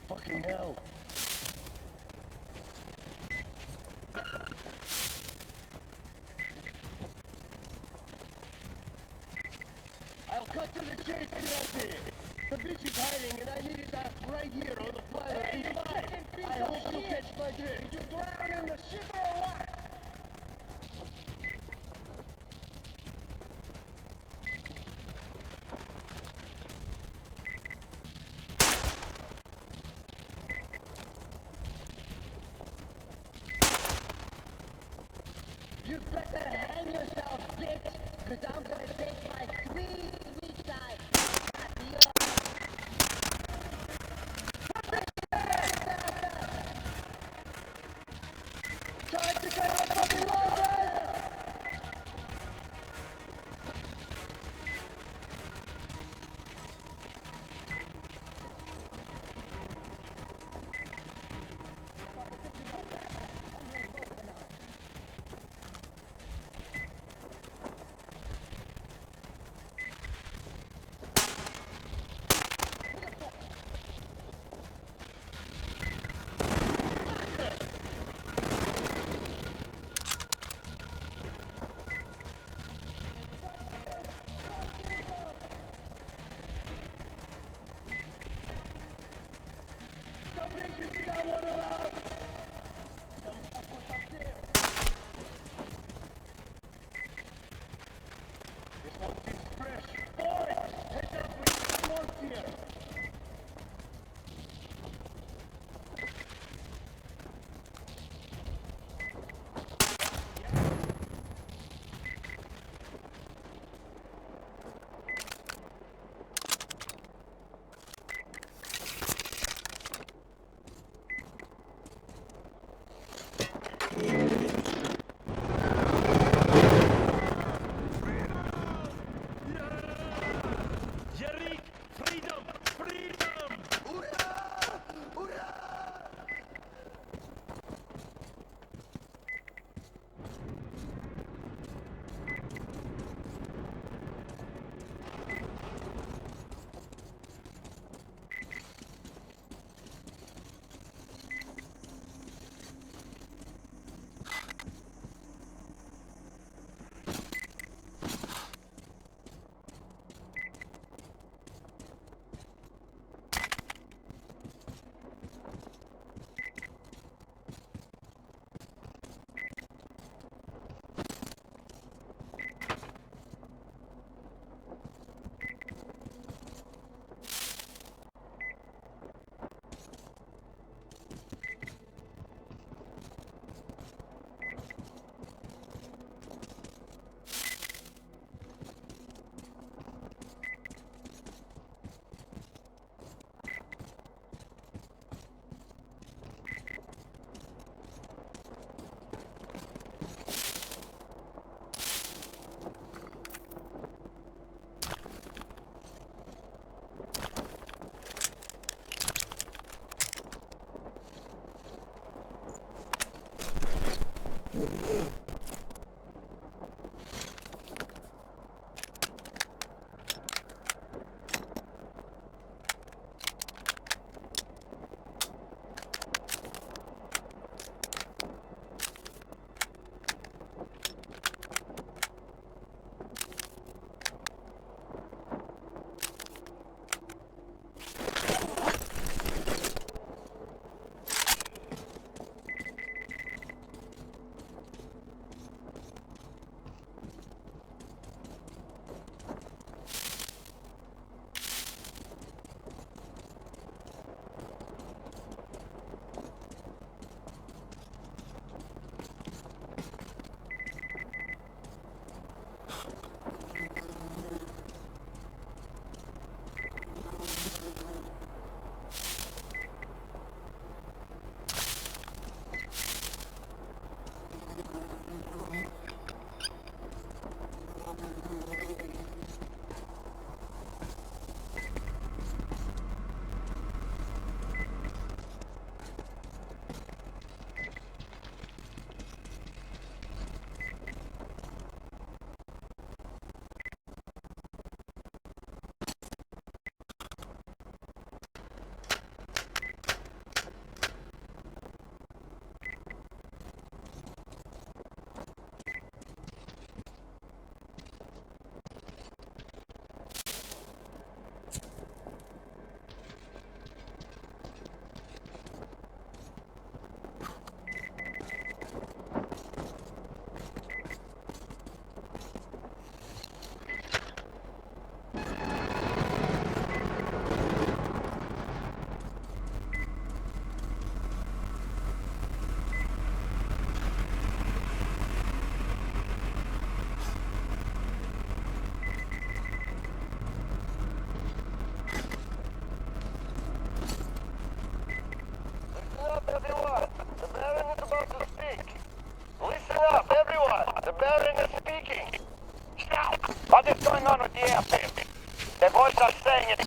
Fucking hell. I'll cut to the chase and that's it. The bitch is hiding fighting, and I need his ass right here on the planet. Hey, I hope you catch my drift. Did you drown in the ship or what? You better hang yourself, bitch, because I'm gonna take my sweet time. Time to get out of the water!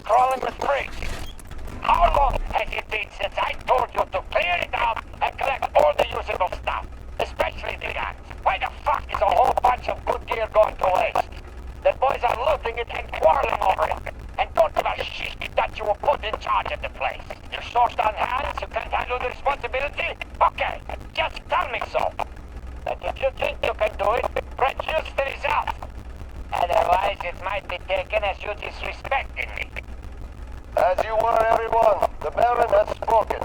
crawling with freaks. How long has it been since I told you to clear it out and collect all the usable stuff? Especially the guns. Why the fuck is a whole bunch of good gear going to waste? The boys are looting it and quarreling over it. And don't give a shit that you were put in charge of the place. You're short on hands, you can't handle the responsibility? Okay, just tell me so. But if you think you can do it, produce the results. Otherwise, it might be taken as you disrespecting me. As you were, everyone. The Baron has spoken.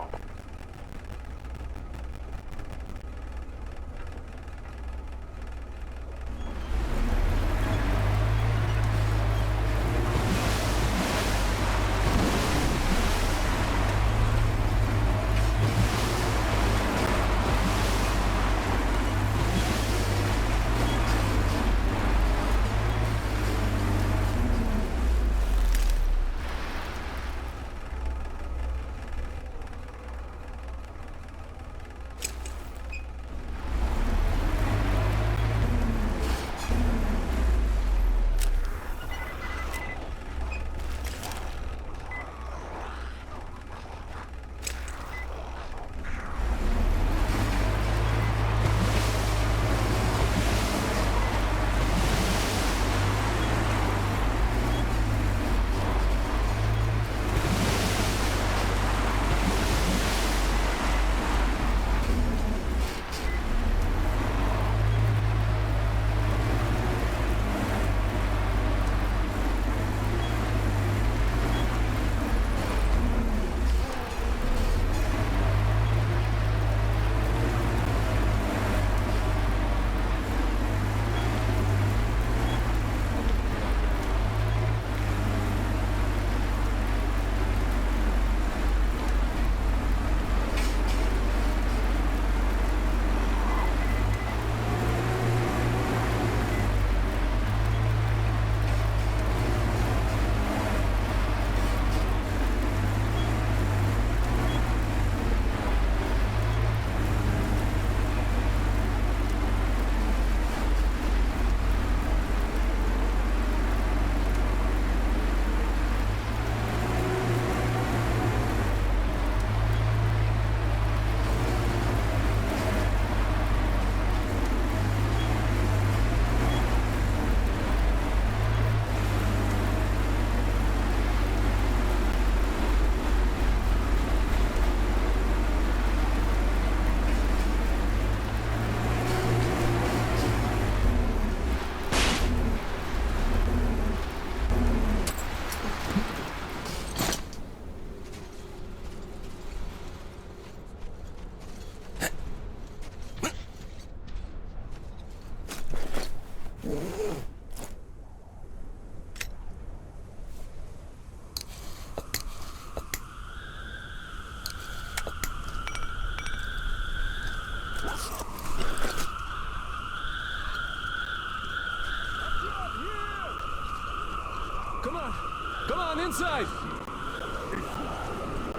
Come on, inside!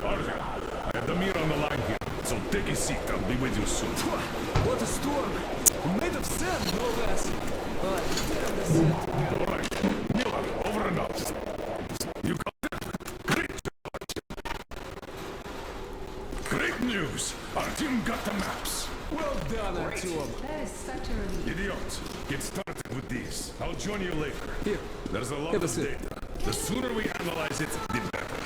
Arthur, I have the mirror on the line here, so take a seat. I'll be with you soon. What a storm! Made of sand, no less. But damn the sand. All right, Miller, over and out. You got it? Great job. Great news! Our team got the maps. Well done, Artyom. That is such a relief. Idiots, get started with these. I'll join you later. Here. There's a lot of data. The sooner we analyze it, the better.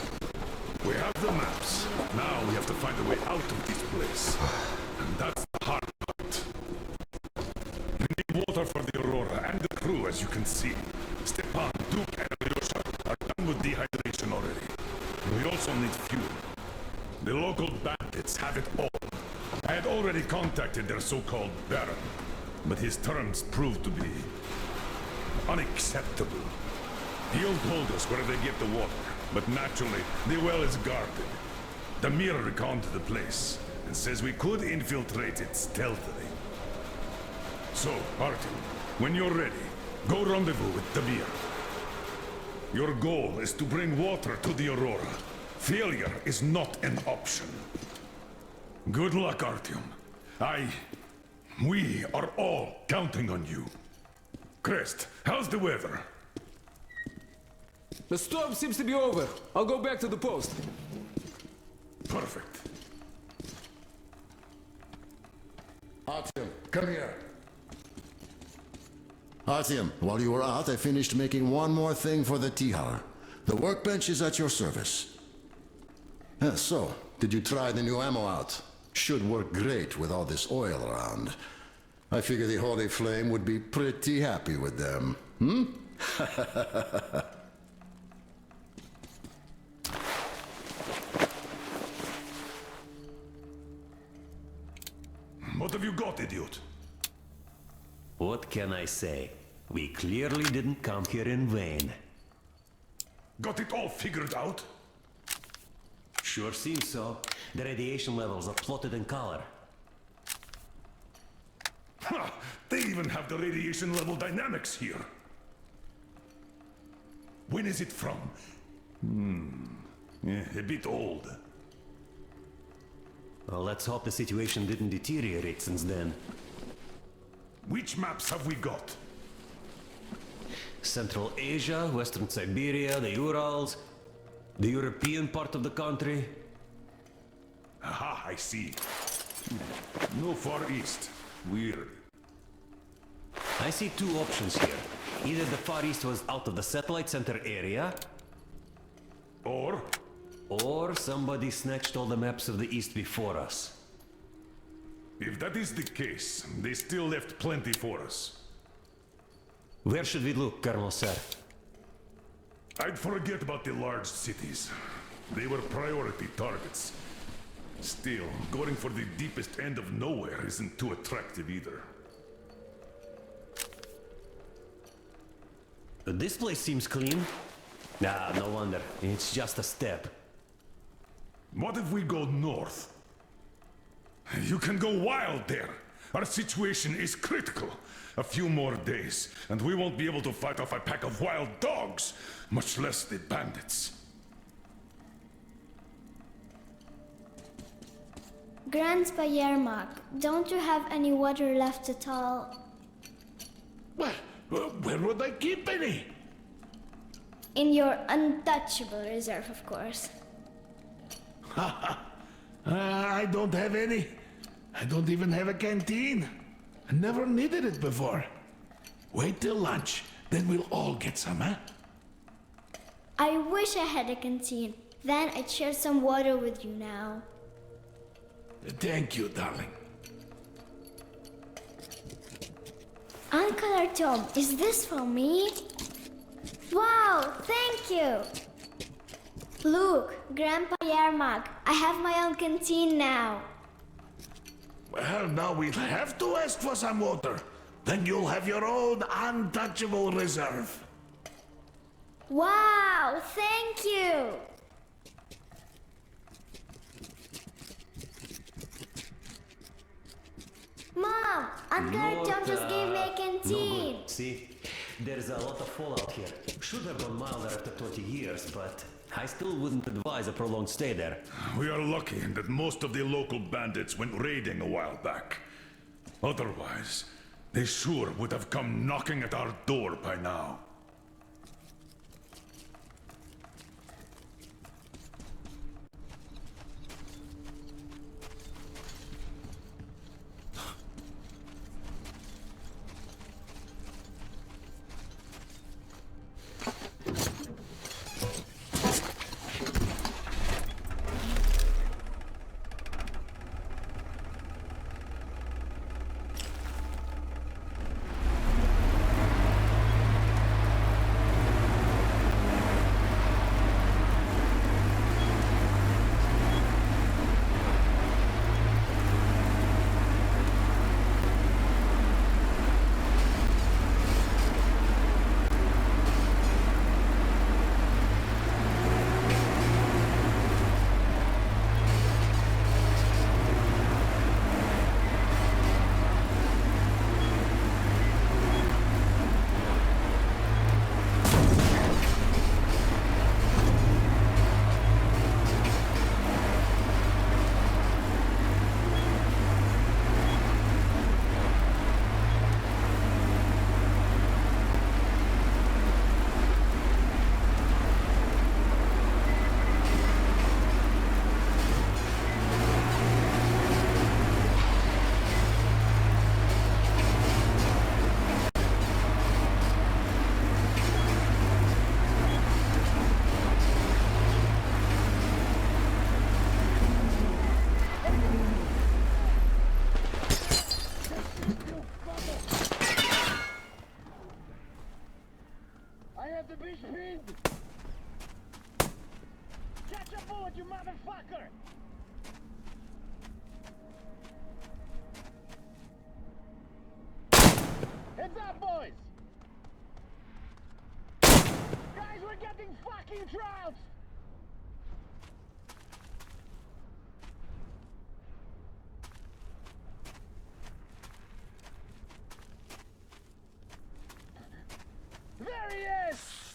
We have the maps. Now we have to find a way out of this place. And that's the hard part. We need water for the Aurora and the crew, as you can see. Stepan, Duke, and Alyosha are done with dehydration already. We also need fuel. The local bandits have it all. I had already contacted their so-called Baron, but his terms proved to be unacceptable. He'll told us where they get the water, but naturally, the well is guarded. The mirror reconned the place, and says we could infiltrate it stealthily. So, Artyom, when you're ready, go rendezvous with Damir. Your goal is to bring water to the Aurora. Failure is not an option. Good luck, Artyom. We are all counting on you. Crest, how's the weather? The storm seems to be over. I'll go back to the post. Perfect. Artyom, come here. Artyom, while you were out, I finished making one more thing for the Tihar. The workbench is at your service. So, did you try the new ammo out? Should work great with all this oil around. I figure the Holy Flame would be pretty happy with them. Hmm? What have you got, idiot? What can I say? We clearly didn't come here in vain. Got it all figured out? Sure seems so. The radiation levels are plotted in color. Ha! They even have the radiation level dynamics here. When is it from? A bit old. Well, let's hope the situation didn't deteriorate since then. Which maps have we got? Central Asia, Western Siberia, the Urals, the European part of the country. Aha, I see. No Far East. Weird. I see two options here. Either the Far East was out of the satellite center area, or somebody snatched all the maps of the East before us. If that is the case, they still left plenty for us. Where should we look, Colonel Sir? I'd forget about the large cities. They were priority targets. Still, going for the deepest end of nowhere isn't too attractive either. This place seems clean. Nah, no wonder. It's just a step. What if we go north? You can go wild there. Our situation is critical. A few more days, and we won't be able to fight off a pack of wild dogs, much less the bandits. Grandpa Yermak, don't you have any water left at all? Where would I keep any? In your untouchable reserve, of course. I don't have any. I don't even have a canteen. I never needed it before. Wait till lunch, then we'll all get some, huh? I wish I had a canteen. Then I'd share some water with you now. Thank you, darling. Uncle Artyom, is this for me? Wow, thank you! Look, Grandpa Yermak, I have my own canteen now. Well, now we'll have to ask for some water. Then you'll have your own untouchable reserve. Wow, thank you! Mom, Uncle Artyom just gave me a canteen. No good. See, there's a lot of fallout here. Should have gone milder after 20 years, but I still wouldn't advise a prolonged stay there. We are lucky that most of the local bandits went raiding a while back. Otherwise, they sure would have come knocking at our door by now. you motherfucker! Heads up, boys! Guys, we're getting fucking trounced! There he is!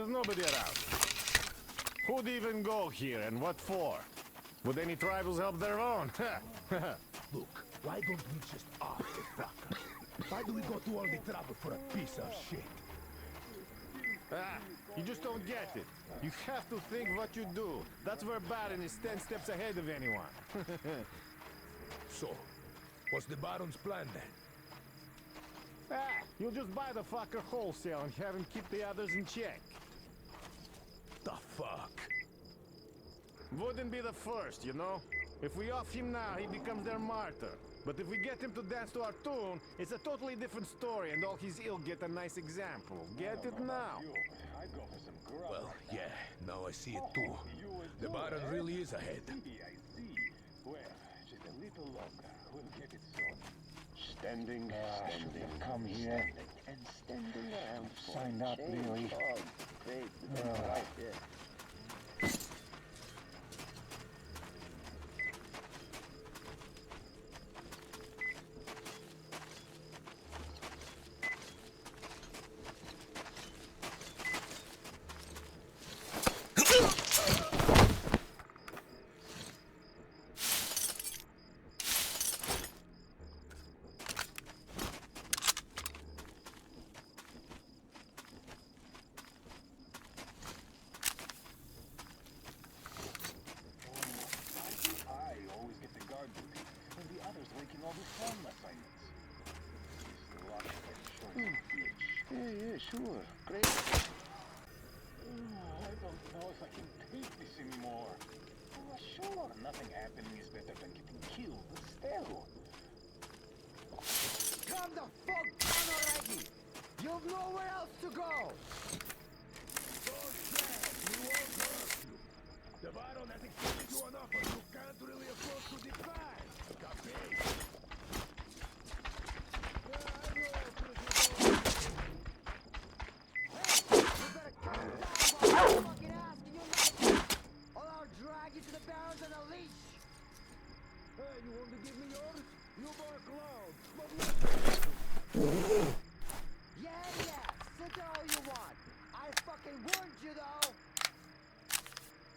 There's nobody around. Who'd even go here and what for? Would any tribals help their own? Look, why don't we just off the fucker? Why do we go to all the trouble for a piece of shit? You just don't get it. You have to think what you do. That's where Baron is 10 steps ahead of anyone. So, what's the Baron's plan then? You'll just buy the fucker wholesale and have him keep the others in check. The fuck? Wouldn't be the first, you know? If we off him now, he becomes their martyr. But if we get him to dance to our tune, it's a totally different story, and all his ill get a nice example. Get it now? Well, yeah, now I see it too. The Baron really is ahead. Well, just a little longer. We'll get it sorted. Standing. Come here and standing around. Sign up, really. Oh, great. Right there. Yeah, sure. Great. I don't know if I can take this anymore. Sure, nothing happening is better than getting killed, but still. Calm the fuck down already! You've nowhere else to go! Don't stress, we won't hurt you. The Baron has extended you an offer you can't really afford to decline. Copy? You to the barrels and a leash! Hey, you want to give me yours? You bark loud, but Yeah, sit there all you want. I fucking warned you, though!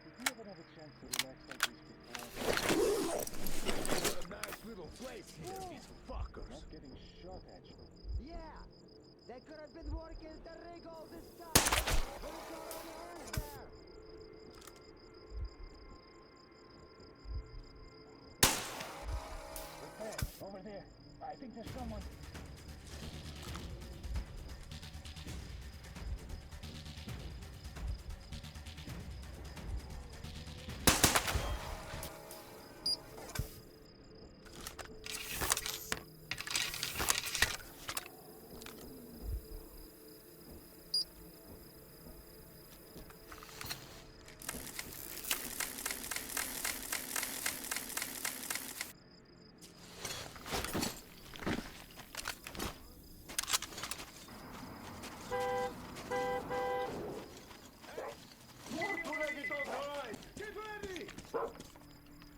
Did you ever have a chance to relax like this before? what a nice little place here, these fuckers. Not getting shot at you. Yeah! They could have been working the rig all this time! What is going on your hands there? Hey, over there. I think there's someone.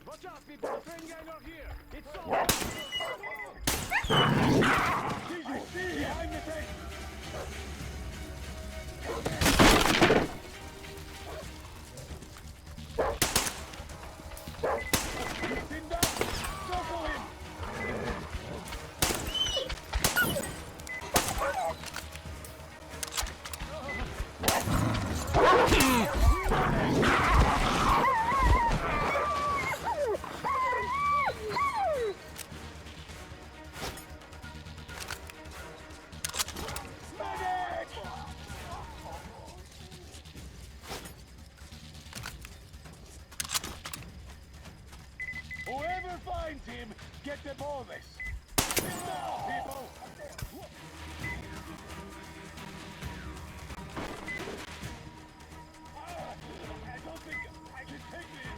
Watch out, people! The train gang are here! It's all... See behind the thing! Whoever finds him, get the bonus. Now, people! I don't think I can take this.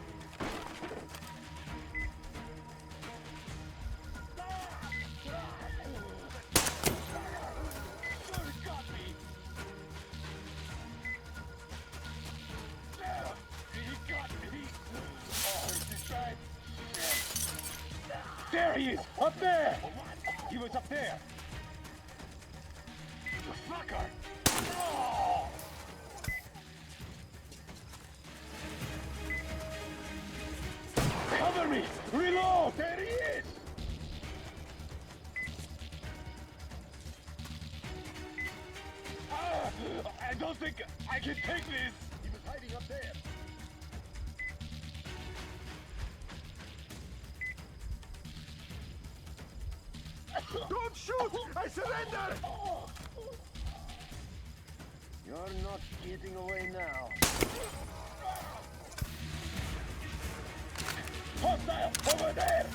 He got me. He got me. Oh, this guy. There he is! Up there! He was up there! You fucker! Oh! there he is! I don't think I can take this! He was hiding up there. Don't shoot! I surrender! You're not getting away now. Hostile! Over there!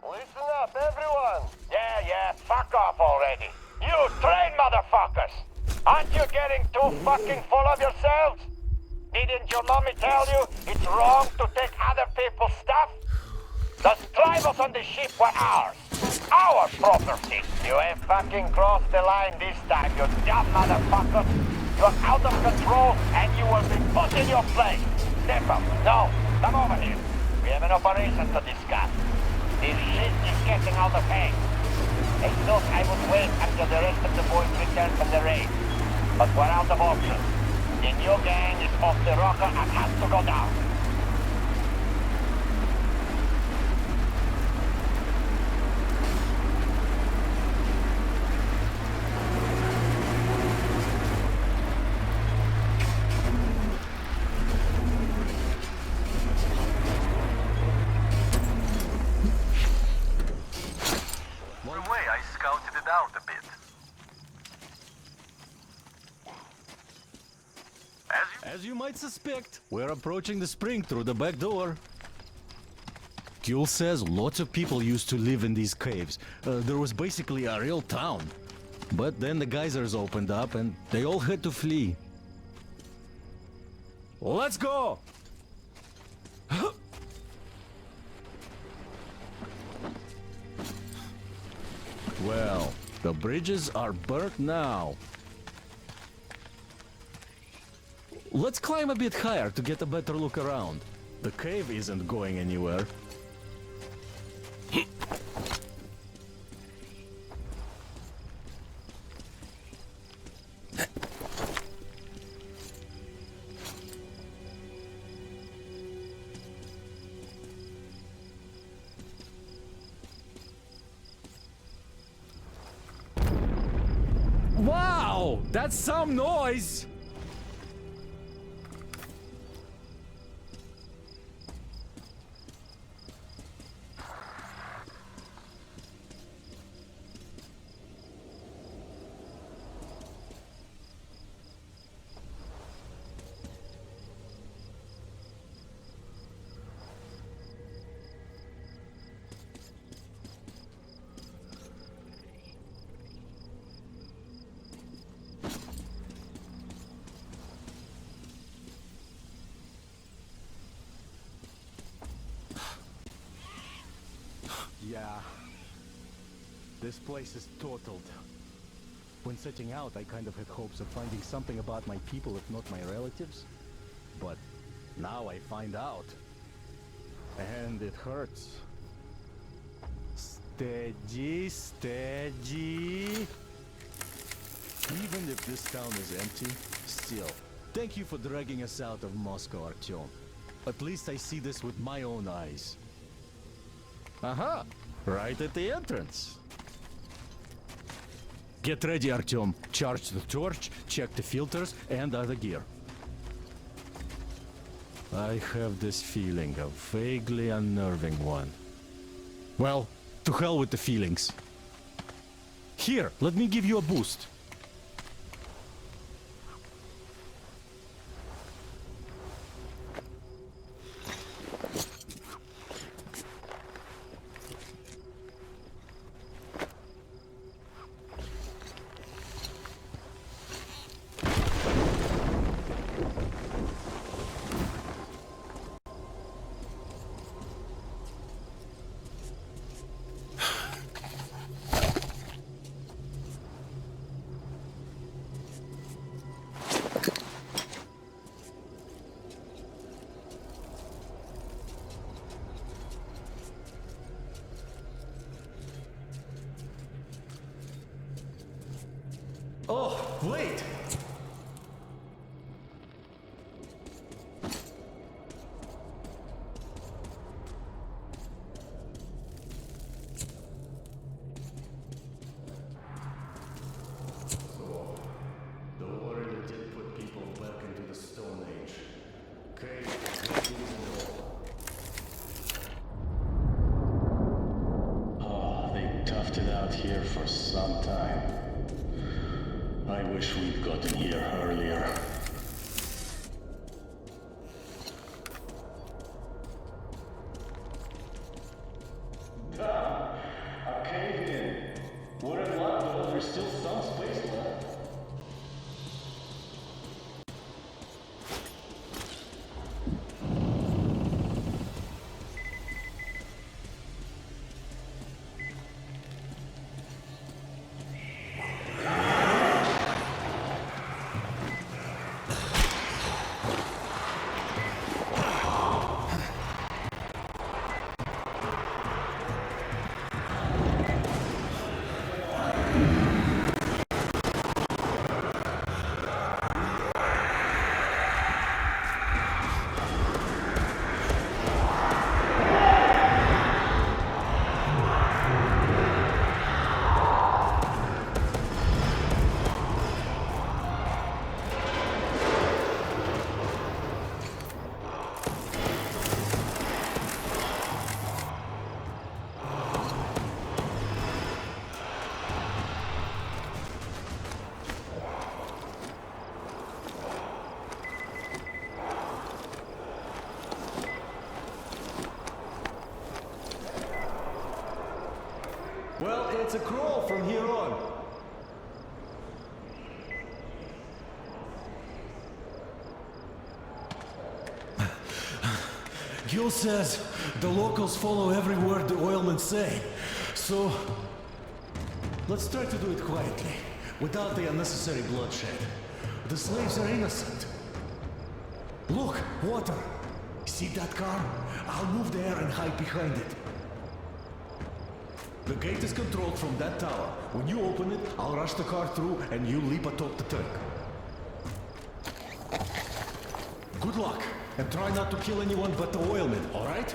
Listen up, everyone! Yeah, fuck off already. You train motherfuckers! Aren't you getting too fucking full of yourselves? Didn't your mommy tell you it's wrong to take other people's stuff? The tribals on the ship were ours. Our property. You ain't fucking crossed the line this time, you dumb motherfucker. You're out of control and you will be put in your place. Step up. No, come over here. We have an operation to discuss. This shit is getting out of hand. I thought I would wait until the rest of the boys return from the raid. But we're out of options. The new gang is off the rocker and has to go down. As you might suspect, we're approaching the spring through the back door. Kul says lots of people used to live in these caves. There was basically a real town. But then the geysers opened up and they all had to flee. Let's go! Well, the bridges are burnt now. Let's climb a bit higher to get a better look around. The cave isn't going anywhere. Wow! That's some noise! Yeah. This place is totaled. When setting out, I kind of had hopes of finding something about my people, if not my relatives. But now I find out. And it hurts. Steady, steady. Even if this town is empty, still, thank you for dragging us out of Moscow, Artyom. At least I see this with my own eyes. Aha! Right at the entrance. Get ready, Artyom. Charge the torch, check the filters, and other gear. I have this feeling, a vaguely unnerving one. Well, to hell with the feelings. Here, let me give you a boost. Oh, wait! The warrior did put people back into the Stone Age. Caves, and all. Oh, they toughed it out here for some time. I wish we'd gotten here earlier. Damn! I caved in. We're in luck, though. There's still some space left. it's a crawl from here on. Gil says the locals follow every word the oilmen say. So, let's try to do it quietly, without the unnecessary bloodshed. The slaves are innocent. Look, water. See that car? I'll move there and hide behind it. The gate is controlled from that tower. When you open it, I'll rush the car through and you leap atop the tank. Good luck, and try not to kill anyone but the oilmen, alright?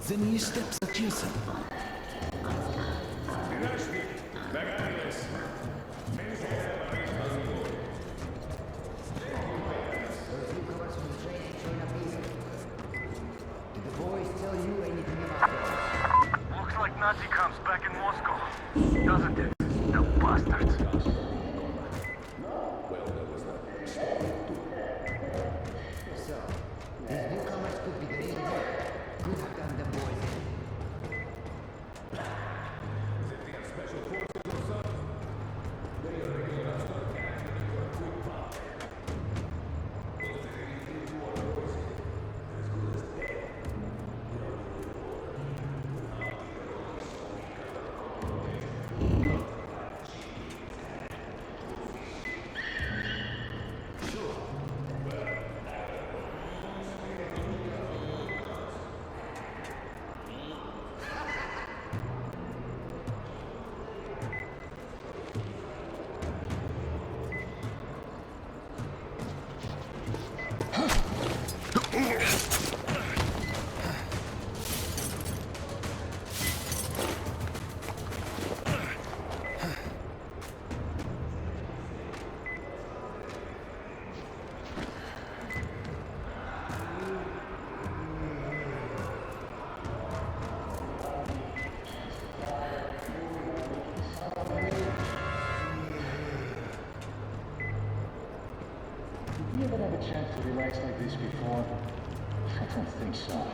Then he steps at Jason. Did the boys tell you anything about this? Looks like Nazi camp's back in Moscow, doesn't it? The bastards. So, these newcomers could be the main. Good have done them boys in. You ever have a chance to relax like this before? I don't think so.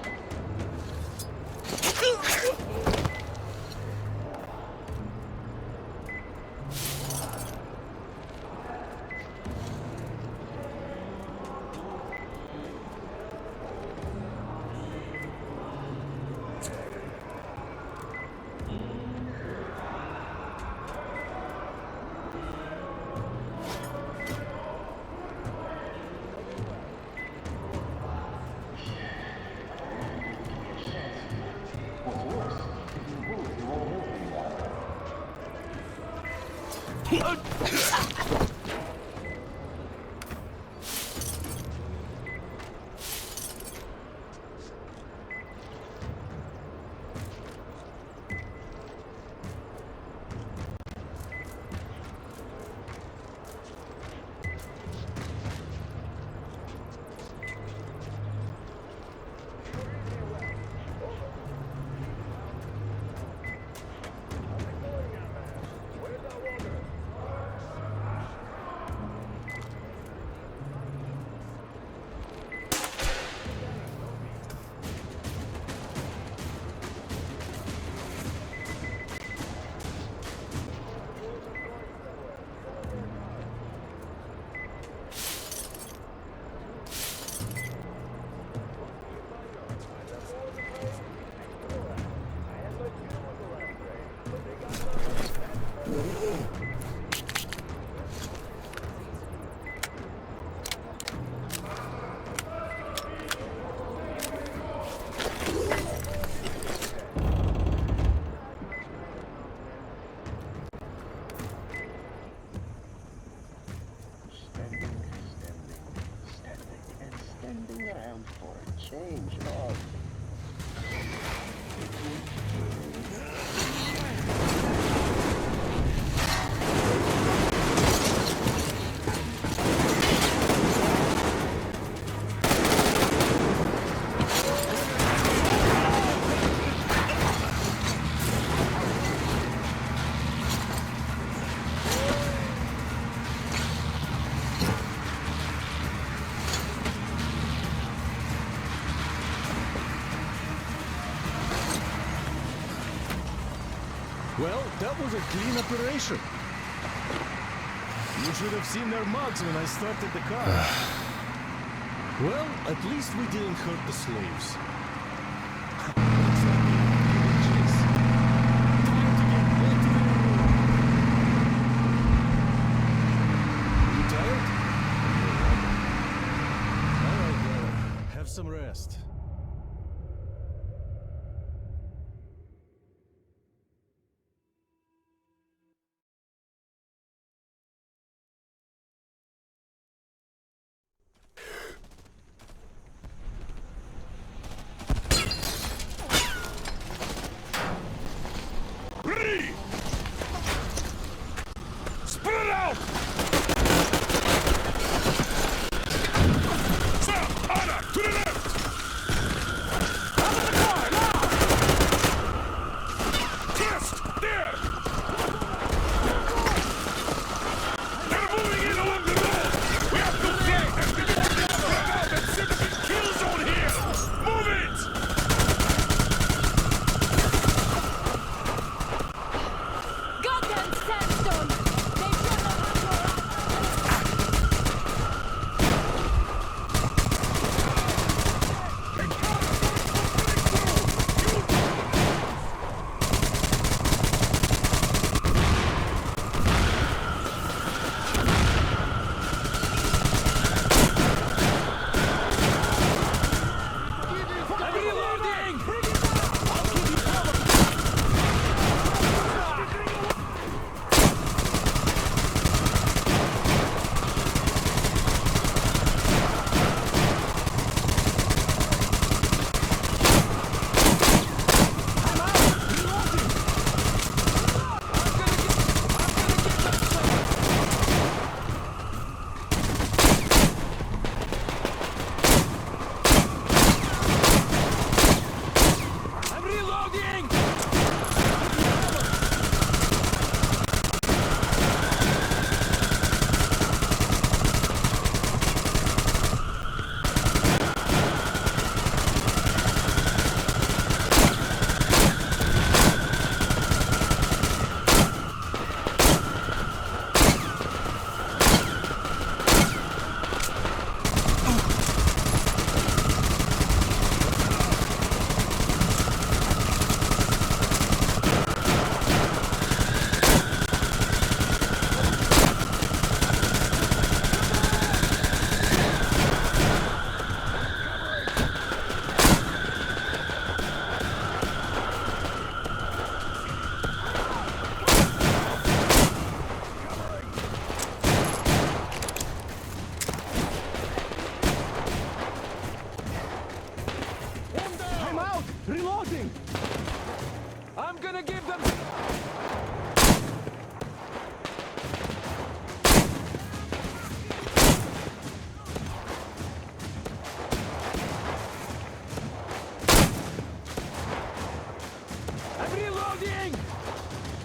Change of. Well, that was a clean operation. You should have seen their mugs when I started the car. Well, at least we didn't hurt the slaves. You tired? All right, brother. Have some rest. Ready! Spread out! Sir, Anna, to the left!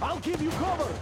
I'll give you cover!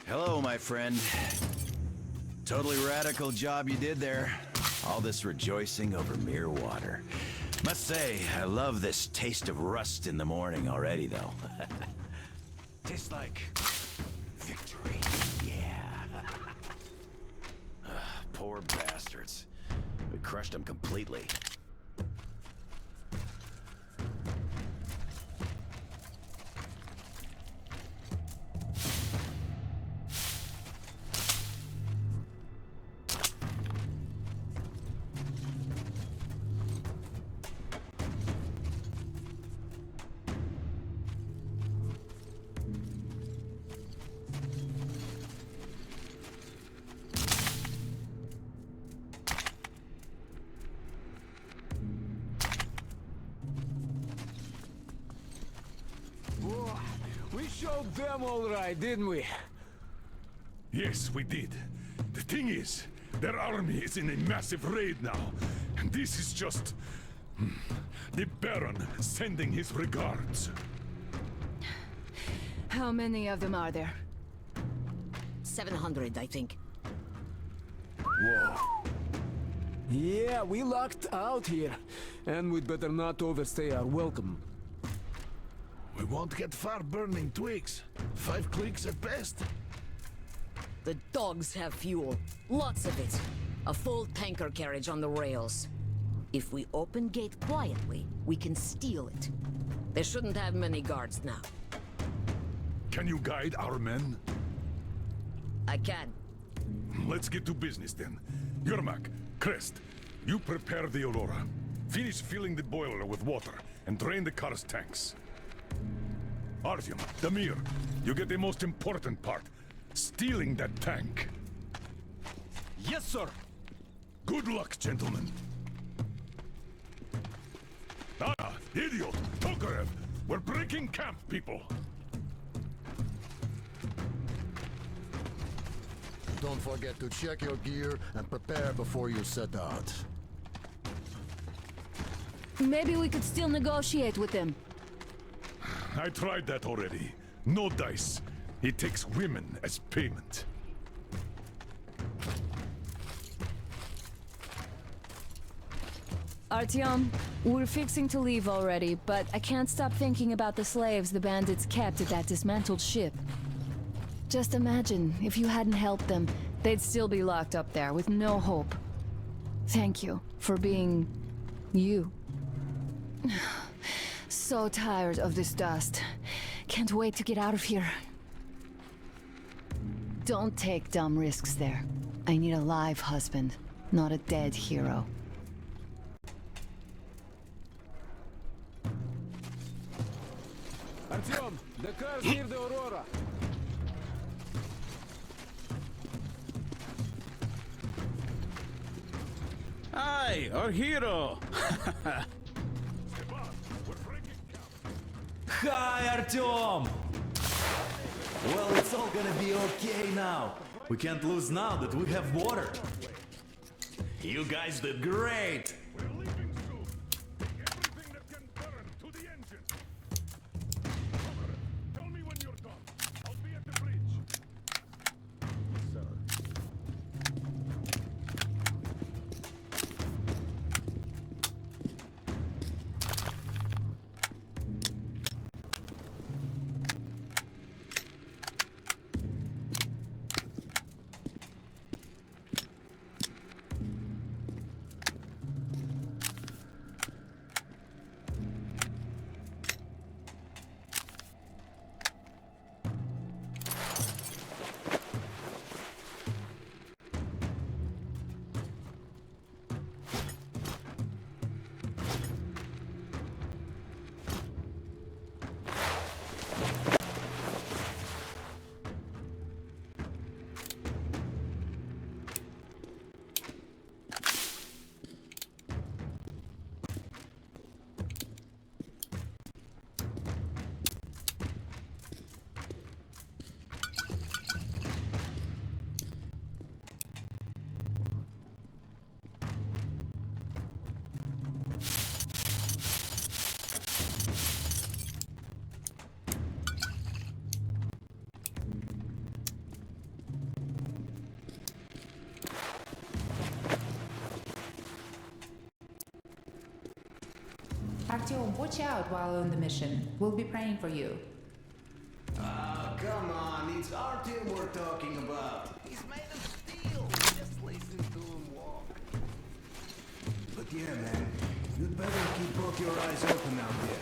Hello, my friend. Totally radical job you did there. All this rejoicing over mere water. Must say, I love this taste of rust in the morning already, though. Tastes like victory. Yeah. Poor bastards. We crushed them completely. We showed them all right, didn't we? Yes, we did. The thing is, their army is in a massive raid now. And this is just... the Baron sending his regards. How many of them are there? 700, I think. Whoa. Yeah, we lucked out here. And we'd better not overstay our welcome. We won't get far burning twigs. 5 clicks at best. The dogs have fuel. Lots of it. A full tanker carriage on the rails. If we open gate quietly, we can steal it. They shouldn't have many guards now. Can you guide our men? I can. Let's get to business then. Yermak, Crest, you prepare the Aurora. Finish filling the boiler with water and drain the car's tanks. Artyom, Damir, you get the most important part. Stealing that tank. Yes, sir! Good luck, gentlemen. Ah, idiot! Tokarev! We're breaking camp, people! Don't forget to check your gear and prepare before you set out. Maybe we could still negotiate with them. I tried that already. No dice. It takes women as payment. Artyom, we're fixing to leave already, but I can't stop thinking about the slaves the bandits kept at that dismantled ship. Just imagine, if you hadn't helped them, they'd still be locked up there with no hope. Thank you for being... you. So tired of this dust. Can't wait to get out of here. Don't take dumb risks there. I need a live husband, not a dead hero. Artyom, the car's near the Aurora. Hi, our hero! Hi, Artyom! Well, it's all gonna be okay now. We can't lose now that we have water. You guys did great! Artyom, watch out while on the mission. We'll be praying for you. Come on, it's Artyom we're talking about. He's made of steel. Just listen to him walk. But yeah, man, you'd better keep both your eyes open out there.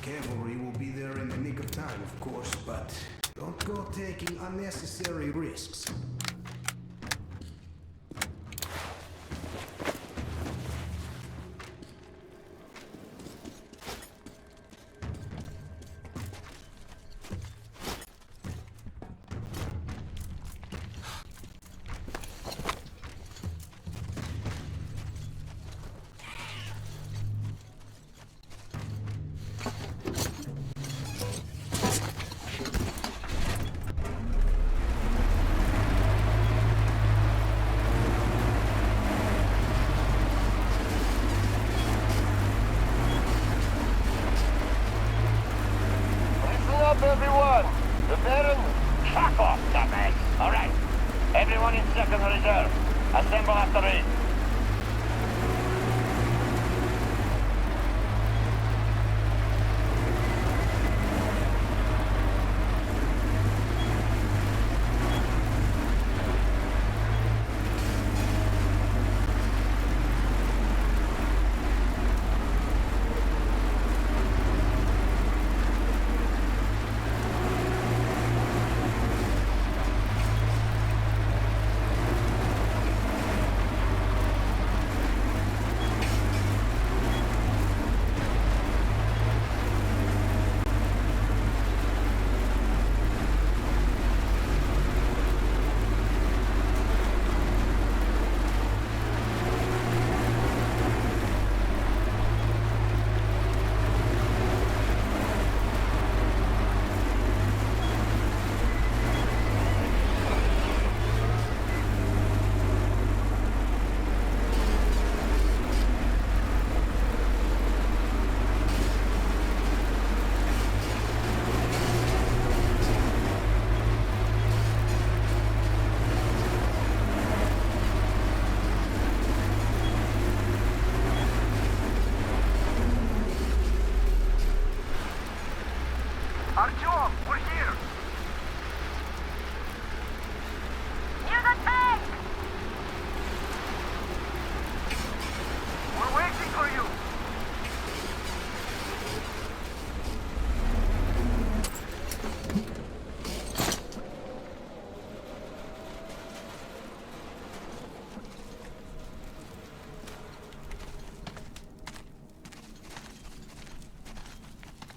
Cavalry will be there in the nick of time, of course, but don't go taking unnecessary risks. Everyone! The Baron... Fuck off, dumbass! Alright. Everyone in second reserve. Assemble after it.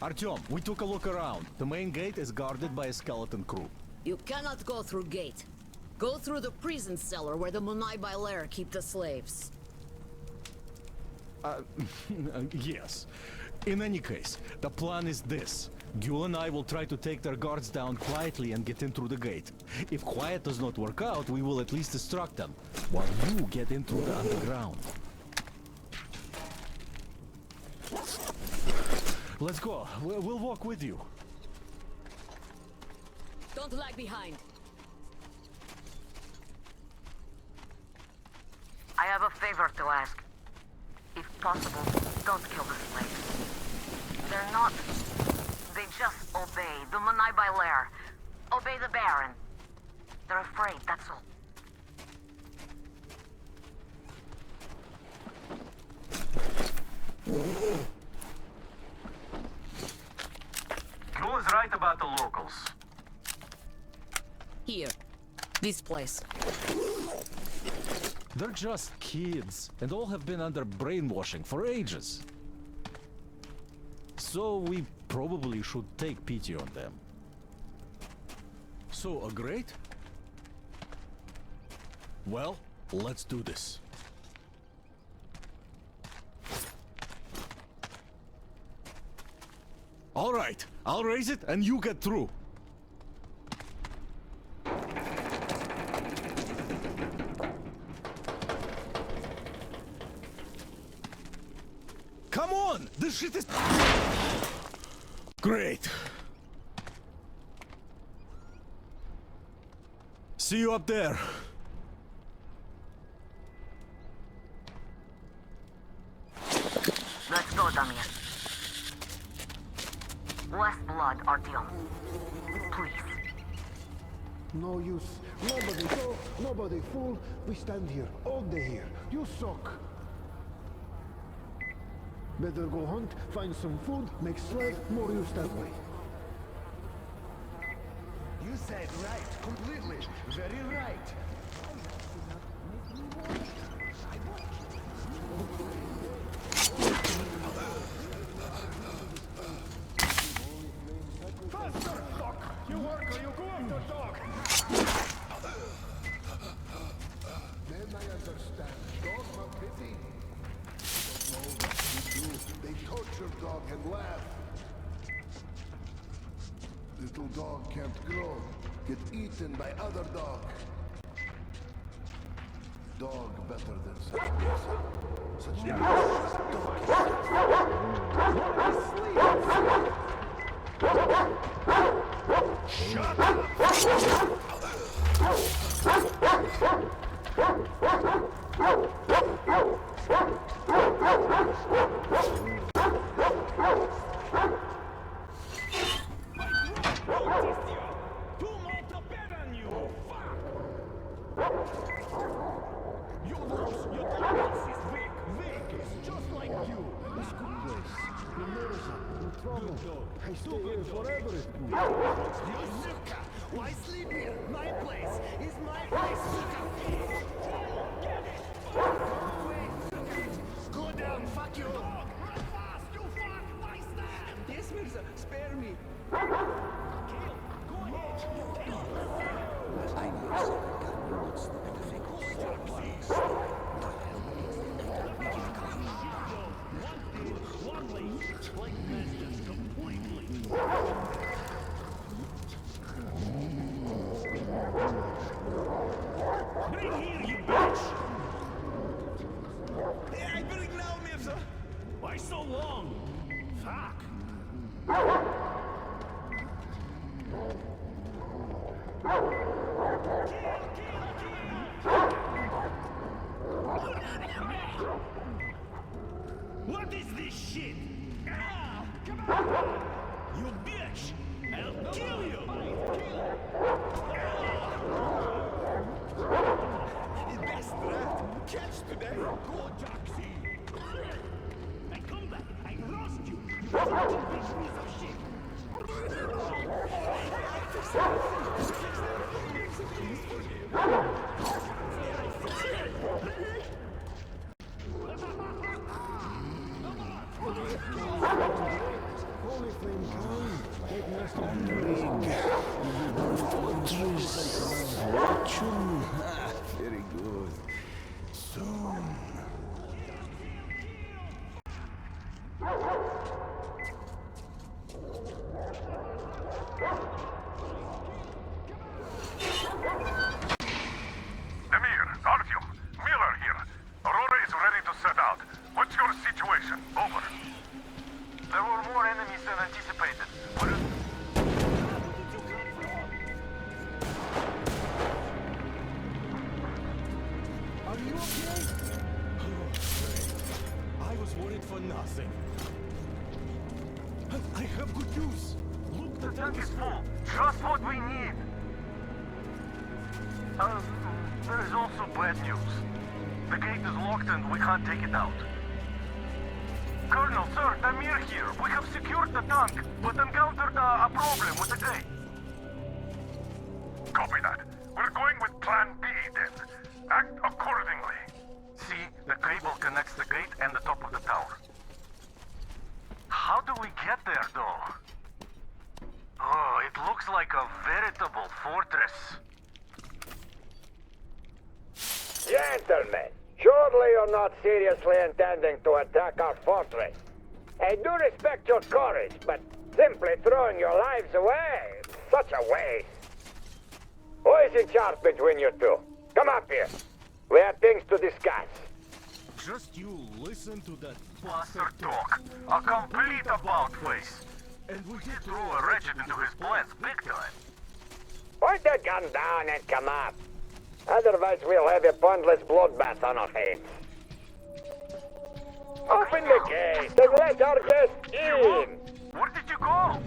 Artyom, we took a look around. The main gate is guarded by a skeleton crew. You cannot go through gate. Go through the prison cellar where the Munai Bailer keep the slaves. Yes. In any case, the plan is this. You and I will try to take their guards down quietly and get in through the gate. If quiet does not work out, we will at least distract them, while you get in through the underground. Let's go. We'll walk with you. Don't lag behind. I have a favor to ask. If possible, don't kill the slaves. They're not... They just obey the Munai Bailer. Obey the Baron. They're afraid, that's all. Who was right about the locals? Here. This place. They're just kids, and all have been under brainwashing for ages. So we probably should take pity on them. So, agreed? Well, let's do this. All right, I'll raise it and you get through. Come on! This shit is... Great. See you up there. Let's go, Damir. Less blood, Artyom. Please. No use. Nobody go, nobody fool. We stand here, all day here. You suck. Better go hunt, find some food, make slave, more use that way. You said right, completely. Very right. Faster, fuck! You worker, you go after dog! Then I understand. Dogs are pity. Don't know what to do. They torture dog and laugh. Little dog can't grow. Get eaten by other dog. Dog better than such pizza. Such delicious I stay here forever if you Suka! Why sleep here? My place is my place, Suka! Go down, fuck you! Run fast, you fuck! Why stand? Yes, Mirza, spare me! Kill! Go ahead! I know something wants the benefit. One leaf, like masters completely. Bring here, you bitch! I bring now, Mirza! Why so long? Fuck! What is this shit? Ah, come on! You bitch! On the rig. Fortress. Fortune. Ah, very good. Soon. Emir, Artyom, Miller here. Aurora is ready to set out. What's your situation? Over. There were more enemies than anticipated. Are you okay? Oh, great. I was worried for nothing. I have good news. Look, The tank is full. Just what we need. There is also bad news. The gate is locked and we can't take it out. Colonel, sir, Tamir here. We have secured the tank, but encountered a problem with the gate. Copy that. We're going with Plan B then. Act accordingly. See, the cable connects the gate and the top of the tower. How do we get there, though? Oh, it looks like a veritable fortress. Gentlemen, surely you're not seriously intending to attack our fortress. I do respect your courage, but simply throwing your lives away, such a waste. Who is in charge between you two? Come up here. We have things to discuss. Just you listen to that bastard talk. A complete about-face. And we He threw a wretched into his plans big time. Point that gun down and come up. Otherwise, we'll have a pointless bloodbath on our hands. Open the gate and let our guests in! Where did you go?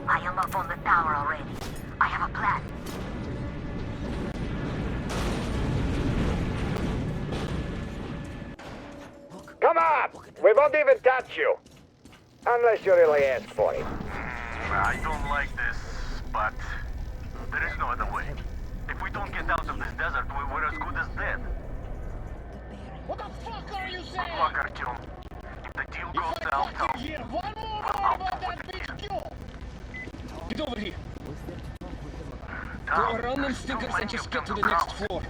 I am up on the tower already. I have a plan. Come up! We won't even touch you. Unless you really ask for it. I don't like this, but there is no other way. If we don't get out of this desert, we're as good as dead. What the fuck are you Good saying? luck, Artyom. If the deal goes south, Fucking hear one more word about that bitch kill. Get over here. Go around them stickers and just get to the next floor.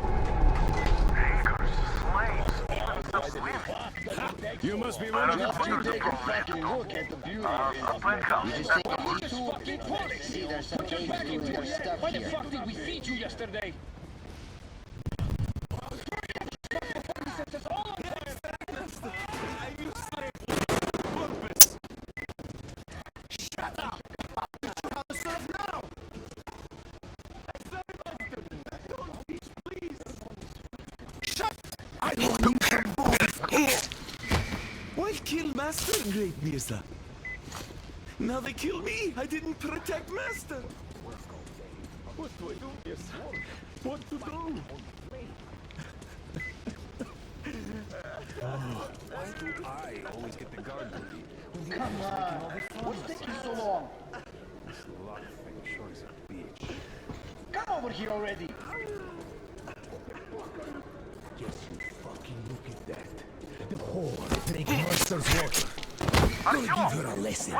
Hangers, slaves, even some women. You must be Better one than of put the the Fucking look at the beauty. the penthouse. That's the worst. This fucking police. Put your back into your stuff. Why the fuck did we feed you yesterday? Why kill Master, Great Mirza? Now they kill me! I didn't protect Master! What do I do, Mirza? What to do? Why do I always get the guard duty? Come on. What's taking so long? This lock thing sure is a bitch. Come over here already. Yes, you fucking look at that. The whore drink Master's water. Gonna give her a lesson.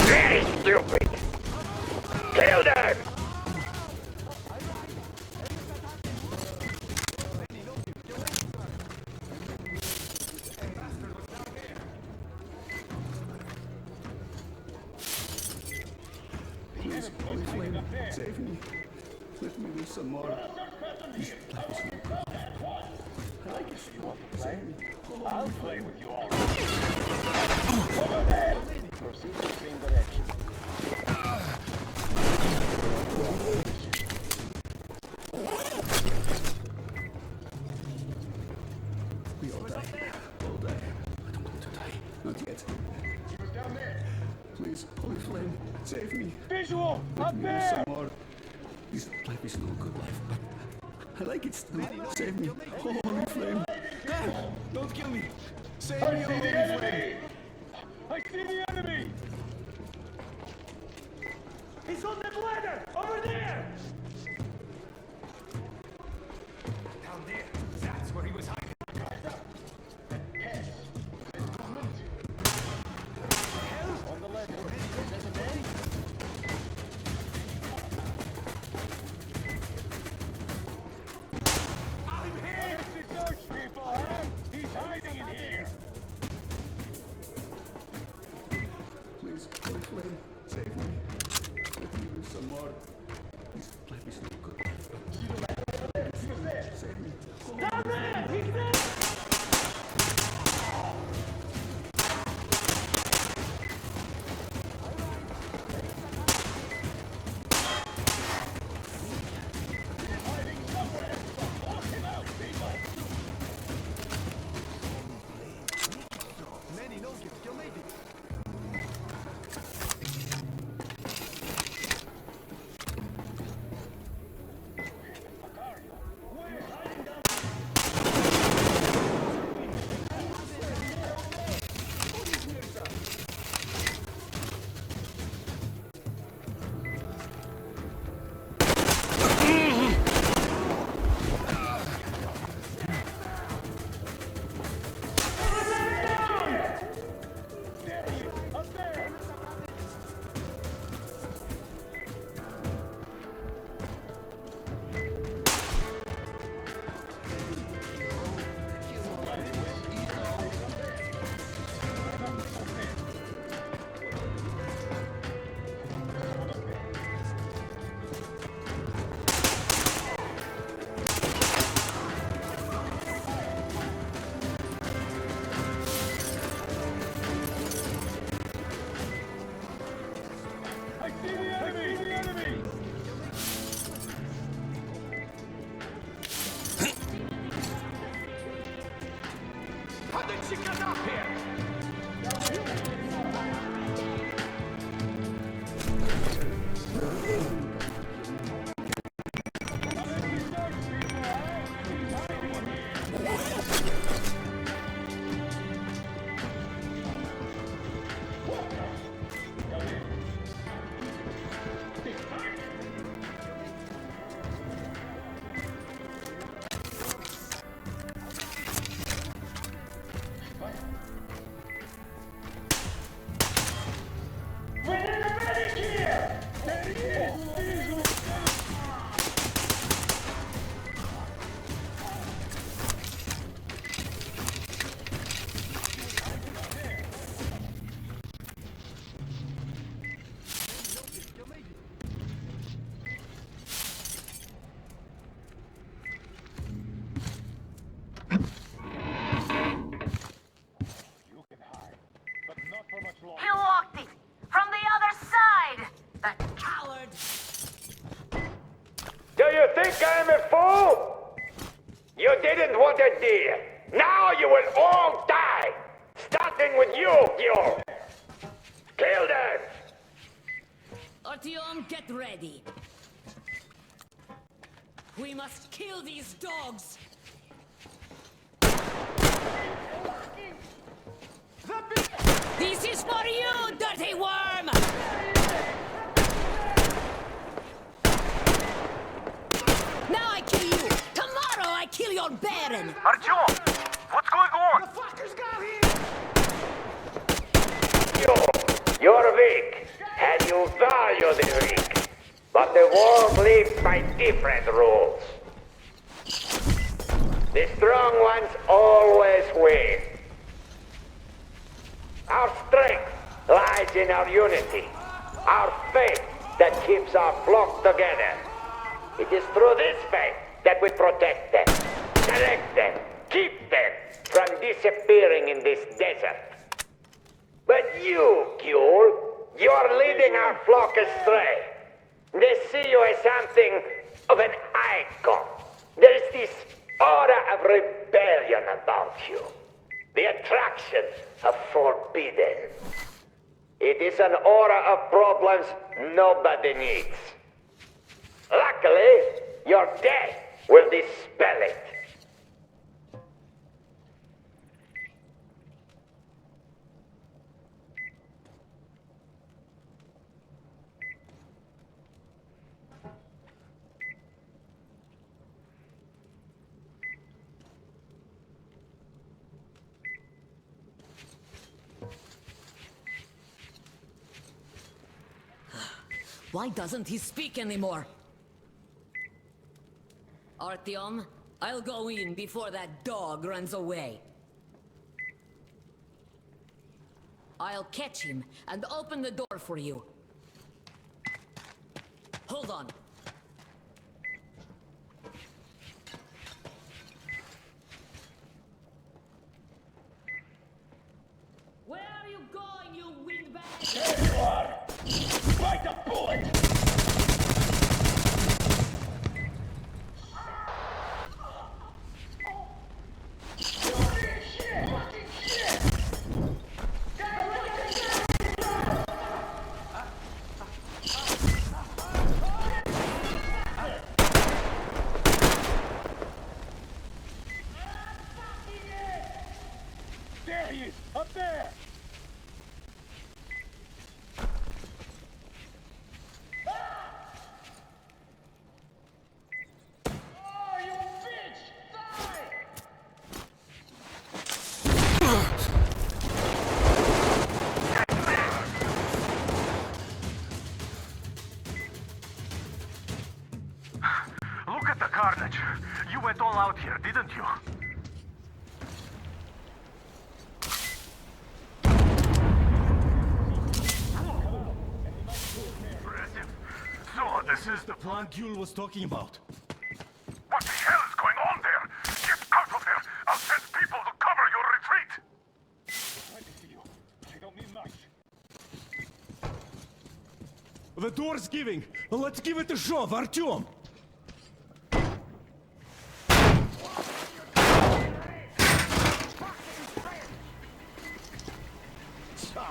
Very stupid! Kill them! Please, Holy Flame, save me. Let me do some more. This life is no good. I like it. You want to play? I'll play with you all. Over there! Proceed in the same direction. We all die. All die. I don't want to die. Not yet. He was down there. Please, Holy Flame, save me. Visual! Up Let me do there! some more. This life is no good life, but I like it still. Save me. Holy Flame. Dad, don't kill me. Save me, I see Holy the Flame. enemy! I see the enemy! He's on that ladder! Over there! Down there. That's where he was hiding. flame. Save me. Let me live some more. This life is not good. Save me. He walked it! From the other side! That coward! Do you think I'm a fool? You didn't want a deal. Now you will all die! Starting with you, Gil! Kill them! Artyom, get ready. We must kill these dogs! This is for you, dirty worm! Now I kill you! Tomorrow I kill your Baron! Artyom! What's going on? The fuckers got here! You're weak, and you value the weak. But the world lives by different rules. The strong ones always win. Our strength lies in our unity, our faith that keeps our flock together. It is through this faith that we protect them, direct them, keep them from disappearing in this desert. But you, Ghoul, you are leading our flock astray. They see you as something of an icon. There is this aura of rebellion about you. The attraction of forbidden. It is an aura of problems nobody needs. Luckily, your death will dispel it. Why doesn't he speak anymore? Artyom, I'll go in before that dog runs away. I'll catch him and open the door for you. Hold on. Where are you going, you windbag? There you are! Bite the bullet! There he is! Up there! Oh, you bitch! Die! Look at the carnage. You went all out here, didn't you? Impressive. So, this is the Plan Gül was talking about. What the hell is going on there? Get out of there! I'll send people to cover your retreat! I don't need much. The door's giving. Let's give it a shove, Artyom. So,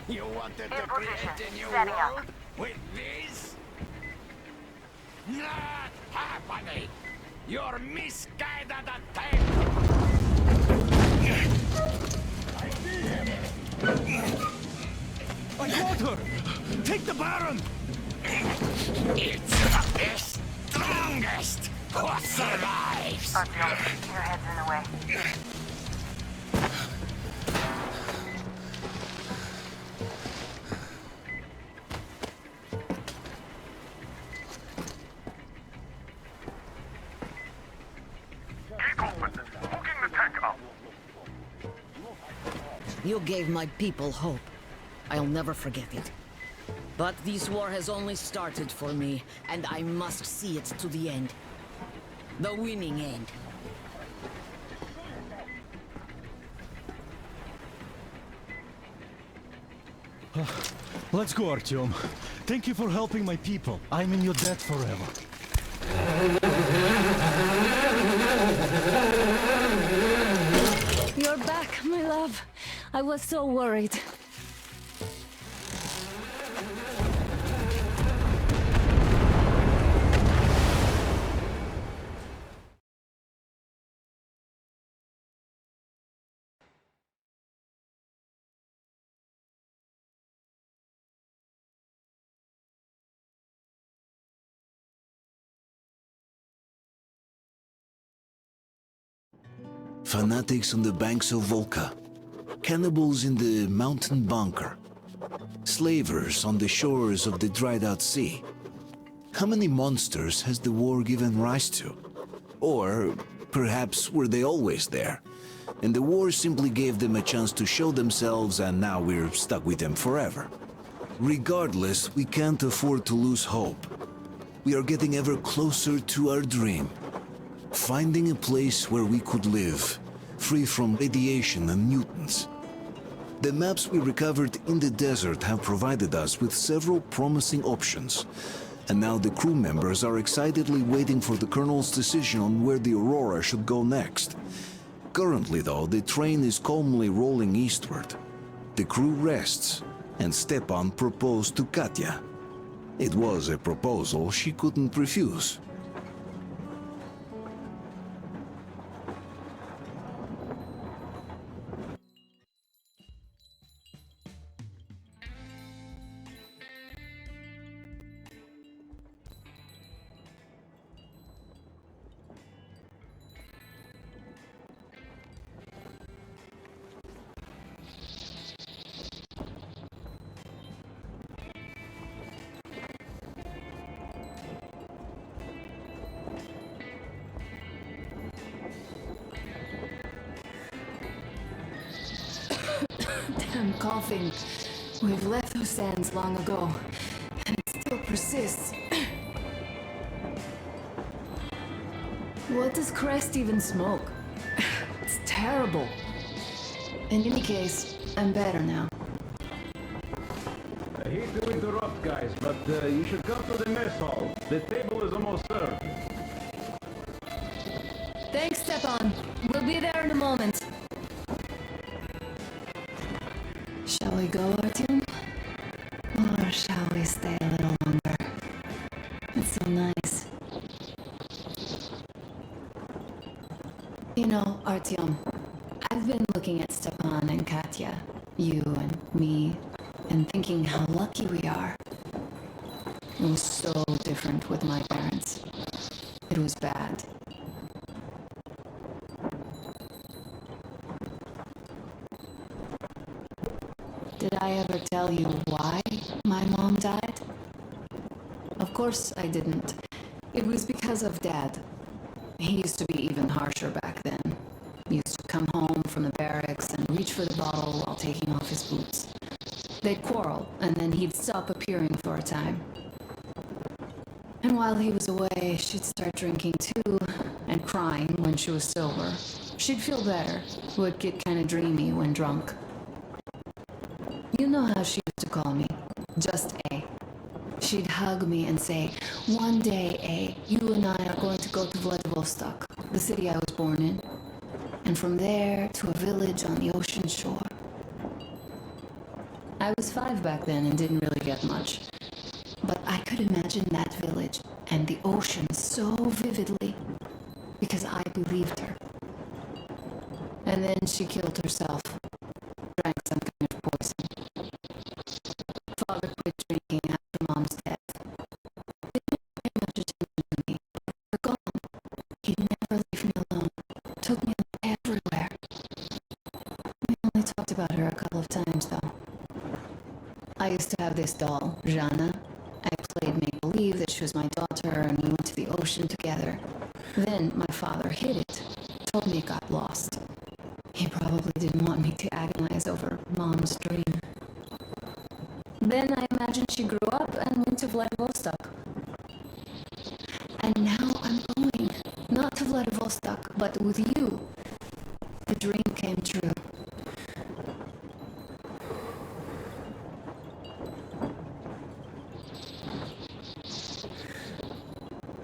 you wanted In to position. create a new Setting up. world with this? Not happening! You're misguided attempt! I see him! I got her! Take the Baron! It's the strongest who survives! Artyom, your head's in the way. You gave my people hope. I'll never forget it. But this war has only started for me, and I must see it to the end. The winning end. Let's go, Artyom. Thank you for helping my people. I'm in your debt forever. You're back, my love. I was so worried. Fanatics on the banks of Volga. Cannibals in the mountain bunker. Slavers on the shores of the dried-out sea. How many monsters has the war given rise to? Or perhaps were they always there, and the war simply gave them a chance to show themselves and now we're stuck with them forever? Regardless, we can't afford to lose hope. We are getting ever closer to our dream. Finding a place where we could live, free from radiation and mutants. The maps we recovered in the desert have provided us with several promising options, and now the crew members are excitedly waiting for the Colonel's decision on where the Aurora should go next. Currently, though, the train is calmly rolling eastward. The crew rests, and Stepan proposed to Katya. It was a proposal she couldn't refuse. I'm coughing. We've left those sands long ago, and it still persists. What does Crest even smoke? It's terrible. In any case, I'm better now. I hate to interrupt, guys, but you should come to the mess hall. The table is almost served. Thanks, Stepan. We'll be there in a moment. Shall we go, Artyom? Or shall we stay a little longer? It's so nice. You know, Artyom, I've been looking at Stepan and Katya, you and me, and thinking how lucky we are. It was so different with my parents. It was bad. Did I ever tell you why my mom died? Of course I didn't. It was because of Dad. He used to be even harsher back then. He used to come home from the barracks and reach for the bottle while taking off his boots. They'd quarrel, and then he'd stop appearing for a time. And while he was away, she'd start drinking too, and crying when she was sober. She'd feel better, would get kinda dreamy when drunk. You know how she used to call me? Just A. She'd hug me and say, "One day, A, you and I are going to go to Vladivostok, the city I was born in. And from there to a village on the ocean shore." I was 5 back then and didn't really get much. But I could imagine that village and the ocean so vividly because I believed her. And then she killed herself. Drank some kind of poison. Father quit drinking after Mom's death. They didn't pay much attention to me. They were gone. He'd never leave me alone. Took me everywhere. We only talked about her a couple of times, though. I used to have this doll, Jana. I played make-believe that she was my daughter, and we went to the ocean together. Then my father hid it. Told me it got lost. He probably didn't want me to agonize over Mom's dream. Then I imagine she grew up and went to Vladivostok. And now I'm going. Not to Vladivostok, but with you. The dream came true.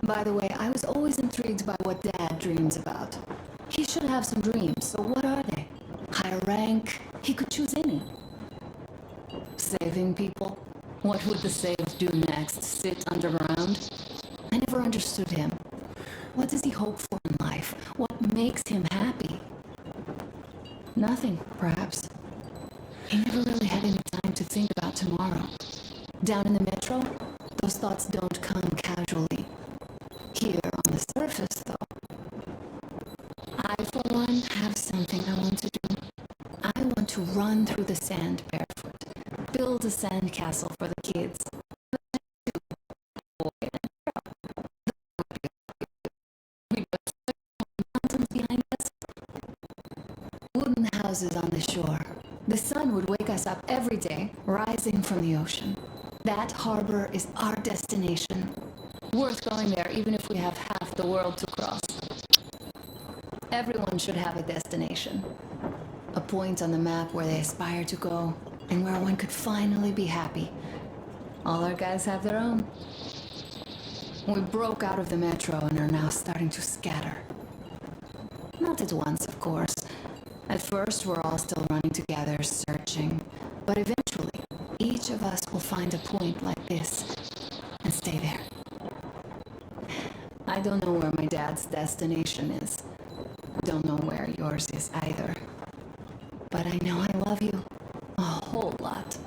By the way, I was always intrigued by what Dad dreams about. He should have some dreams, so what are they? Higher rank? He could choose any. Saving people? What would the saved do next? Sit underground? I never understood him. What does he hope for in life? What makes him happy? Nothing, perhaps. He never really had any time to think about tomorrow. Down in the metro, those thoughts don't come casually. Here on the surface, though. I, for one, have something I want to do. I want to run through the sand barefoot. Build a sand castle for the kids. Mountains behind us. Wooden houses on the shore. The sun would wake us up every day, rising from the ocean. That harbor is our destination. Worth going there even if we have half the world to cross. Everyone should have a destination. A point on the map where they aspire to go, and where one could finally be happy. All our guys have their own. We broke out of the metro and are now starting to scatter. Not at once, of course. At first, we're all still running together, searching. But eventually, each of us will find a point like this and stay there. I don't know where my dad's destination is. Don't know where yours is either. But I know I love you a whole lot.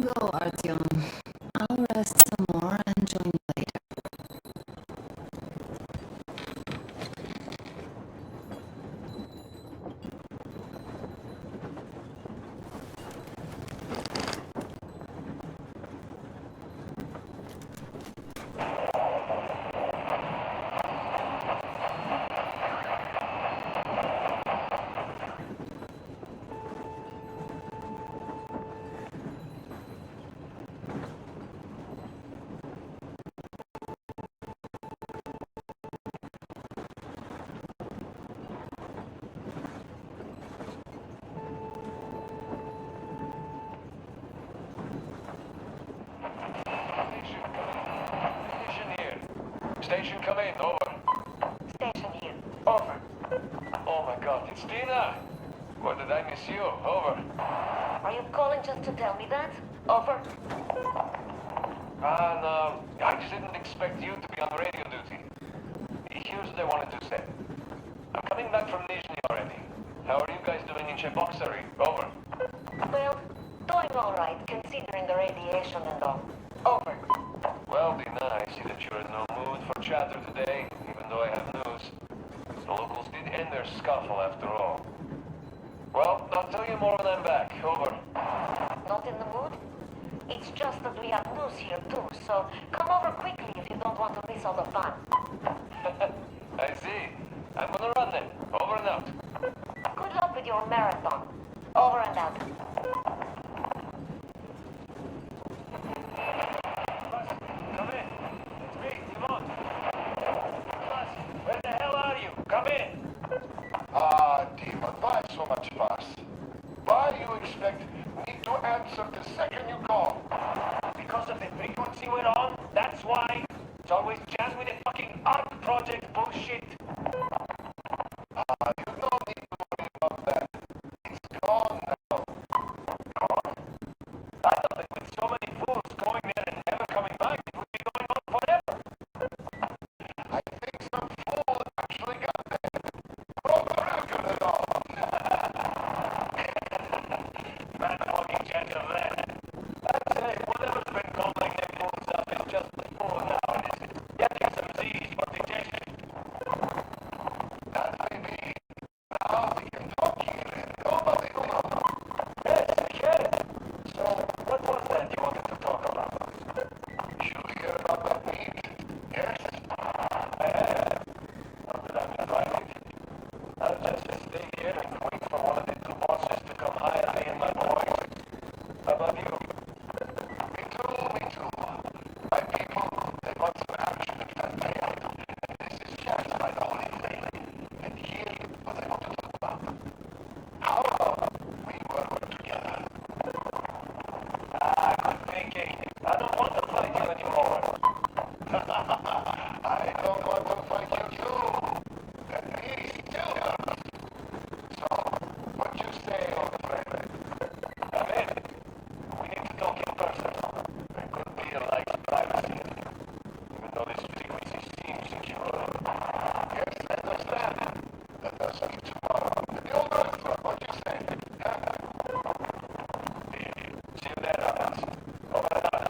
Go, Artyom. I'll rest some more and join you later. Station come in, over. Station here. Over. Oh my god, it's Tina! Where did I miss you? Over. Are you calling just to tell me that? Over. No. I just didn't expect you to be on radio duty. Here's what I wanted to say. I'm coming back from Nizhny already. How are you guys doing in Cheboksary? Over. Well, doing all right, considering the radiation and all. Over. Well, Dina, I see that you're in no mood for chatter today, even though I have news. The locals did end their scuffle after all. Well, I'll tell you more when I'm back. Over. Not in the mood? It's just that we have news here too, so come over quickly if you don't want to miss all the fun. I see. I'm gonna run then. Over and out. Good luck with your marathon. Over and out. Come in. It's me, Timon. Where the hell are you? Come in. Demon, why so much fuss? Why you expect me to answer the second you call? Because of the frequency we're on? That's why? It's always jammed with the fucking art project bullshit. You don't need to worry about that. It's gone now. Gone? I thought that with so many fools going there and never coming back, it would be going on forever. I think some fool actually got there. Broke the record and all. Not a fucking chance of that. I'd say whatever's been gobbling them fools up is just the fool now, and is getting some Z's for detection. That may be. Now we can talk here and nobody will know. Yes, we can. So, what was that you wanted to talk about? You hear about that meat? Yes? Not that I'm invited. I'll just stay here and wait for one of the two bosses to come hire me and my boys. How about you? Me too. My people, they want some action at Caspian. And this is just my only thing. And here, what I want to talk about. How we work together. Good thinking. I don't want to fight you anymore. I don't want to fight you too. And me still does. So, what you say, old friend? Come in. We need to talk in person. There could be a light privacy, even though this frequency seems secure. Yes, I understand. Let us see tomorrow. The old restaurant, what you say? See you there, Abbas. Over and out.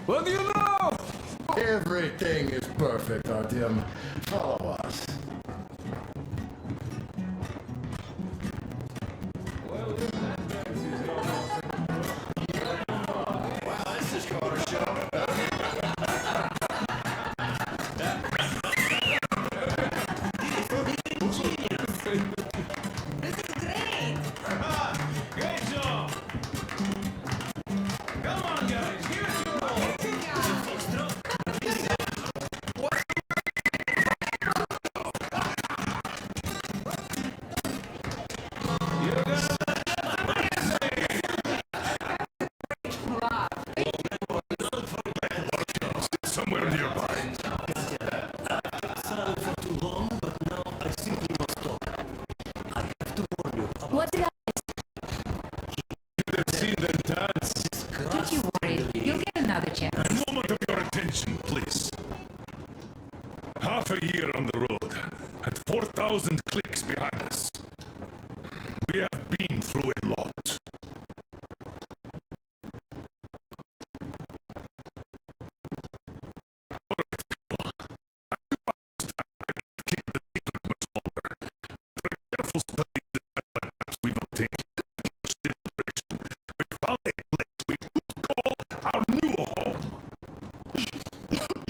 What do you know? Everything is perfect, Artyom. Follow us. Wow, this is quite a show. Great job! Come on, guys, give it your all! Somewhere nearby. What did I... You've seen them dance. Don't you worry, you'll get another chance. A moment of your attention, please. Half a year on the road, and 4,000 clicks behind us. We have been through a lot. Careful study perhaps we don't take consideration. We found a place we could call our new home.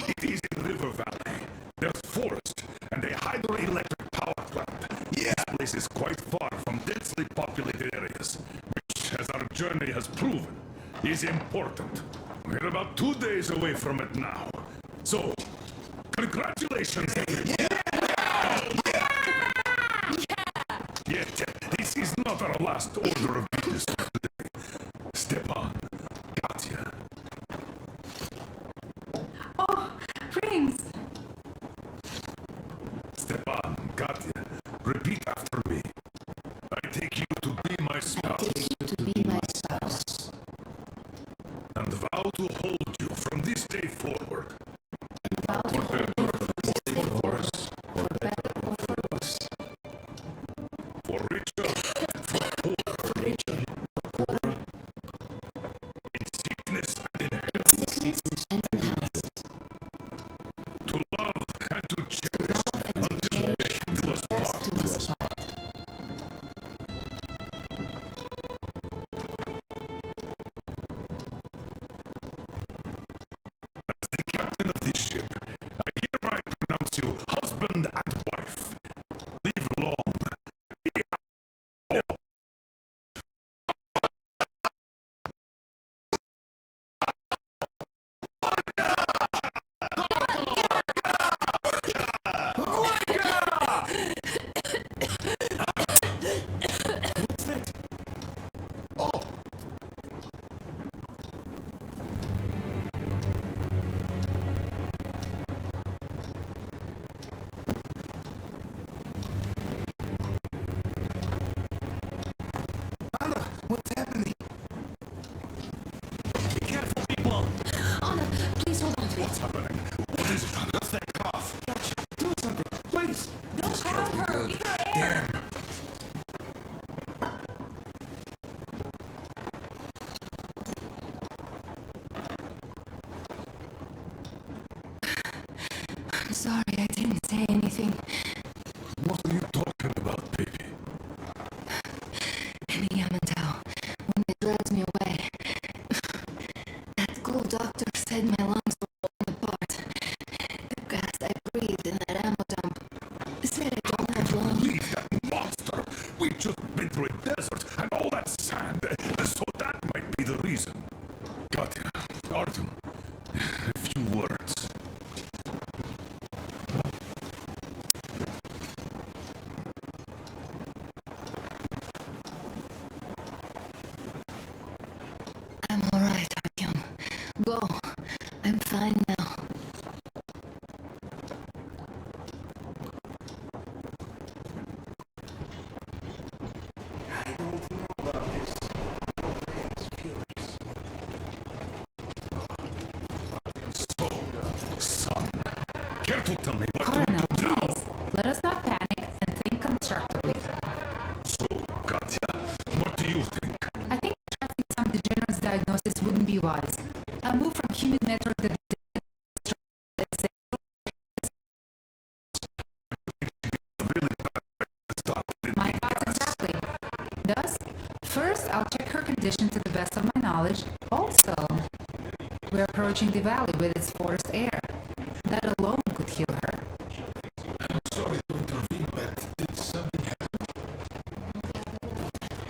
It is in River Valley. There's forest and a hydroelectric power plant. Yeah. This place is quite far from densely populated areas, which, as our journey has proven, is important. We're about 2 days away from it now. So, congratulations, everyone. Yet, this is not our last order of business for today. Stepan, Katya. Oh, rings! Stepan, Katya, repeat after me. I take you to be my spouse. And vow to hold you from this day forward. For better or for worse. For richer, for poorer. In sickness and in health. To love and to cherish until death do us part. As the captain of this ship, I hereby pronounce you husband and wife. Live long. What's happening? Be careful, people! Anna, please hold on to What's happening? What is it? What's that cough? Do something, please. Don't harm her! Give her air! I'm sorry I didn't say anything. What are you talking about, baby? In the Yamantau, when they dragged me away, that cool doctor said my lungs were falling apart. The gas I breathed in that ammo dump said I don't have long. Leave that monster! We've just been through a desert and all that sand, so that might be the reason. Katya, Artyom, a few words. I'm alright, Artyom. Go. I'm fine now. I don't know about this. It's curious. So, son, careful, tell me what Colonel, to do now. please, let us not panic and think constructively. So, Katya, what do you think? I think trusting some degenerate's diagnosis wouldn't be wise. A move from humid metro Thus, first I'll check her condition to the best of my knowledge. Also, we're approaching the valley with its forest air. That alone could heal her. I'm sorry to intervene, but did something happen?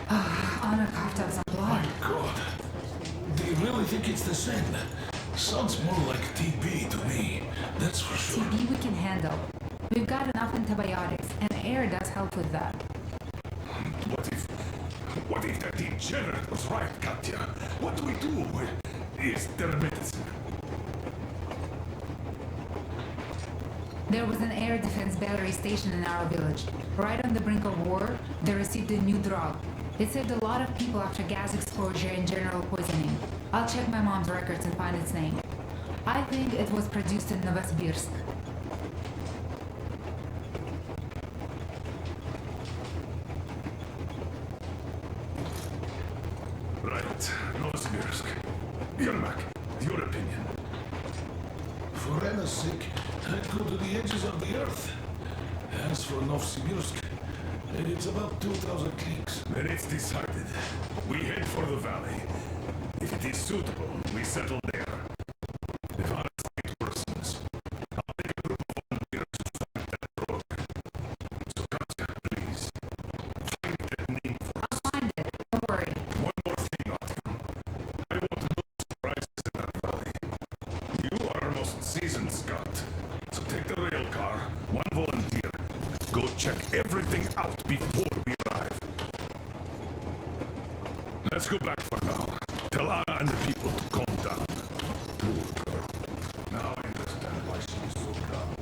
Anna coughed up some blood. God. Do you really think it's the same? Sounds more like TB to me. That's for sure. TB we can handle. We've got enough antibiotics, and air does help with that. What if that degenerate was right, Katya? What do we do? Is there medicine? There was an air defense battery station in our village. Right on the brink of war, they received a new drug. It saved a lot of people after gas exposure and general poisoning. I'll check my mom's records and find its name. I think it was produced in Novosibirsk. Right, Novosibirsk. Yermak, your opinion? For Anna's sake, I'd go to the edges of the earth. As for Novosibirsk, it's about 2,000 clicks. Then it's decided. We head for the valley. If it is suitable, we settle there. If our fight worsens, I'll take a group of volunteers to find that rogue. So Katya, please, find that name for us. I'll find it. Don't worry. One more thing, Artyom. I want no surprises in that valley. You are our most seasoned scout. So take the rail car, one volunteer. Go check everything out before we arrive. Let's go back for now. Tell Anna and the people to calm down. Poor girl. Now I understand why she is so proud.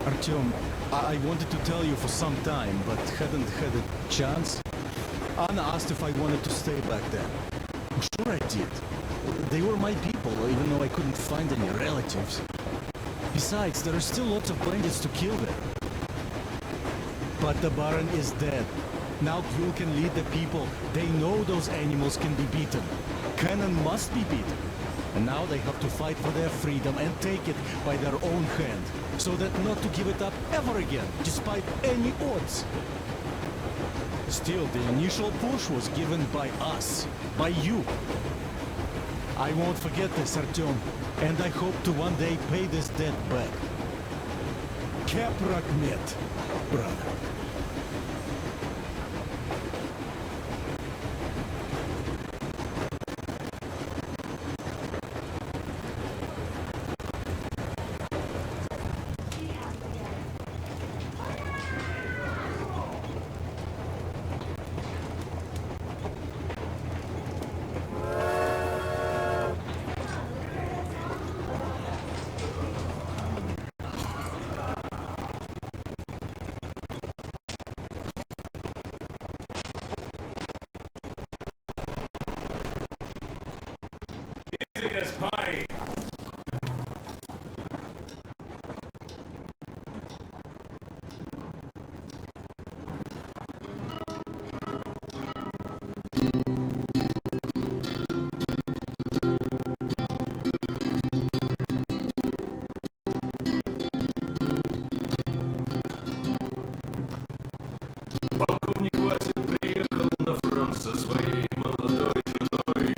Artyom, I wanted to tell you for some time, but hadn't had a chance. Anna asked if I wanted to stay back then. Sure I did. They were my people, even though I couldn't find any relatives. Besides, there are still lots of bandits to kill there. But the Baron is dead. Now Kyul can lead the people. They know those animals can be beaten. Cannon must be beaten. And now they have to fight for their freedom and take it by their own hand, so that not to give it up ever again, despite any odds. Still, the initial push was given by us, by you. I won't forget this, Artyom, and I hope to one day pay this debt back. Kaprak met, brother. Pie. Полковник Васин приехал на фронт со своей молодой женой.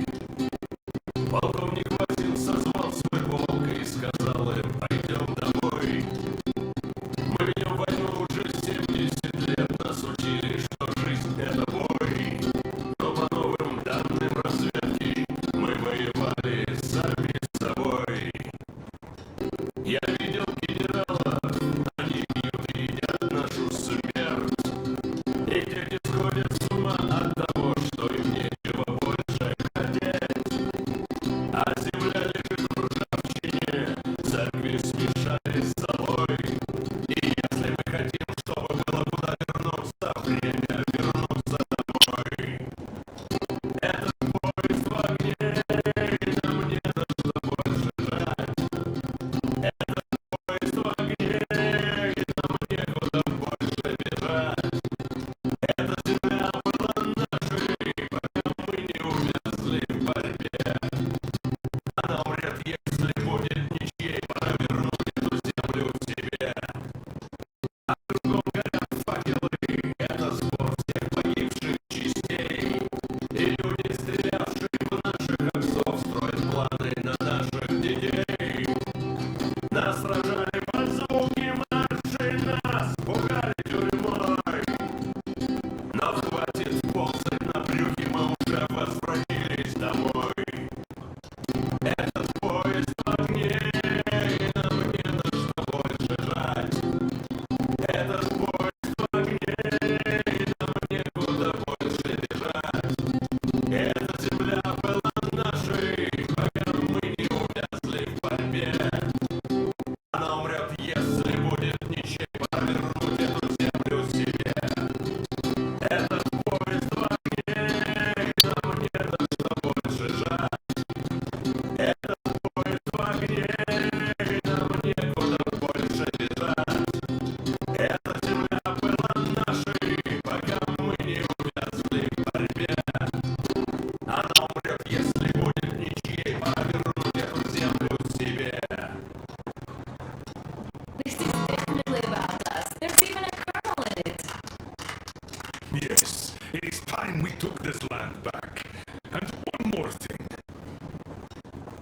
Полковник Васин созвал своего волка и сказал им: пойдем домой. Мы ведем войну уже 70 лет, нас учили, что жизнь это бой. Но по новым данным разведки мы воевали сами с собой. Я видел генералов, они пьют и едят нашу смерть. И дети сходят с ума от того, что им нечего больше хотеть. А земля лежит в ржавчине, церкви смешали с золой. И если мы хотим, чтобы было куда вернуться, время вернуться домой. Этот поезд в огне, и нам не на что больше жать. Этот поезд в огне, и нам некуда больше бежать. Эта земля была нашей, пока мы не увязли в борьбе. Она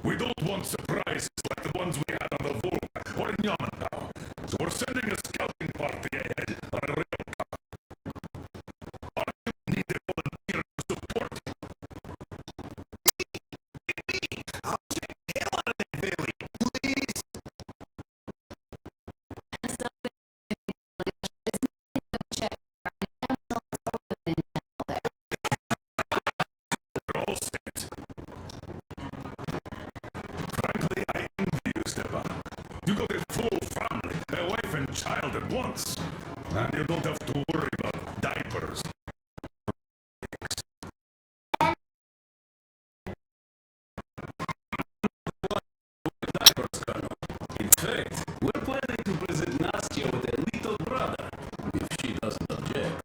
We don't want surprises like the ones we had on the Volga or in Yamantau. So we're sending a scouting party ahead on a rail car. I need a volunteer to support. I'll check the hell out of that village, please. They're all set. Frankly, I envy you, Stepan. You got a full family, a wife and child at once. And you don't have to worry about diapers. In fact, we're planning to present Nastya with a little brother, if she doesn't object.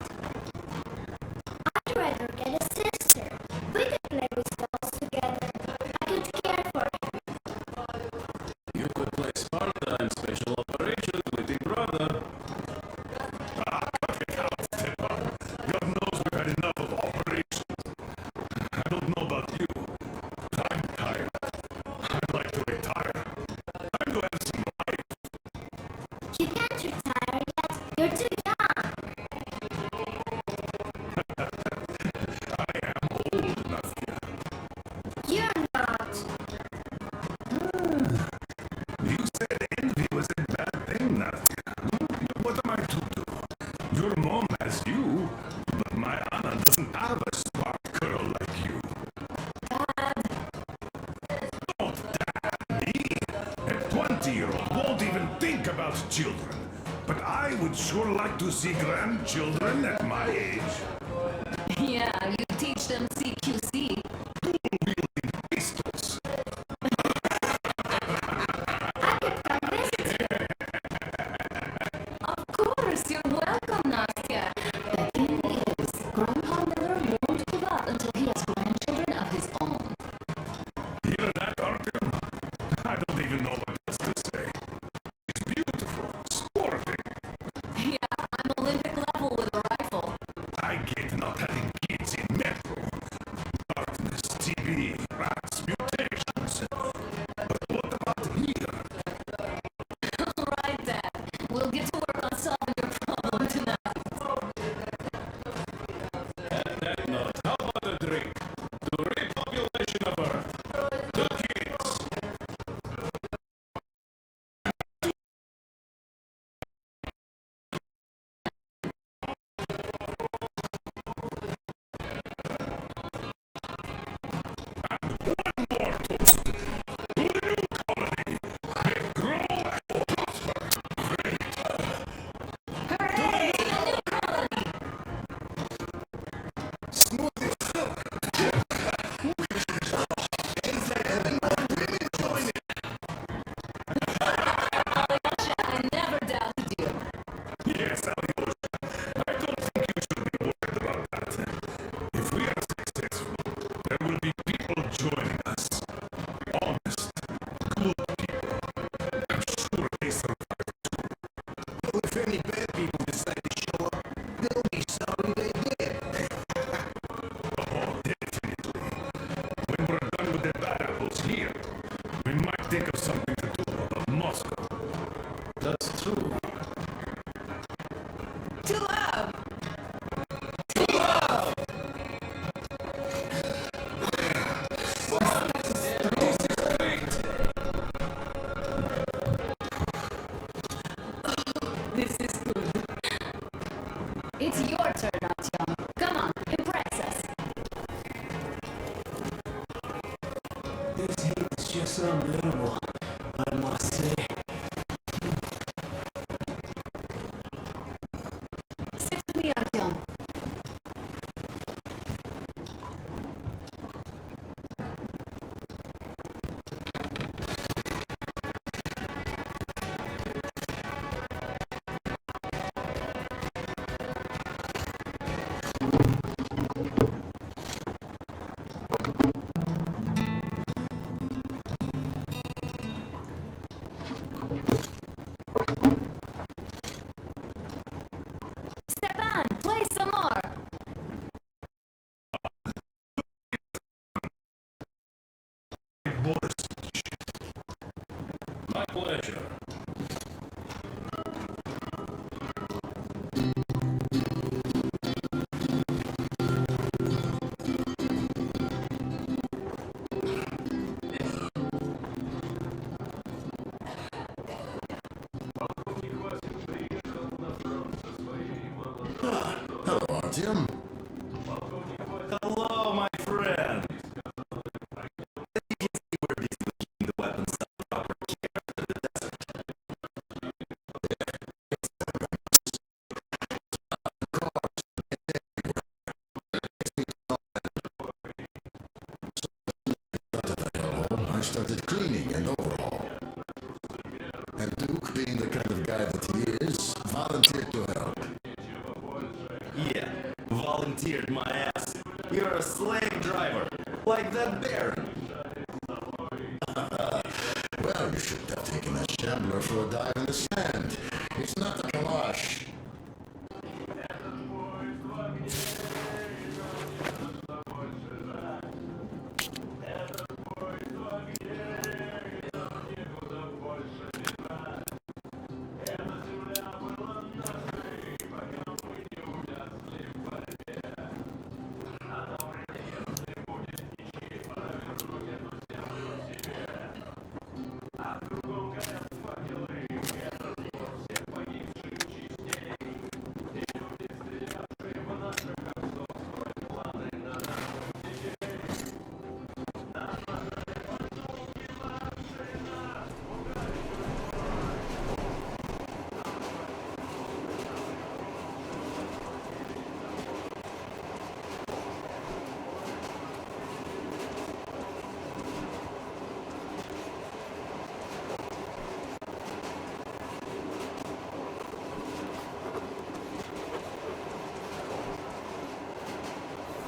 I'd rather get a sister. We could play with dolls together. I could care for her. You could play Sparta in special operations with your brother. Cut it out, Stepan. God knows we've had enough of operations. I don't know about you. I'm tired. I'd like to retire. Time to have some life. You can't retire yet. You're too young. I am old, Nastya. You're not. You said envy was a bad thing, Nastya. What am I to do? Your mom has you, but my Anna doesn't have a smart girl like you. Don't dad me. A 20-year-old won't even think about children. But I would sure like to see grandchildren at my age. Yeah, you teach them CQC. Dual-wielding pistols. Of course, you're welcome, Nastya. The thing is, Grandpa Miller won't give up until he has grandchildren of his own. Hear that, Artyom? I don't even know what else to say. It's beautiful, sporting. Yeah, I'm Olympic level with a rifle. I get not having kids in Metro. Darkness, TB, rats, mutations. But what about here? Right, Dad. We'll get to work on solving your problem tonight. And that note, how about a drink? To repopulation of Earth. To kids. I never doubted you. Yes, Alyosha. I don't think you should be worried about that. If we are successful, there will be people joining us. Honest, good people. I'm sure they survive too. But if any bad people decide to show up, they'll be sorry they did. Oh, definitely. When we're done with the battles here, we might think of something to do about Moscow. That's true. To love! This is good. It's your turn, Artyom. Come on, impress us. This heat is just unbearable, I must say. Sit with me, Artyom. pleasure. Hello, Artyom. Hello, my friend. As you can see, we're busy making the weapons of proper care for the desert. I started cleaning and overhaul. And Duke, being the kind of guy that he is, volunteered to help. Yeah, volunteered my ass. You're a slave driver, like that Baron. Well, you should have taken a shambler for a dive in the sand. It's not a kalash.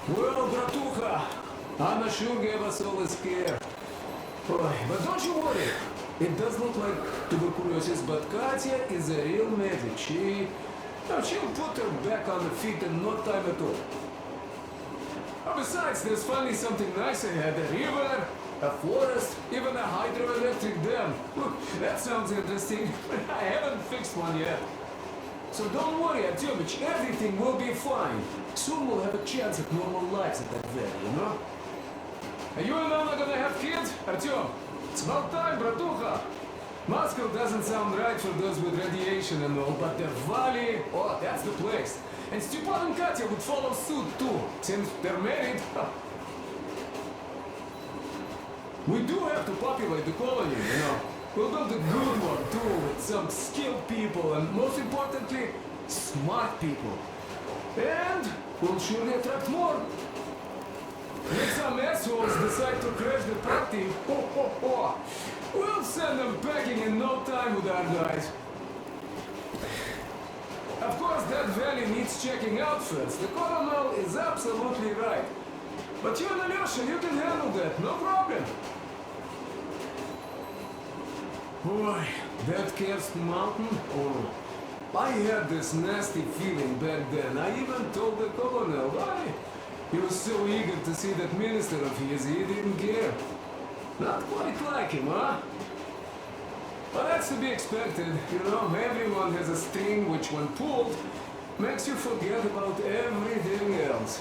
Well, bratucha, Anna sure gave us all a scare. Boy, but don't you worry. It does look like tuberculosis, but Katya is a real medic. She'll put her back on the feet in no time at all. Oh, besides, there's finally something nice ahead. A river, a forest, even a hydroelectric dam. That sounds interesting, but I haven't fixed one yet. So don't worry, Artyomich, everything will be fine. Soon we'll have a chance at normal lives at that valley, you know? Are you and Anna gonna have kids, Artyom? It's about time, bratucha! Moscow doesn't sound right for those with radiation and all, but the valley, oh, that's the place. And Stepan and Katya would follow suit too, since they're married. We do have to populate the colony, you know. We'll build a good one too, with some skilled people and, most importantly, smart people. And we'll surely attract more. If some assholes decide to crash the party, we'll send them packing in no time with our guys. Of course, that valley needs checking out first. The colonel is absolutely right. But you and Alyosha, you can handle that, no problem. Boy, that Kerst mountain, oh, I had this nasty feeling back then. I even told the colonel why. He was so eager to see that minister of his, he didn't care. Not quite like him, huh? But that's to be expected, you know. Everyone has a string which, when pulled, makes you forget about everything else.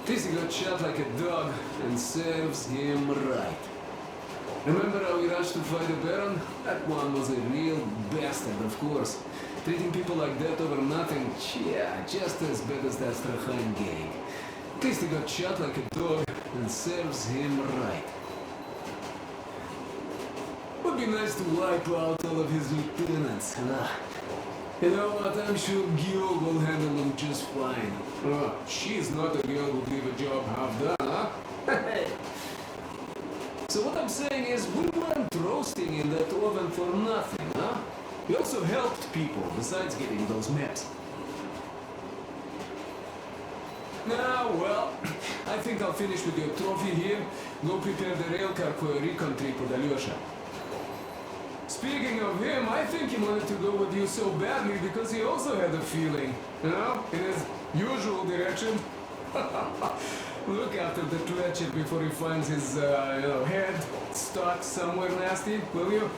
This got shot like a dog, and serves him right. Remember how we rushed to fight the Baron? That one was a real bastard, of course. Treating people like that over nothing, yeah, just as bad as that Strahan gang. At least he got shot like a dog, and serves him right. Would be nice to wipe out all of his lieutenants, huh? You know what, I'm sure Gil will handle them just fine. Oh, she's not a girl who'd leave a job half done, huh? So what I'm saying is, we weren't roasting in that oven for nothing, huh? We also helped people, besides getting those maps. Now, well, I think I'll finish with your trophy here. Go prepare the railcar for a recon trip with Alyosha. Speaking of him, I think he wanted to go with you so badly because he also had a feeling, you know, in his usual direction. Look after the treacher before he finds his, head stuck somewhere nasty, will you?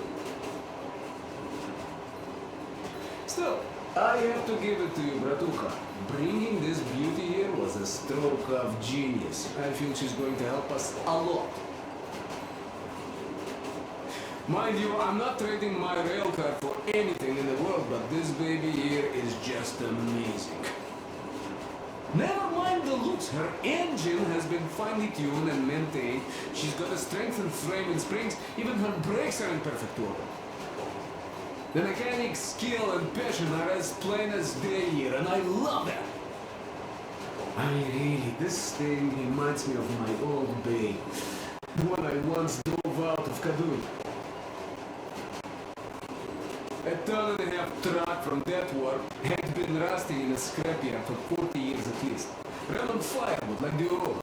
Still, I have to give it to you, Bratucha. Bringing this beauty here was a stroke of genius. I feel she's going to help us a lot. Mind you, I'm not trading my rail car for anything in the world, but this baby here is just amazing. Never mind the looks, her engine has been finely tuned and maintained. She's got a strengthened frame and springs, even her brakes are in perfect order. The mechanic's skill and passion are as plain as day here, and I love that. This thing reminds me of my old bay, when I once drove out of Kadun. A ton-and-a-half truck from that war had been rusting in a scrapyard for 40 years at least. Ran on firewood like the Aurora.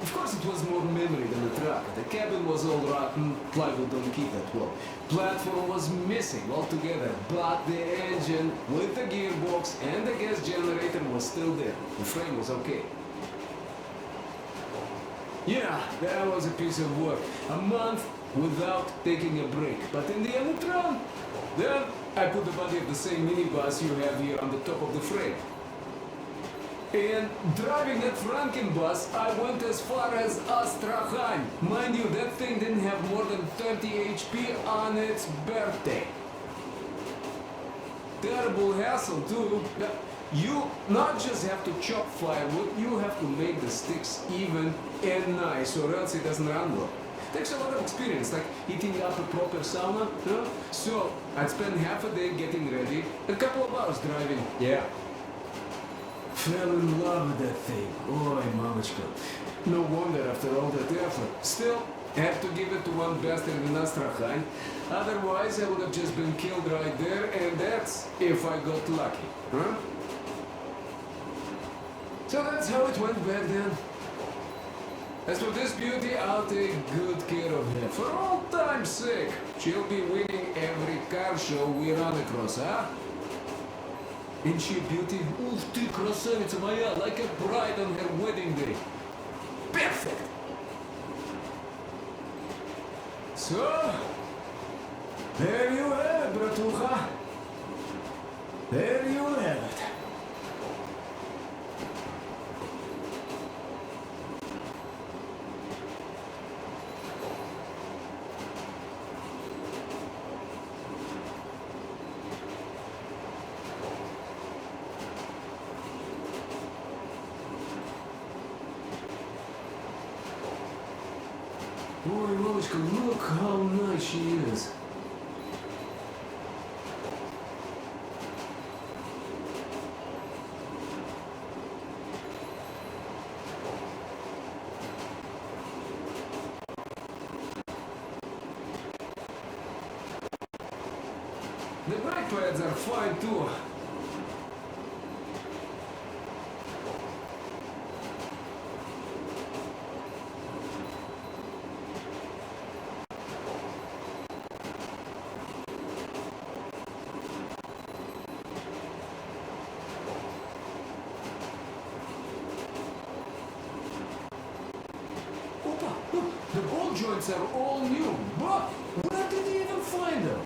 Of course it was more memory than a truck. The cabin was all rotten, plywood don't keep that well. Platform was missing altogether, but the engine with the gearbox and the gas generator was still there. The frame was okay. Yeah, that was a piece of work. A month without taking a break. But in the end it ran. Then I put the body of the same minibus you have here on the top of the frame. And driving that Franken bus, I went as far as Astrakhan. Mind you, that thing didn't have more than 30 HP on its birthday. Terrible hassle too. You not just have to chop firewood, you have to make the sticks even and nice, or else it doesn't run well. Takes a lot of experience, like heating up a proper sauna, you know? So, I'd spend half a day getting ready, a couple of hours driving. Yeah. Fell in love with that thing. Oy, mamachka. No wonder after all that effort. Still, have to give it to one bastard in Astrakhan. Otherwise, I would have just been killed right there, and that's if I got lucky, huh? So that's how it went back then. As for this beauty, I'll take good care of her. For all time's sake, she'll be winning every car show we run across, huh? Ain't she a beauty? Ух ты, красавица моя, like a bride on her wedding day. Perfect! So, there you have it, Bratucha. There you have it. Boy, Mamichka, look how nice she is. The brake pads are fine too. The ball joints are all new, but where did he even find them?